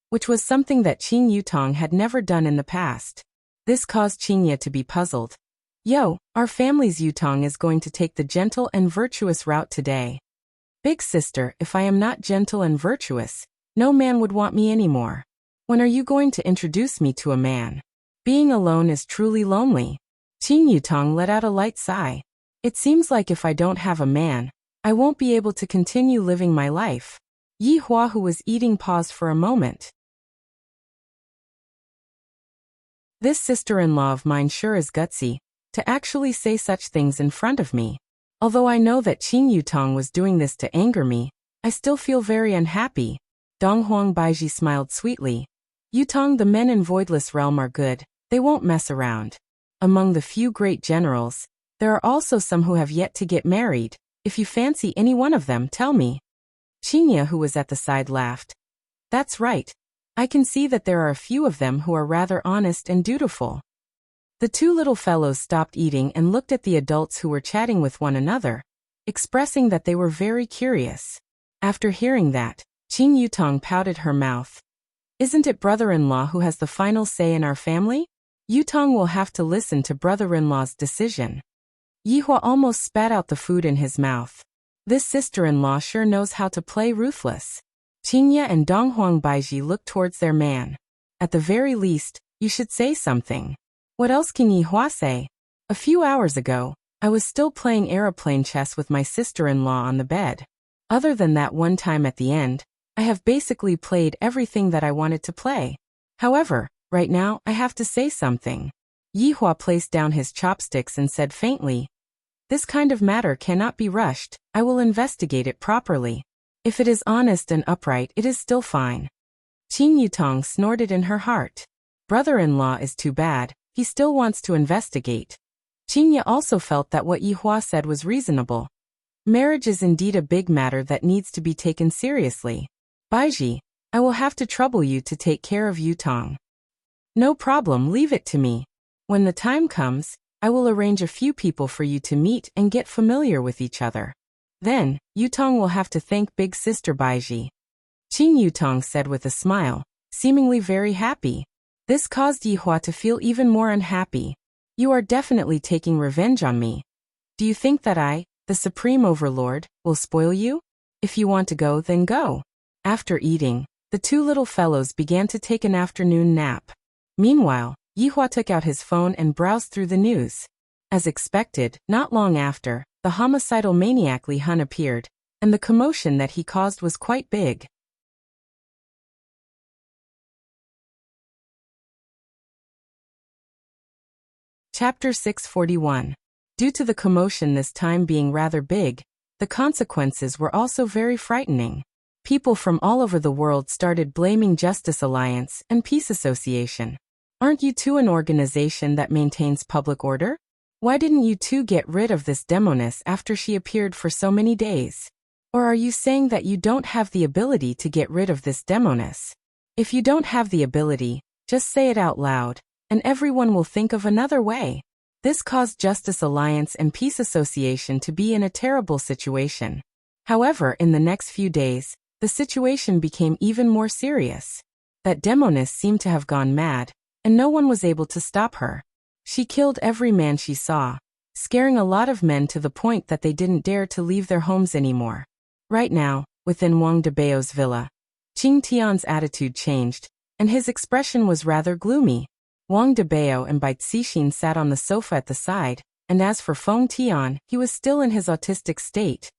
which was something that Qing Yutong had never done in the past. This caused Qingya to be puzzled. Yo, our family's Yutong is going to take the gentle and virtuous route today. Big sister, if I am not gentle and virtuous, no man would want me anymore. When are you going to introduce me to a man? Being alone is truly lonely. Qing Yutong let out a light sigh. It seems like if I don't have a man, I won't be able to continue living my life. Yihua, who was eating, paused for a moment. This sister-in-law of mine sure is gutsy, to actually say such things in front of me. Although I know that Qing Yutong was doing this to anger me, I still feel very unhappy. Donghuang Baiji smiled sweetly. Yutong, the men in Voidless Realm are good, they won't mess around. Among the few great generals, there are also some who have yet to get married. If you fancy any one of them, tell me. Qingya, who was at the side, laughed. That's right. I can see that there are a few of them who are rather honest and dutiful. The 2 little fellows stopped eating and looked at the adults who were chatting with one another, expressing that they were very curious. After hearing that, Qing Yutong pouted her mouth. Isn't it brother-in-law who has the final say in our family? Yutong will have to listen to brother-in-law's decision. Yihua almost spat out the food in his mouth. This sister-in-law sure knows how to play ruthless. Qingya and Donghuang Baiji looked towards their man. At the very least, you should say something. What else can Yihua say? A few hours ago, I was still playing aeroplane chess with my sister-in-law on the bed. Other than that one time at the end, I have basically played everything that I wanted to play. However, right now I have to say something. Yihua placed down his chopsticks and said faintly, this kind of matter cannot be rushed, I will investigate it properly. If it is honest and upright, it is still fine. Qing Yutong snorted in her heart. Brother-in-law is too bad, he still wants to investigate. Qingya also felt that what Yihua said was reasonable. Marriage is indeed a big matter that needs to be taken seriously. Baiji, I will have to trouble you to take care of Yutong. No problem, leave it to me. When the time comes, I will arrange a few people for you to meet and get familiar with each other. Then, Yutong will have to thank big sister Baiji. Qing Yutong said with a smile, seemingly very happy. This caused Yihua to feel even more unhappy. You are definitely taking revenge on me. Do you think that I, the Supreme Overlord, will spoil you? If you want to go, then go. After eating, the 2 little fellows began to take an afternoon nap. Meanwhile, Yihua took out his phone and browsed through the news. As expected, not long after, the homicidal maniac Li Hun appeared, and the commotion that he caused was quite big. Chapter 641. Due to the commotion this time being rather big, the consequences were also very frightening. People from all over the world started blaming Justice Alliance and Peace Association. Aren't you two an organization that maintains public order? Why didn't you two get rid of this demoness after she appeared for so many days? Or are you saying that you don't have the ability to get rid of this demoness? If you don't have the ability, just say it out loud, and everyone will think of another way. This caused Justice Alliance and Peace Association to be in a terrible situation. However, in the next few days, the situation became even more serious. That demoness seemed to have gone mad, and no one was able to stop her. She killed every man she saw, scaring a lot of men to the point that they didn't dare to leave their homes anymore. Right now, within Wang Debao's villa, Qing Tian's attitude changed, and his expression was rather gloomy. Wang Debao and Bai Cixin sat on the sofa at the side, and as for Feng Tian, he was still in his autistic state.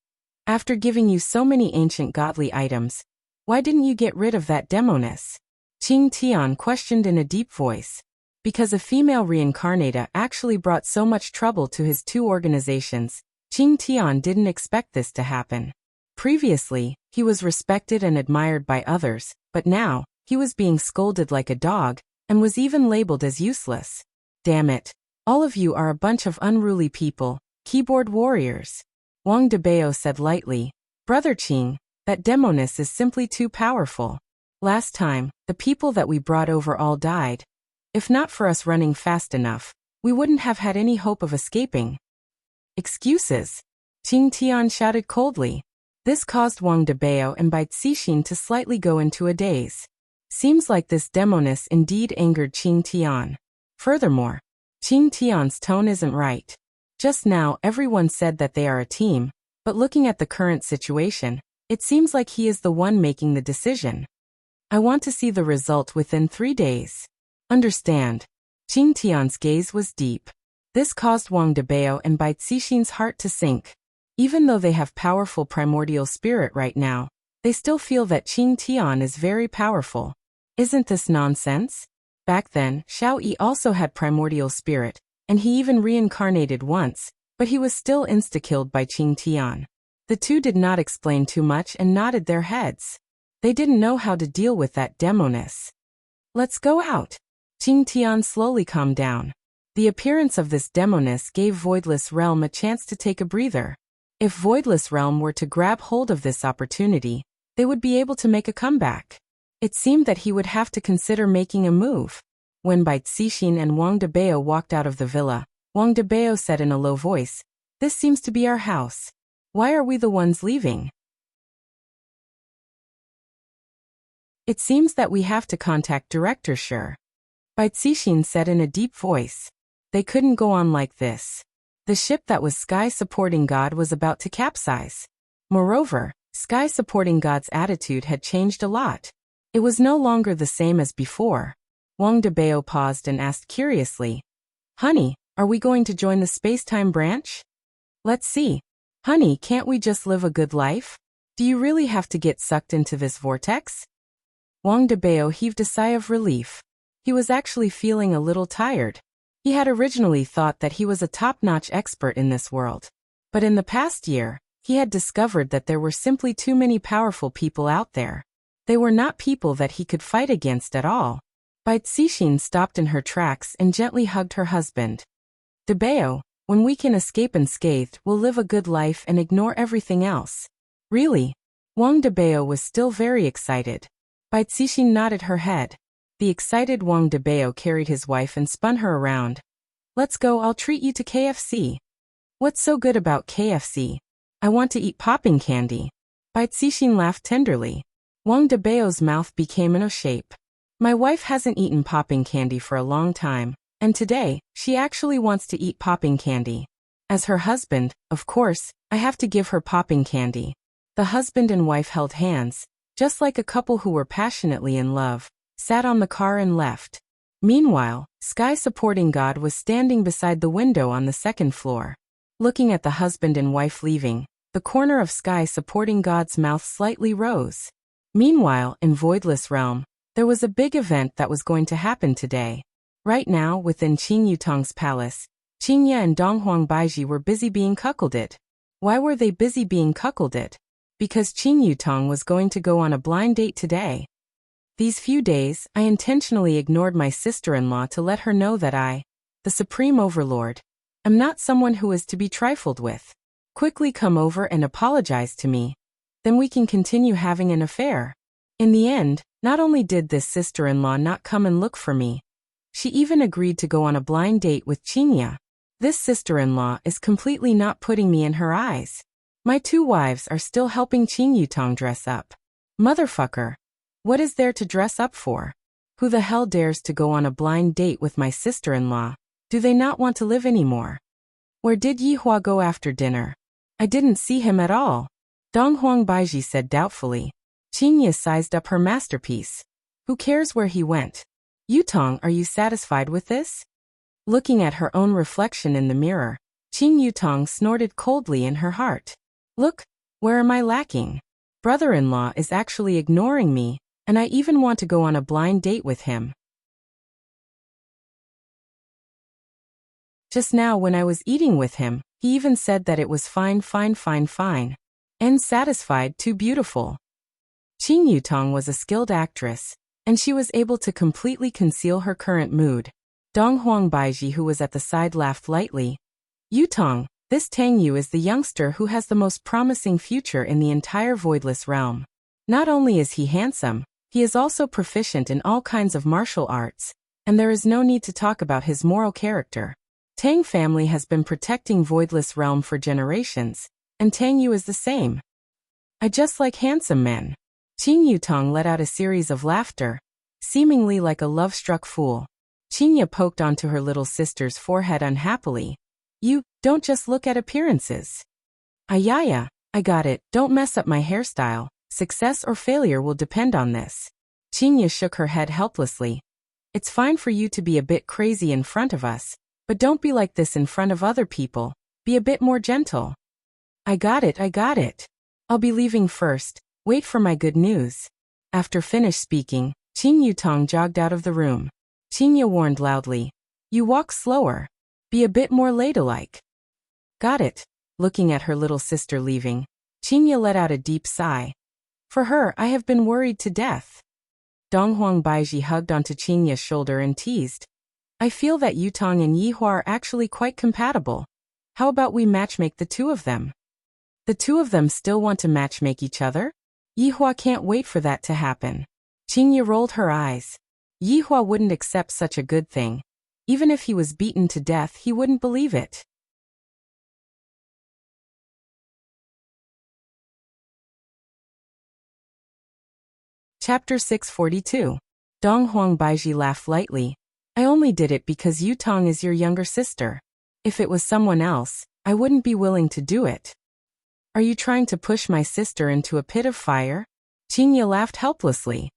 After giving you so many ancient godly items, why didn't you get rid of that demoness? Qing Tian questioned in a deep voice. Because a female reincarnata actually brought so much trouble to his two organizations, Qing Tian didn't expect this to happen. Previously, he was respected and admired by others, but now, he was being scolded like a dog, and was even labeled as useless. Damn it. All of you are a bunch of unruly people, keyboard warriors. Wang Debao said lightly, Brother Qing, that demoness is simply too powerful. Last time, the people that we brought over all died. If not for us running fast enough, we wouldn't have had any hope of escaping. Excuses? Qing Tian shouted coldly. This caused Wang Debao and Bai Cixin to slightly go into a daze. Seems like this demoness indeed angered Qing Tian. Furthermore, Qing Tian's tone isn't right. Just now everyone said that they are a team, but looking at the current situation, it seems like he is the one making the decision. I want to see the result within 3 days. Understand. Qing Tian's gaze was deep. This caused Wang Debao and Bai Cixin's heart to sink. Even though they have powerful primordial spirit right now, they still feel that Qing Tian is very powerful. Isn't this nonsense? Back then, Xiao Yi also had primordial spirit, and he even reincarnated once, but he was still insta-killed by Qing Tian. The two did not explain too much and nodded their heads. They didn't know how to deal with that demoness. Let's go out. Qing Tian slowly calmed down. The appearance of this demoness gave Voidless Realm a chance to take a breather. If Voidless Realm were to grab hold of this opportunity, they would be able to make a comeback. It seemed that he would have to consider making a move. When Bai Cixin and Wang Debao walked out of the villa, Wang Debao said in a low voice, This seems to be our house. Why are we the ones leaving? It seems that we have to contact Director Shi. Bai Cixin said in a deep voice. They couldn't go on like this. The ship that was Sky Supporting God was about to capsize. Moreover, Sky Supporting God's attitude had changed a lot. It was no longer the same as before. Wang Debao paused and asked curiously, Honey, are we going to join the space-time branch? Let's see. Honey, can't we just live a good life? Do you really have to get sucked into this vortex? Wang Debao heaved a sigh of relief. He was actually feeling a little tired. He had originally thought that he was a top-notch expert in this world. But in the past year, he had discovered that there were simply too many powerful people out there. They were not people that he could fight against at all. Bai Cixin stopped in her tracks and gently hugged her husband. Debao, when we can escape unscathed, we'll live a good life and ignore everything else. Really? Wang Debao was still very excited. Bai Cixin nodded her head. The excited Wang Debao carried his wife and spun her around. Let's go, I'll treat you to KFC. What's so good about KFC? I want to eat popping candy. Bai Cixin laughed tenderly. Wang Debao's mouth became an O shape. My wife hasn't eaten popping candy for a long time, and today, she actually wants to eat popping candy. As her husband, of course, I have to give her popping candy. The husband and wife held hands, just like a couple who were passionately in love, sat on the car and left. Meanwhile, Sky Supporting God was standing beside the window on the second floor. Looking at the husband and wife leaving, the corner of Sky Supporting God's mouth slightly rose. Meanwhile, in Voidless Realm, there was a big event that was going to happen today. Right now, within Qing Yutong's palace, Qingya and Donghuang Baiji were busy being cuckolded. Why were they busy being cuckolded? Because Qing Yutong was going to go on a blind date today. These few days, I intentionally ignored my sister-in-law to let her know that I, the Supreme Overlord, am not someone who is to be trifled with. Quickly come over and apologize to me. then we can continue having an affair. In the end, not only did this sister-in-law not come and look for me, she even agreed to go on a blind date with Chinya. This sister-in-law is completely not putting me in her eyes. My two wives are still helping Qin Yutong dress up. Motherfucker. What is there to dress up for? Who the hell dares to go on a blind date with my sister-in-law? Do they not want to live anymore? Where did Yihua go after dinner? I didn't see him at all. Dong Huangbaiji said doubtfully. Chinya sized up her masterpiece. Who cares where he went? Yutong, are you satisfied with this? Looking at her own reflection in the mirror, Qin Yutong snorted coldly in her heart. Look, where am I lacking? Brother-in-law is actually ignoring me, and I even want to go on a blind date with him. Just now when I was eating with him, he even said that it was fine. And satisfied, too beautiful. Qin Yutong was a skilled actress, and she was able to completely conceal her current mood. Dong Huangbaiji, who was at the side, laughed lightly. Yutong, this Tang Yu is the youngster who has the most promising future in the entire voidless realm. Not only is he handsome, he is also proficient in all kinds of martial arts, and there is no need to talk about his moral character. Tang family has been protecting voidless realm for generations, and Tang Yu is the same. I just like handsome men. Qin Yutong let out a series of laughter, seemingly like a love-struck fool. Chinya poked onto her little sister's forehead unhappily. You, don't just look at appearances. Ayaya, I got it, don't mess up my hairstyle. Success or failure will depend on this. Chinya shook her head helplessly. It's fine for you to be a bit crazy in front of us, but don't be like this in front of other people. Be a bit more gentle. I got it. I'll be leaving first. Wait for my good news. After finished speaking, Qin Yutong jogged out of the room. Chinya warned loudly. You walk slower. Be a bit more ladylike. Got it. Looking at her little sister leaving, Chinya let out a deep sigh. For her, I have been worried to death. Dong Huangbaiji hugged onto Chinya's shoulder and teased. I feel that Yutong and Yihua are actually quite compatible. How about we matchmake the two of them? The two of them still want to matchmake each other? Yihua can't wait for that to happen. Chinya rolled her eyes. Yihua wouldn't accept such a good thing. Even if he was beaten to death, he wouldn't believe it. Chapter 642. Dong Huangbaiji laughed lightly. I only did it because Yutong is your younger sister. If it was someone else, I wouldn't be willing to do it. Are you trying to push my sister into a pit of fire? Chinya laughed helplessly.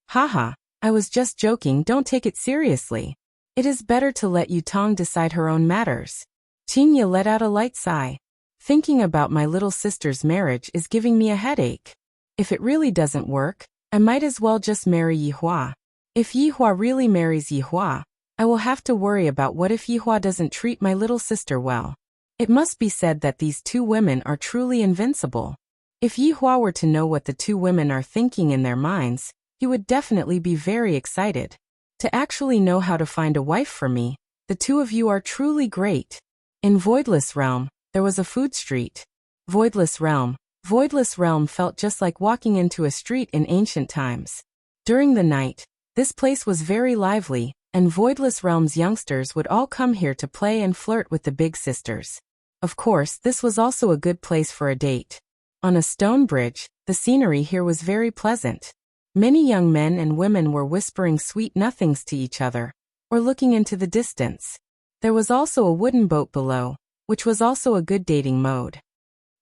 Haha. I was just joking, don't take it seriously. It is better to let Yutong decide her own matters. Chinya let out a light sigh. Thinking about my little sister's marriage is giving me a headache. If it really doesn't work, I might as well just marry Yihua. If Yihua really marries Yihua, I will have to worry about what if Yihua doesn't treat my little sister well. It must be said that these two women are truly invincible. If Yihua were to know what the two women are thinking in their minds, he would definitely be very excited. To actually know how to find a wife for me, the two of you are truly great. In Voidless Realm, there was a food street. Voidless Realm felt just like walking into a street in ancient times. During the night, this place was very lively, and Voidless Realm's youngsters would all come here to play and flirt with the big sisters. Of course, this was also a good place for a date. On a stone bridge, the scenery here was very pleasant. Many young men and women were whispering sweet nothings to each other, or looking into the distance. There was also a wooden boat below, which was also a good dating mode.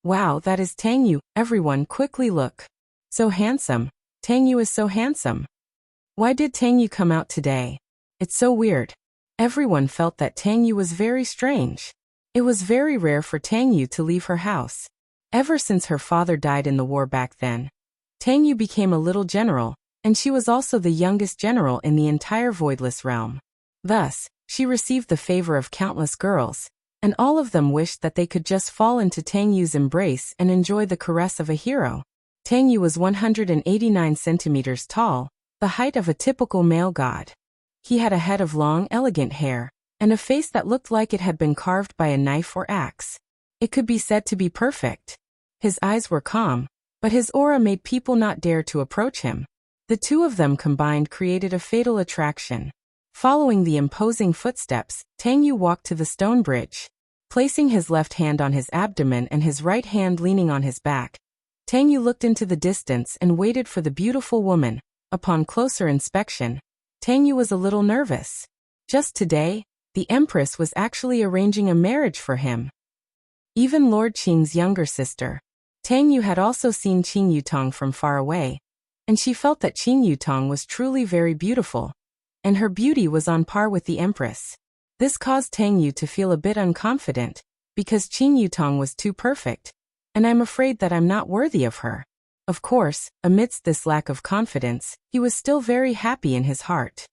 Wow, that is Tang Yu, everyone quickly look. So handsome. Tang Yu is so handsome. Why did Tang Yu come out today? It's so weird. Everyone felt that Tang Yu was very strange. It was very rare for Tang Yu to leave her house. Ever since her father died in the war back then, Tang Yu became a little general, and she was also the youngest general in the entire Voidless Realm. Thus, she received the favor of countless girls, and all of them wished that they could just fall into Tang Yu's embrace and enjoy the caress of a hero. Tang Yu was 189 centimeters tall, the height of a typical male god. He had a head of long, elegant hair, and a face that looked like it had been carved by a knife or axe. It could be said to be perfect. His eyes were calm, but his aura made people not dare to approach him. The two of them combined created a fatal attraction. Following the imposing footsteps, Tang Yu walked to the stone bridge. Placing his left hand on his abdomen and his right hand leaning on his back, Tang Yu looked into the distance and waited for the beautiful woman. Upon closer inspection, Tang Yu was a little nervous. Just today, the Empress was actually arranging a marriage for him. Even Lord Qing's younger sister, Tang Yu, had also seen Qing Yutong from far away, and she felt that Qing Yutong was truly very beautiful, and her beauty was on par with the Empress. This caused Tang Yu to feel a bit unconfident, because Qing Yutong was too perfect, and I'm afraid that I'm not worthy of her. Of course, amidst this lack of confidence, he was still very happy in his heart.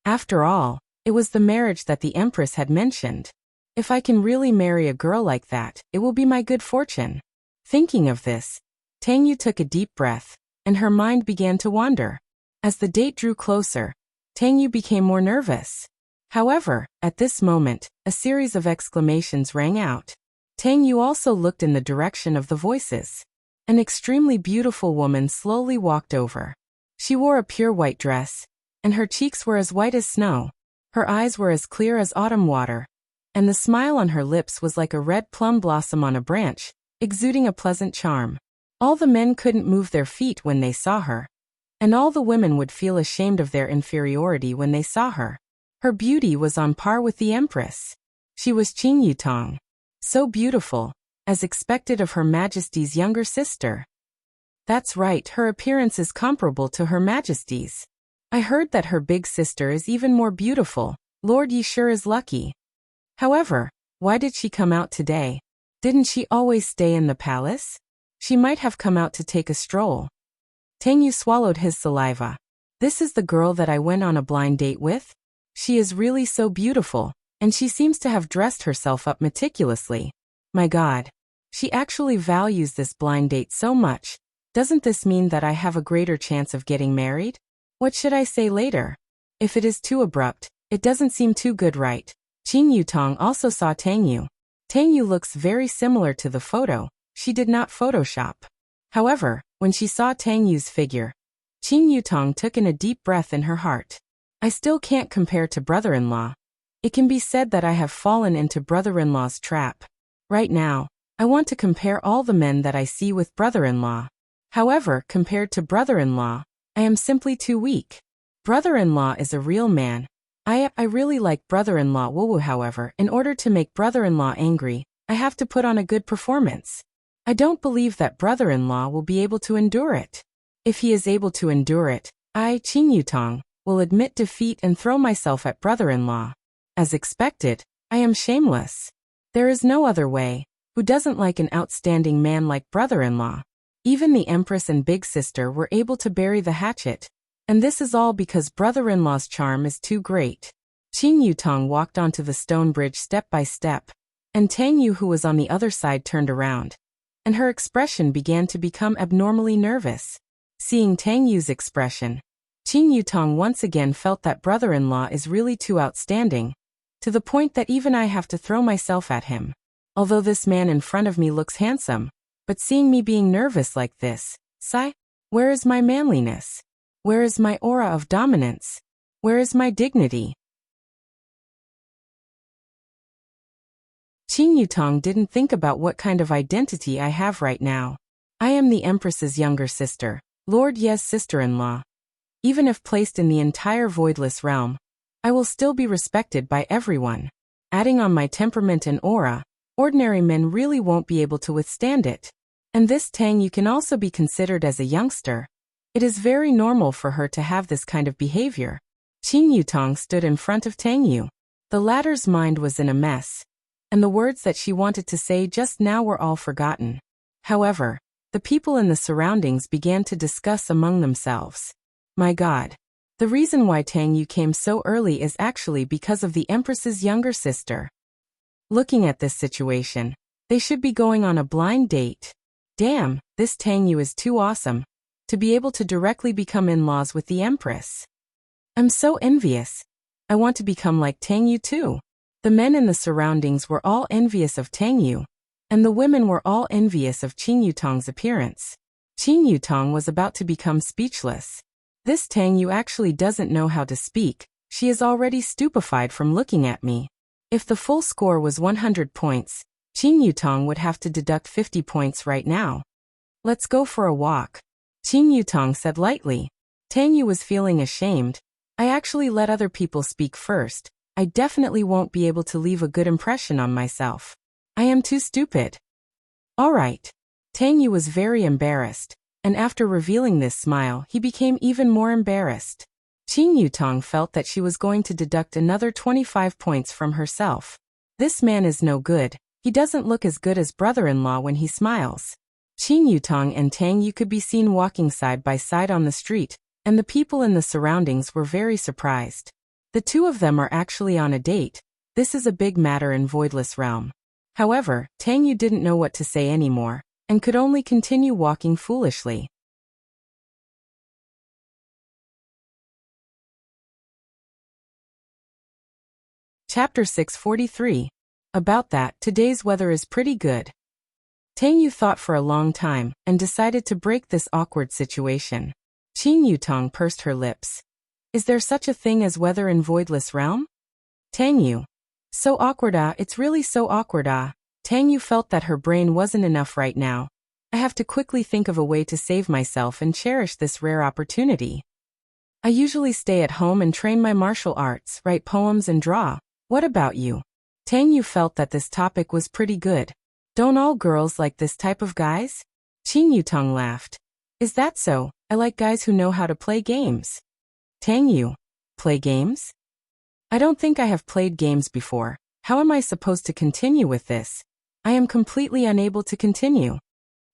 After all, it was the marriage that the Empress had mentioned. If I can really marry a girl like that, it will be my good fortune. Thinking of this, Tang Yu took a deep breath, and her mind began to wander. As the date drew closer, Tang Yu became more nervous. However, at this moment, a series of exclamations rang out. Tang Yu also looked in the direction of the voices. An extremely beautiful woman slowly walked over. She wore a pure white dress, and her cheeks were as white as snow. Her eyes were as clear as autumn water, and the smile on her lips was like a red plum blossom on a branch, exuding a pleasant charm. All the men couldn't move their feet when they saw her, and all the women would feel ashamed of their inferiority when they saw her. Her beauty was on par with the Empress. She was Qing Yutong, so beautiful, as expected of Her Majesty's younger sister. That's right, her appearance is comparable to Her Majesty's. I heard that her big sister is even more beautiful. Lord Yi sure is lucky. However, why did she come out today? Didn't she always stay in the palace? She might have come out to take a stroll. Tang Yu swallowed his saliva. This is the girl that I went on a blind date with? She is really so beautiful, and she seems to have dressed herself up meticulously. My God. She actually values this blind date so much. Doesn't this mean that I have a greater chance of getting married? What should I say later? If it is too abrupt, it doesn't seem too good, right? Qing Yutong also saw Tang Yu. Tang Yu looks very similar to the photo. She did not Photoshop. However, when she saw Tang Yu's figure, Qing Yutong took in a deep breath in her heart. I still can't compare to brother-in-law. It can be said that I have fallen into brother-in-law's trap. Right now, I want to compare all the men that I see with brother-in-law. However, compared to brother-in-law, I am simply too weak. Brother-in-law is a real man. I really like brother-in-law Wu. However, in order to make brother-in-law angry, I have to put on a good performance. I don't believe that brother-in-law will be able to endure it. If he is able to endure it, I, Qing Yutong, will admit defeat and throw myself at brother-in-law. As expected, I am shameless. There is no other way. Who doesn't like an outstanding man like brother-in-law? Even the Empress and big sister were able to bury the hatchet. And this is all because brother-in-law's charm is too great. Qing Yutong walked onto the stone bridge step by step, and Tang Yu, who was on the other side, turned around, and her expression began to become abnormally nervous. Seeing Tang Yu's expression, Qing Yutong once again felt that brother-in-law is really too outstanding, to the point that even I have to throw myself at him. Although this man in front of me looks handsome, but seeing me being nervous like this, sigh, where is my manliness? Where is my aura of dominance? Where is my dignity? Qing Yutong didn't think about what kind of identity I have right now. I am the Empress's younger sister, Lord Ye's sister-in-law. Even if placed in the entire voidless realm, I will still be respected by everyone. Adding on my temperament and aura, ordinary men really won't be able to withstand it. And this Tang Yu can also be considered as a youngster. It is very normal for her to have this kind of behavior. Qing Yutong stood in front of Tang Yu. The latter's mind was in a mess, and the words that she wanted to say just now were all forgotten. However, the people in the surroundings began to discuss among themselves. My God. The reason why Tang Yu came so early is actually because of the Empress's younger sister. Looking at this situation, they should be going on a blind date. Damn, this Tang Yu is too awesome to be able to directly become in-laws with the Empress. I'm so envious. I want to become like Tang Yu too. The men in the surroundings were all envious of Tang Yu, and the women were all envious of Qin Yutong's appearance. Qin Yutong was about to become speechless. This Tang Yu actually doesn't know how to speak. She is already stupefied from looking at me. If the full score was 100 points, Qin Yutong would have to deduct 50 points right now. Let's go for a walk, Qin Yutong said lightly. Tang Yu was feeling ashamed. I actually let other people speak first. I definitely won't be able to leave a good impression on myself. I am too stupid. All right. Tang Yu was very embarrassed, and after revealing this smile, he became even more embarrassed. Qin Yutong felt that she was going to deduct another 25 points from herself. This man is no good. He doesn't look as good as brother-in-law when he smiles. Qin Yutong and Tang Yu could be seen walking side by side on the street, and the people in the surroundings were very surprised. The two of them are actually on a date. This is a big matter in Voidless Realm. However, Tang Yu didn't know what to say anymore, and could only continue walking foolishly. Chapter 643. About that, today's weather is pretty good. Tang Yu thought for a long time, and decided to break this awkward situation. Qin Yutong pursed her lips. Is there such a thing as weather in Voidless Realm? Tang Yu. So awkward it's really so awkward Tang Yu felt that her brain wasn't enough right now. I have to quickly think of a way to save myself and cherish this rare opportunity. I usually stay at home and train my martial arts, write poems and draw. What about you? Tang Yu felt that this topic was pretty good. Don't all girls like this type of guys? Qin Yutong laughed. Is that so? I like guys who know how to play games. Tang Yu. Play games? I don't think I have played games before. How am I supposed to continue with this? I am completely unable to continue.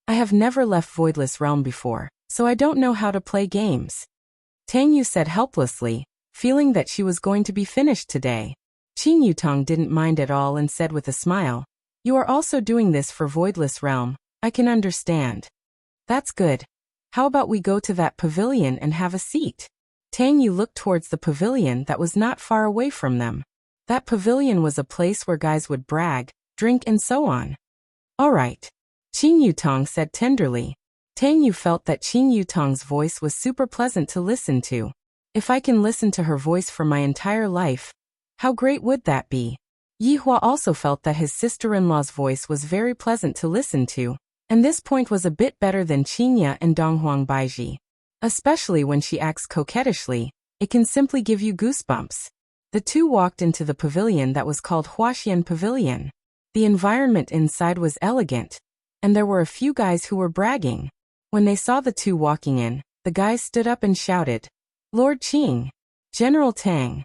I have never left Voidless Realm before, so I don't know how to play games. Tang Yu said helplessly, feeling that she was going to be finished today. Qin Yutong didn't mind at all and said with a smile, You are also doing this for Voidless Realm. I can understand. That's good. How about we go to that pavilion and have a seat? Tang Yu looked towards the pavilion that was not far away from them. That pavilion was a place where guys would brag, drink and so on. All right. Qin Yutong said tenderly. Tang Yu felt that Qin Yutong's voice was super pleasant to listen to. If I can listen to her voice for my entire life, how great would that be? Yihua also felt that his sister-in-law's voice was very pleasant to listen to, and this point was a bit better than Qinya and Donghuang Baiji. Especially when she acts coquettishly, it can simply give you goosebumps. The two walked into the pavilion that was called Huaxian Pavilion. The environment inside was elegant, and there were a few guys who were bragging. When they saw the two walking in, the guys stood up and shouted, Lord Qing, General Tang.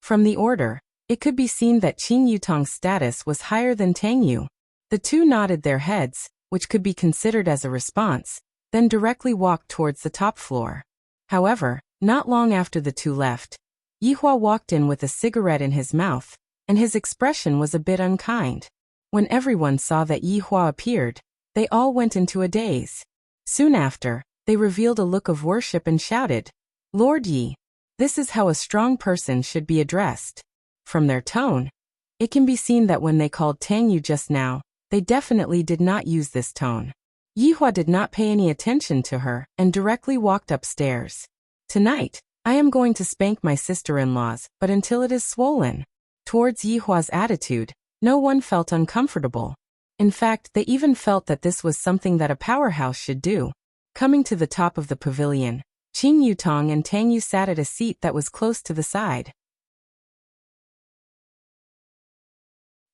From the order, it could be seen that Qin Yutong's status was higher than Tang Yu. The two nodded their heads, which could be considered as a response, then directly walked towards the top floor. However, not long after the two left, Yihua walked in with a cigarette in his mouth, and his expression was a bit unkind. When everyone saw that Yihua appeared, they all went into a daze. Soon after, they revealed a look of worship and shouted, Lord Yi. This is how a strong person should be addressed. From their tone, it can be seen that when they called Tang Yu just now, they definitely did not use this tone. Yihua did not pay any attention to her and directly walked upstairs. Tonight, I am going to spank my sister-in-laws, but until it is swollen. Towards Yihua's attitude, no one felt uncomfortable. In fact, they even felt that this was something that a powerhouse should do. Coming to the top of the pavilion, Qin Yutong and Tang Yu sat at a seat that was close to the side.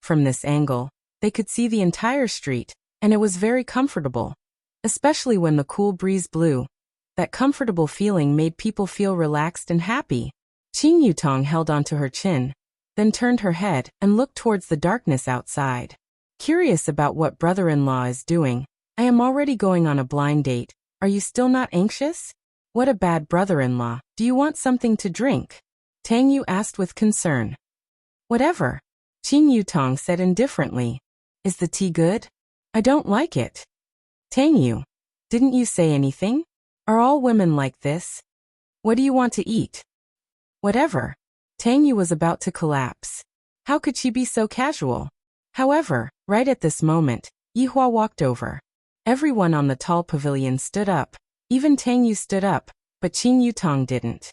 From this angle, they could see the entire street, and it was very comfortable. Especially when the cool breeze blew. That comfortable feeling made people feel relaxed and happy. Qin Yutong held onto her chin, then turned her head and looked towards the darkness outside. Curious about what brother-in-law is doing, I am already going on a blind date. Are you still not anxious? What a bad brother-in-law. Do you want something to drink? Tang Yu asked with concern. Whatever. Qin Yutong said indifferently. Is the tea good? I don't like it. Tang Yu. Didn't you say anything? Are all women like this? What do you want to eat? Whatever. Tang Yu was about to collapse. How could she be so casual? However, right at this moment, Yihua walked over. Everyone on the tall pavilion stood up. Even Tang Yu stood up, but Qin Yutong didn't.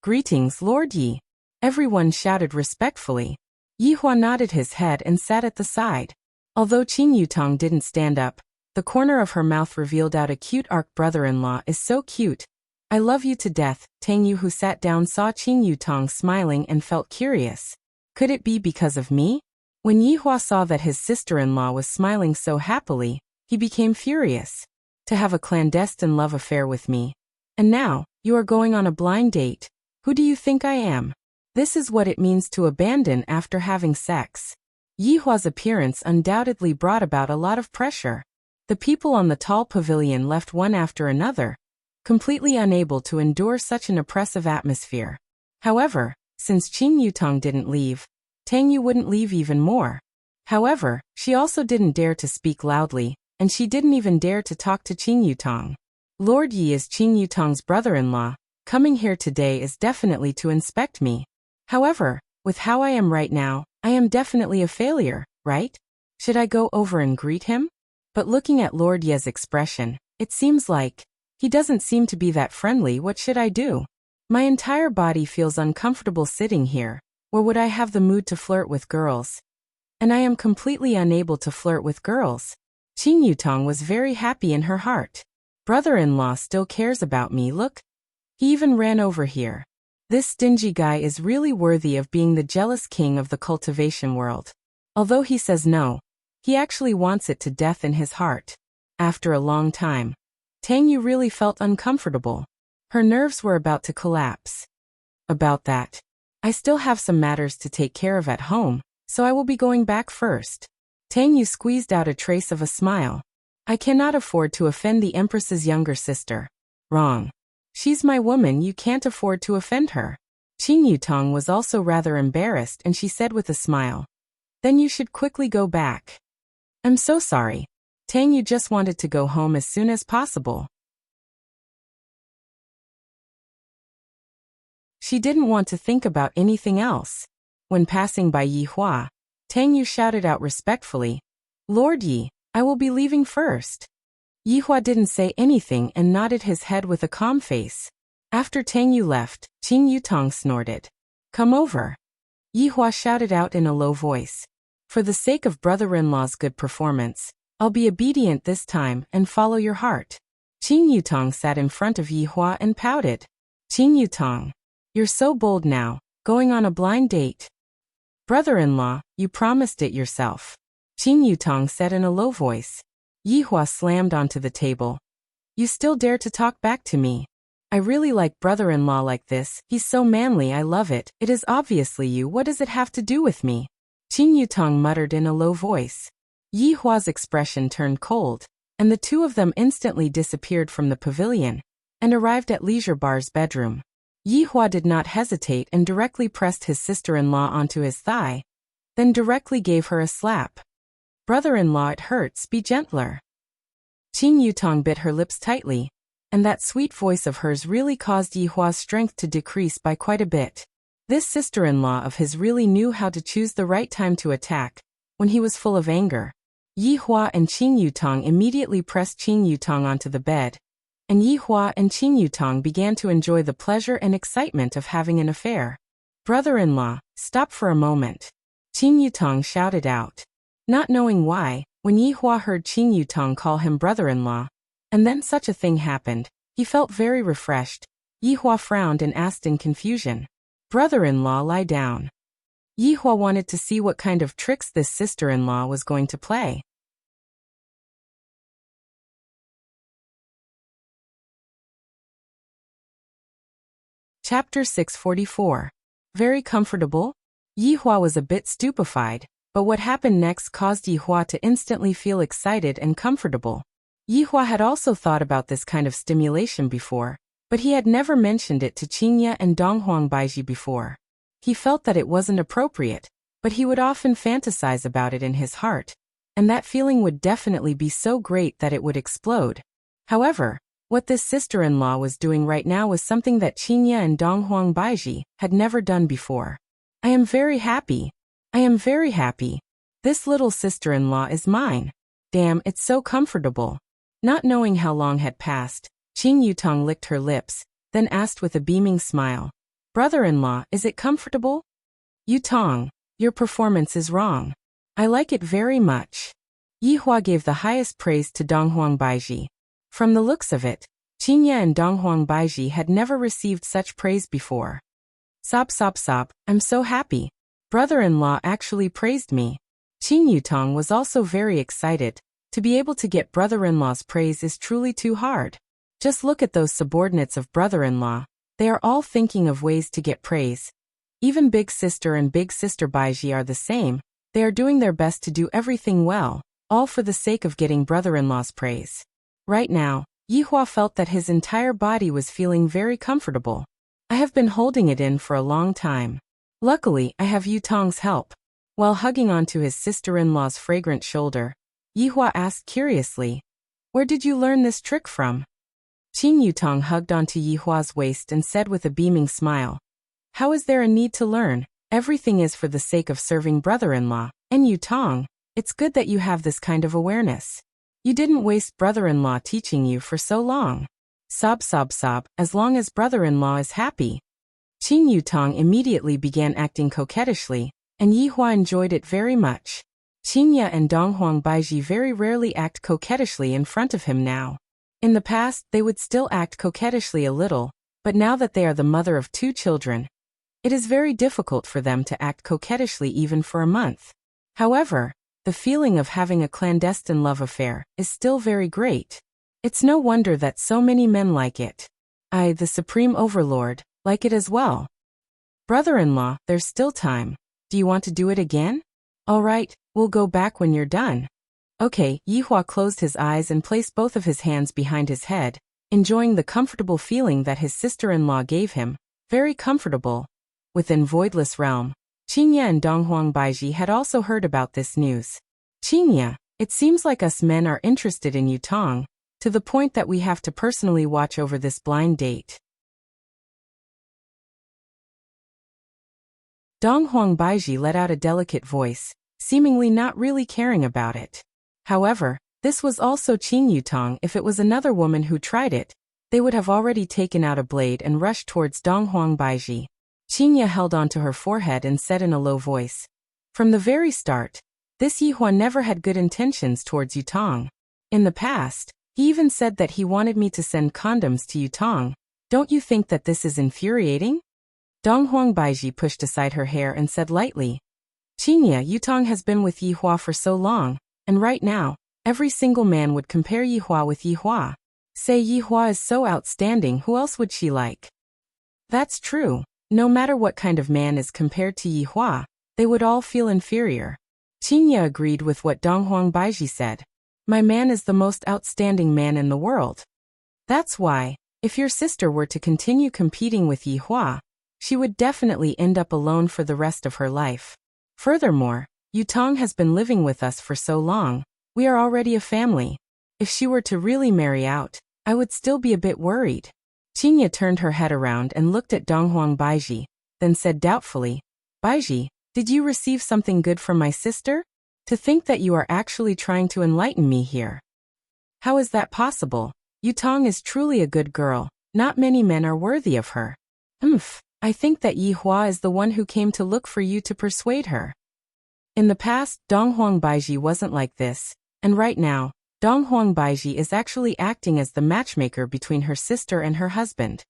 "Greetings, Lord Yi." Everyone shouted respectfully. Yihua nodded his head and sat at the side. Although Qin Yutong didn't stand up, the corner of her mouth revealed out a cute arc. "Brother-in-law is so cute. I love you to death." Tang Yu, who sat down, saw Qin Yutong smiling and felt curious. Could it be because of me? When Yihua saw that his sister-in-law was smiling so happily, he became furious. To have a clandestine love affair with me. And now, you are going on a blind date. Who do you think I am? This is what it means to abandon after having sex. Yihua's appearance undoubtedly brought about a lot of pressure. The people on the tall pavilion left one after another, completely unable to endure such an oppressive atmosphere. However, since Qin Yutong didn't leave, Tang Yu wouldn't leave even more. However, she also didn't dare to speak loudly, and she didn't even dare to talk to Qin Yutong. Lord Yi is Qin Yutong's brother-in-law. Coming here today is definitely to inspect me. However, with how I am right now, I am definitely a failure, right? Should I go over and greet him? But looking at Lord Yi's expression, it seems like he doesn't seem to be that friendly. What should I do? My entire body feels uncomfortable sitting here. Or would I have the mood to flirt with girls? And I am completely unable to flirt with girls. Qin Yutong was very happy in her heart. Brother-in-law still cares about me. Look. He even ran over here. This stingy guy is really worthy of being the jealous king of the cultivation world. Although he says no, he actually wants it to death in his heart. After a long time, Tang Yu really felt uncomfortable. Her nerves were about to collapse. About that, I still have some matters to take care of at home, so I will be going back first. Tang Yu squeezed out a trace of a smile. I cannot afford to offend the Empress's younger sister. Wrong. She's my woman, you can't afford to offend her. Qin Yutong was also rather embarrassed, and she said with a smile, "Then you should quickly go back." "I'm so sorry." Tang Yu just wanted to go home as soon as possible. She didn't want to think about anything else. When passing by Yihua, Tang Yu shouted out respectfully, "Lord Yi, I will be leaving first." Yihua didn't say anything and nodded his head with a calm face. After Tang Yu left, Qin Yutong snorted. "Come over." Yihua shouted out in a low voice. "For the sake of brother-in-law's good performance, I'll be obedient this time and follow your heart." Qin Yutong sat in front of Yihua and pouted. "Qin Yutong, you're so bold now, going on a blind date." "Brother-in-law, you promised it yourself," Qin Yutong said in a low voice. Yihua slammed onto the table. "You still dare to talk back to me? I really like brother-in-law like this. He's so manly, I love it. It is obviously you. What does it have to do with me?" Qin Yutong muttered in a low voice. Yihua's expression turned cold, and the two of them instantly disappeared from the pavilion and arrived at Leisure Bar's bedroom. Yihua did not hesitate and directly pressed his sister-in-law onto his thigh, then directly gave her a slap. "Brother-in-law, it hurts, be gentler." Qin Yutong bit her lips tightly, and that sweet voice of hers really caused Yihua's strength to decrease by quite a bit. This sister-in-law of his really knew how to choose the right time to attack, when he was full of anger. Yihua and Qin Yutong immediately pressed Qin Yutong onto the bed, and Yihua and Qin Yutong began to enjoy the pleasure and excitement of having an affair. "Brother-in-law, stop for a moment," Qin Yutong shouted out. Not knowing why, when Yihua heard Qin Yutong call him brother-in-law, and then such a thing happened, he felt very refreshed. Yihua frowned and asked in confusion, "Brother-in-law, lie down." Yihua wanted to see what kind of tricks this sister-in-law was going to play. Chapter 644. Very comfortable? Yihua was a bit stupefied, but what happened next caused Yihua to instantly feel excited and comfortable. Yihua had also thought about this kind of stimulation before, but he had never mentioned it to Qingye and Donghuang Baiji before. He felt that it wasn't appropriate, but he would often fantasize about it in his heart, and that feeling would definitely be so great that it would explode. However, what this sister-in-law was doing right now was something that Qingye and Donghuang Baiji had never done before. "I am very happy. I am very happy. This little sister-in-law is mine." Damn, it's so comfortable. Not knowing how long had passed, Qing Yutong licked her lips, then asked with a beaming smile, "Brother-in-law, is it comfortable?" "Yutong, your performance is wrong. I like it very much." Yihua gave the highest praise to Donghuang Baiji. From the looks of it, Qingya and Donghuang Baiji had never received such praise before. Sob sob sob, I'm so happy. Brother-in-law actually praised me. Qing Yutong was also very excited. To be able to get brother-in-law's praise is truly too hard. Just look at those subordinates of brother-in-law. They are all thinking of ways to get praise. Even big sister and big sister Baiji are the same. They are doing their best to do everything well, all for the sake of getting brother-in-law's praise. Right now, Yihua felt that his entire body was feeling very comfortable. I have been holding it in for a long time. Luckily, I have Yutong's help. While hugging onto his sister-in-law's fragrant shoulder, Yihua asked curiously, "Where did you learn this trick from?" Qing Yutong hugged onto Yihua's waist and said with a beaming smile, "How is there a need to learn? Everything is for the sake of serving brother-in-law. And Yutong, it's good that you have this kind of awareness. You didn't waste brother-in-law teaching you for so long. Sob sob sob, as long as brother-in-law is happy." Qing Yutong immediately began acting coquettishly, and Yihua enjoyed it very much. Qingya and Donghuang Baiji very rarely act coquettishly in front of him now. In the past, they would still act coquettishly a little, but now that they are the mother of 2 children, it is very difficult for them to act coquettishly even for a month. However, the feeling of having a clandestine love affair is still very great. It's no wonder that so many men like it. I, the Supreme Overlord, like it as well. Brother-in-law, there's still time. Do you want to do it again? All right, we'll go back when you're done. Okay, Yihua closed his eyes and placed both of his hands behind his head, enjoying the comfortable feeling that his sister-in-law gave him. Very comfortable. Within Voidless Realm, Qingya and Donghuang Baiji had also heard about this news. "Qingya, it seems like us men are interested in Yutong, to the point that we have to personally watch over this blind date." Donghuang Baiji let out a delicate voice, seemingly not really caring about it. However, this was also Qing Yutong. If it was another woman who tried it, they would have already taken out a blade and rushed towards Donghuang Baiji. Qingya held onto her forehead and said in a low voice, "From the very start, this Yihua never had good intentions towards Yutong. In the past, he even said that he wanted me to send condoms to Yutong. Don't you think that this is infuriating?" Donghuang Baiji pushed aside her hair and said lightly, "Qingya, Yutong has been with Yihua for so long, and right now, every single man would compare Yihua with Yihua. Say Yihua is so outstanding, who else would she like?" That's true. No matter what kind of man is compared to Yihua, they would all feel inferior. Qingya agreed with what Donghuang Baiji said. "My man is the most outstanding man in the world. That's why, if your sister were to continue competing with Yihua, she would definitely end up alone for the rest of her life. Furthermore, Yutong has been living with us for so long, we are already a family. If she were to really marry out, I would still be a bit worried." Qingya turned her head around and looked at Donghuang Baiji, then said doubtfully, "Baiji, did you receive something good from my sister? To think that you are actually trying to enlighten me here. How is that possible? Yutong is truly a good girl, not many men are worthy of her." I think that Yihua is the one who came to look for you to persuade her." In the past, Donghuang Baiji wasn't like this, and right now, Donghuang Baiji is actually acting as the matchmaker between her sister and her husband.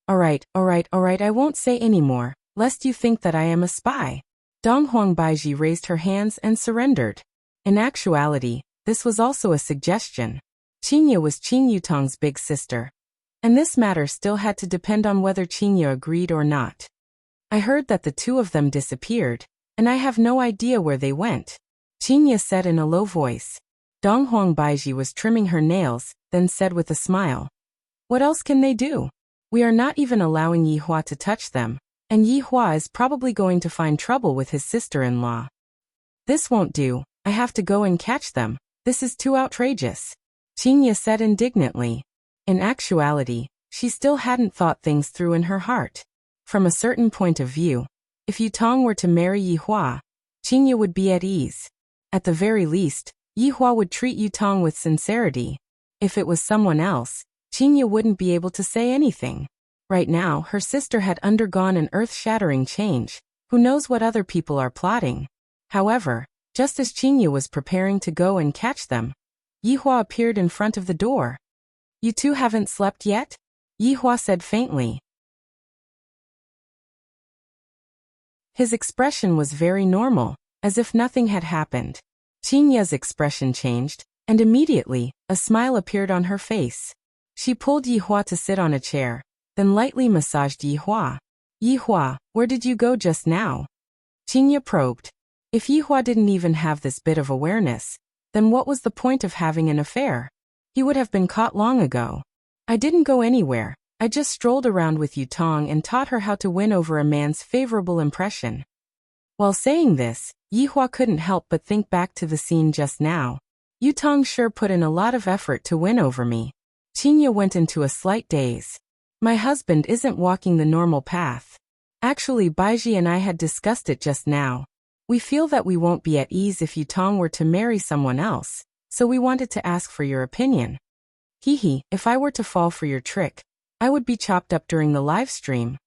Alright, I won't say any more, lest you think that I am a spy." Donghuang Baiji raised her hands and surrendered. In actuality, this was also a suggestion. Qingya was Qing Yutong's big sister, and this matter still had to depend on whether Qingya agreed or not. "I heard that the 2 of them disappeared, and I have no idea where they went," Qingya said in a low voice. Donghuang Baiji was trimming her nails, then said with a smile, "What else can they do? We are not even allowing Yihua to touch them, and Yihua is probably going to find trouble with his sister-in-law. This won't do, I have to go and catch them, this is too outrageous," Qingya said indignantly. In actuality, she still hadn't thought things through in her heart. From a certain point of view, if Yutong were to marry Yihua, Qingya would be at ease. At the very least, Yihua would treat Yutong with sincerity. If it was someone else, Qingya wouldn't be able to say anything. Right now, her sister had undergone an earth-shattering change. Who knows what other people are plotting? However, just as Qingya was preparing to go and catch them, Yihua appeared in front of the door. You two haven't slept yet? Yihua said faintly. His expression was very normal, as if nothing had happened. Qingya's expression changed, and immediately, a smile appeared on her face. She pulled Yihua to sit on a chair, then lightly massaged Yihua. Yihua, where did you go just now? Qingya probed. If Yihua didn't even have this bit of awareness, then what was the point of having an affair? He would have been caught long ago. I didn't go anywhere. I just strolled around with Yutong and taught her how to win over a man's favorable impression. While saying this, Yihua couldn't help but think back to the scene just now. Yutong sure put in a lot of effort to win over me. Qingya went into a slight daze. My husband isn't walking the normal path. Actually, Baiji and I had discussed it just now. We feel that we won't be at ease if Yutong were to marry someone else, so we wanted to ask for your opinion. Hehe, if I were to fall for your trick, I would be chopped up during the live stream.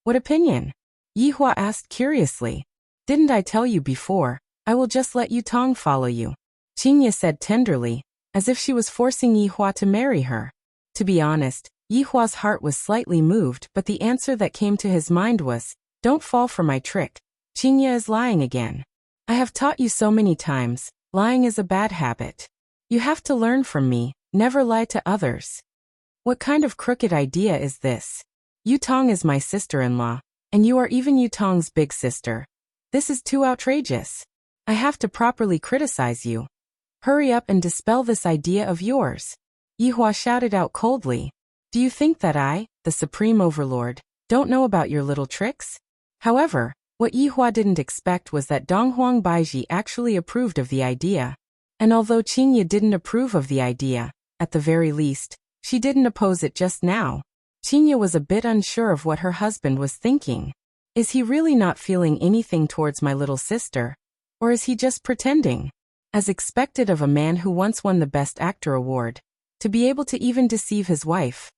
What opinion? Yihua asked curiously. Didn't I tell you before? I will just let Yutong follow you. Qingya said tenderly, as if she was forcing Yihua to marry her. To be honest, Yihua's heart was slightly moved, but the answer that came to his mind was, don't fall for my trick. Qingya is lying again. I have taught you so many times, lying is a bad habit. You have to learn from me, never lie to others. What kind of crooked idea is this? Yutong is my sister-in-law, and you are even Yutong's big sister. This is too outrageous. I have to properly criticize you. Hurry up and dispel this idea of yours. Yihua shouted out coldly. Do you think that I, the Supreme Overlord, don't know about your little tricks? However, what Yihua didn't expect was that Donghuang Baiji actually approved of the idea. And although Qingya didn't approve of the idea, at the very least, she didn't oppose it just now. Qingya was a bit unsure of what her husband was thinking. Is he really not feeling anything towards my little sister? Or is he just pretending? As expected of a man who once won the Best Actor award, to be able to even deceive his wife.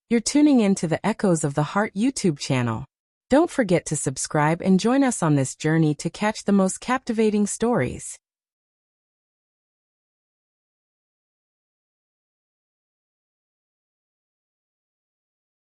You're tuning in to the Echoes of the Heart YouTube channel. Don't forget to subscribe and join us on this journey to catch the most captivating stories.